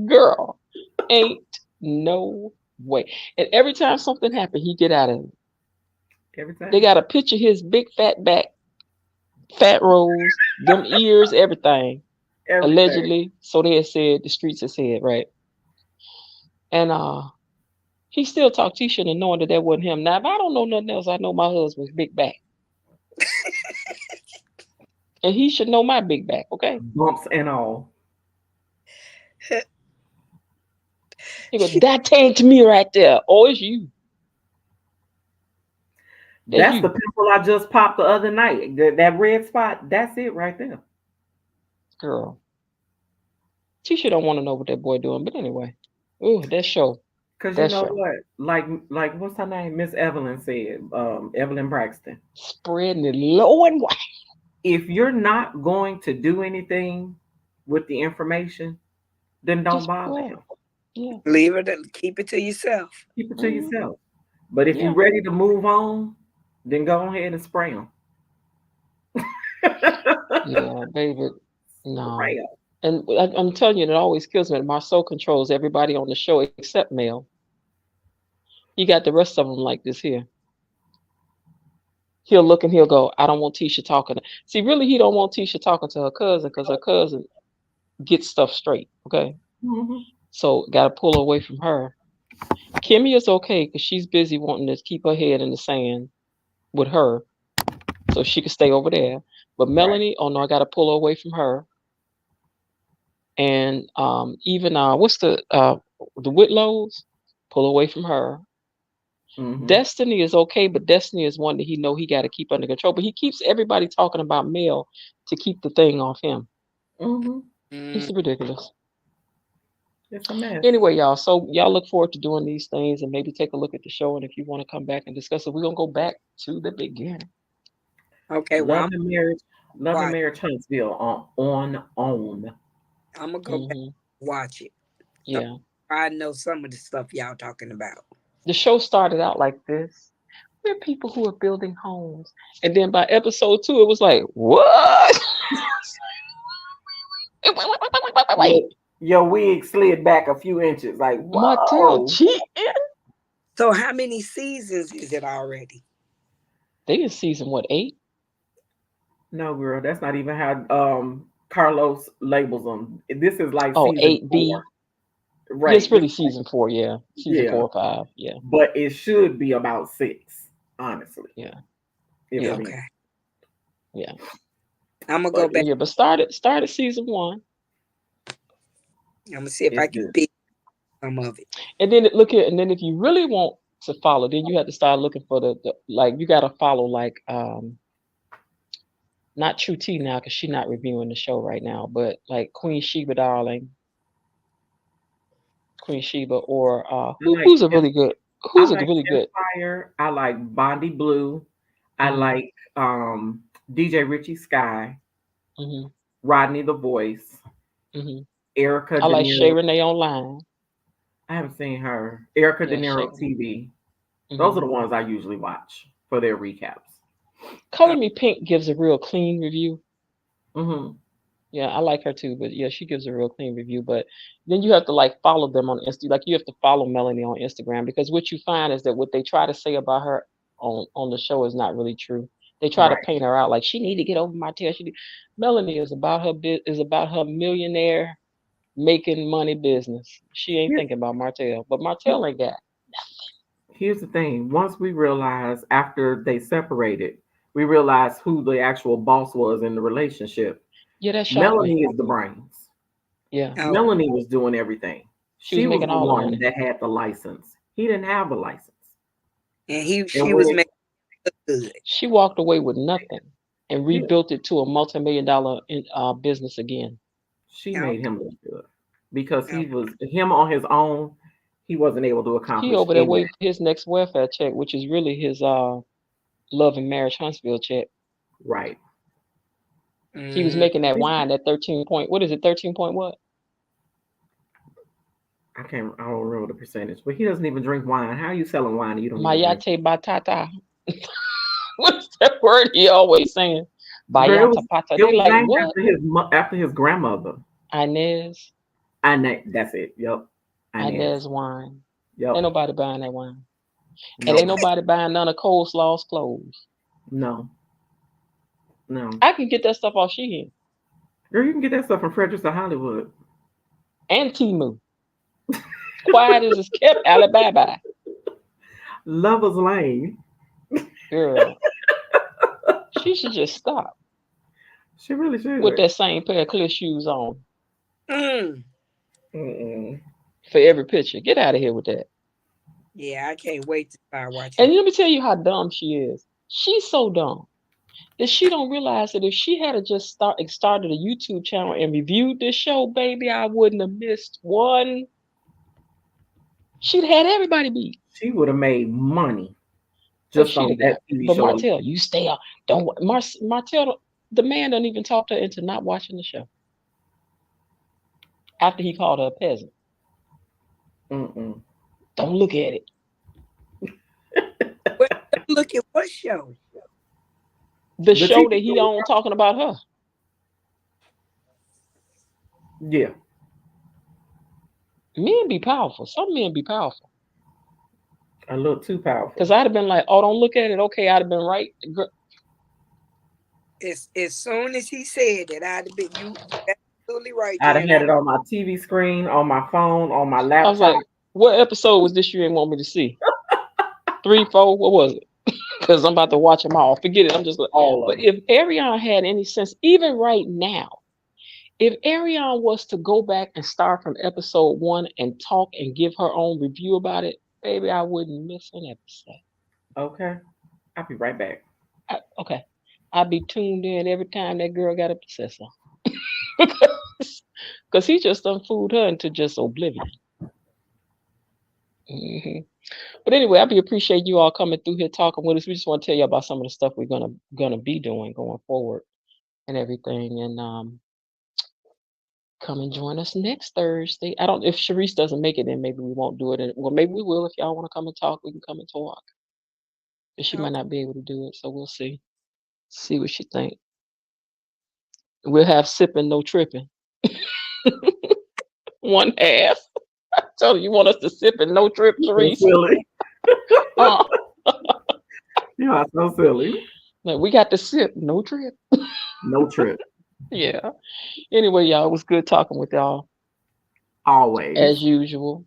Girl, ain't no way. And every time something happened, he get out of it. Every time. They got a picture of his big fat back, fat rolls, them ears, everything. Allegedly. So they had said, the streets had said, right? And he still talked Tisha and knowing that wasn't him. Now, if I don't know nothing else, I know my husband's big back. And he should know my big back, okay? Bumps and all. He goes, that ain't me right there. Oh, it's you. That's the pimple I just popped the other night. That red spot, that's it right there. Girl. Tisha don't want to know what that boy doing, but anyway. Ooh, that show. Because you know what? Like what's her name? Miss Evelyn said, Evelyn Braxton. Spreading it low and wide. If you're not going to do anything with the information, then don't bother him. Yeah. Leave it. Keep it to yourself. Keep it to yourself. But if you're ready to move on, then go ahead and spray them. Yeah, baby. No. And I'm telling you, it always kills me. Marceau controls everybody on the show except Mel. He got the rest of them like this here. He'll look and he'll go, I don't want Tisha talking. See, really, he don't want Tisha talking to her cousin because her cousin gets stuff straight, okay? Mm-hmm. So, got to pull away from her. Kimmy is okay because she's busy wanting to keep her head in the sand with her so she can stay over there. But Melanie, oh no, I got to pull away from her. And even what's the Whitlows, pull away from her. Mm-hmm. Destiny is okay, but Destiny is one that he got to keep under control. But he keeps everybody talking about Mel to keep the thing off him. Mm-hmm. It's ridiculous. It's a mess. Anyway, y'all. So y'all look forward to doing these things and maybe take a look at the show. And if you want to come back and discuss it, we're gonna go back to the beginning. Okay. Love and Marriage Huntsville on. I'm gonna go back and watch it. Yeah. I know some of the stuff y'all talking about. The show started out like this. We're people who are building homes. And then by episode 2, it was like, what? Wait. Your wig slid back a few inches. Like, whoa. Martell cheating? So how many seasons is it already? They in season, 8? No, girl. That's not even how Carlos labels them. This is like season 8B. 4. Right. It's really season 4, yeah. Season 4 or 5, yeah. But it should be about 6, honestly. Yeah. Okay. Yeah. I'm gonna go back. Yeah, but started season 1. I'm gonna see if I can pick some of it. And then and then if you really want to follow, then you have to start looking for the like you gotta follow like not True T now because she's not reviewing the show right now, but like Queen Sheba Darling. Queen Sheba or who's a really good Empire. I like Bondi Blue. I like DJ Richie Sky. Mm-hmm. Rodney the Voice. Mm-hmm. Erica. I like Shay Renee Online. I haven't seen her. Erica De Yeah, Niro Shake. TV. Those Mhm. are the ones I usually watch for their recaps. Color Me Pink gives a real clean review. Mm-hmm. Yeah, I like her too, but yeah, she gives a real clean review. But then you have to like follow them on Insta. Like you have to follow Melanie on Instagram because what you find is that what they try to say about her on the show is not really true. They try to Right. paint her out like she need to get over Martell. Melanie is about her is about her millionaire making money business. She ain't Here- thinking about Martell, but Martell ain't got. Here's the thing. Once we realized after they separated, we realized who the actual boss was in the relationship. Yeah, that shocked me. Melanie is the brains. Yeah, Oh, Melanie was doing everything. she was She was making the all the one money. that had the license. He didn't have a license. and And she when was it, making it look good. She walked away with nothing and yeah, rebuilt it to a multi-million-dollar business again. she Oh, made him look good because oh, he was him on his own. He wasn't able to He accomplish over there anything. waiting for his next welfare check, which is really his love and marriage Huntsville check. Right. He was mm, making that wine at 13 point. What is it? 13 point what? I don't remember the percentage, but he doesn't even drink wine. How are you selling wine and you don't even drink? Mayate batata. What's that word he always saying? Girl, Bayata pata. it They was like named what? after his grandmother. Inez. That's it. Yep. Inez. Inez wine. Yep. Ain't nobody buying that wine. And No. ain't nobody buying none of Coleslaw's clothes. No. I can get that stuff off Shein Girl, you can get that stuff from Fredericks of Hollywood. and Temu. Quiet as it's kept, Alibaba. Lover's Lane. Girl, she should just stop She really should. with that same pair of clear shoes on mm. Mm-mm. for every picture. Get out of here with that. Yeah, I can't wait to start watching. And let me tell you how dumb she is. She's so dumb that she don't realize that if she had just started a YouTube channel and reviewed this show, baby, I wouldn't have missed one. She'd had everybody beat. She would have made money But just on that TV but show. Martell, you stay up. Don't Martell. The man don't even talk to her into not watching the show after he called her a peasant. Mm-mm. Don't look at it. Look at what show? The show TV that he show. on talking about her. Yeah. Men be powerful. Some men be powerful. A little too powerful. Because I'd have been like, oh, don't look at it. Okay, I'd have been right. As soon as he said that, I'd have been you absolutely right. I'd have Jen. had it on my TV screen, on my phone, on my laptop. I was like, what episode was this you didn't want me to see? 3, 4, what was it? Because I'm about to watch them all. Forget it. I'm just like, all of but them. if Ariane had any sense, even right now, if Ariane was to go back and start from episode 1 and talk and give her own review about it, baby, I wouldn't miss an episode. Okay. I'll be right back. Okay. I'd be tuned in every time that girl got up to say something. Because he just done fooled her into just oblivion. Mm-hmm. But anyway, I appreciate you all coming through here talking with us. We just want to tell you about some of the stuff we're gonna be doing going forward and everything. And come and join us next Thursday. I don't if Sharice doesn't make it, then maybe we won't do it. Well, maybe we will. If y'all want to come and talk, we can come and talk. But she might not be able to do it, so we'll see. See what she think. We'll have sipping, no tripping. One half. I told you want us to sip and no trip, So Sharice. silly. Uh, You are so silly. like, we got to sip, no trip. No trip. Yeah. Anyway, y'all, it was good talking with y'all Always. as usual.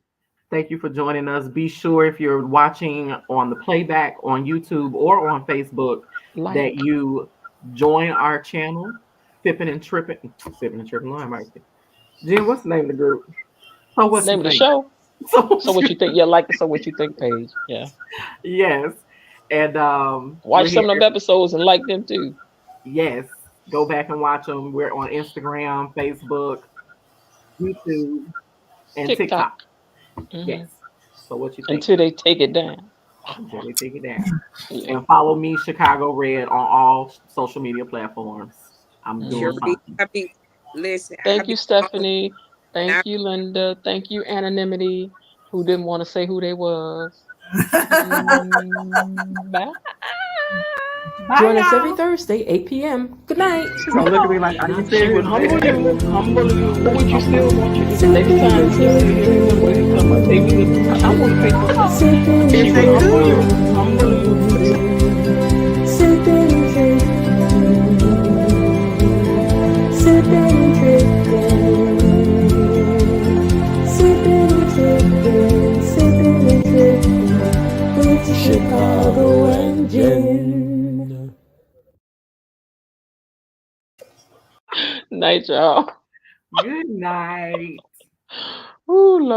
Thank you for joining us. Be sure if you're watching on the playback on YouTube or on Facebook that you join our channel, Sipping and Tripping. Lord have mercy. Jen, what's the name of the group? Oh, what's name of the show? So what you think? Yeah, like the So What You Think page. Yeah. Yes. And watch some of them episodes and like them too. Yes. Go back and watch them. We're on Instagram, Facebook, YouTube, and TikTok. Mm-hmm. Yes. So what you think? Until they take it down. Until they take it down. Yeah. And follow me, Chicago Red, on all social media platforms. I'm doing Listen. Thank you, Stephanie. Thank you, Linda. Thank you, Anonymity. who didn't want to say who they was. Bye. Join us every Thursday, 8 p.m. Good night. She's gonna look at me like, are you serious? Humble you. Who would you still want you to next time you see him? What he talking about? They will. I want to pay for If they do, humble you. Chicago Engine. Night, y'all. good night. Ooh, Lord.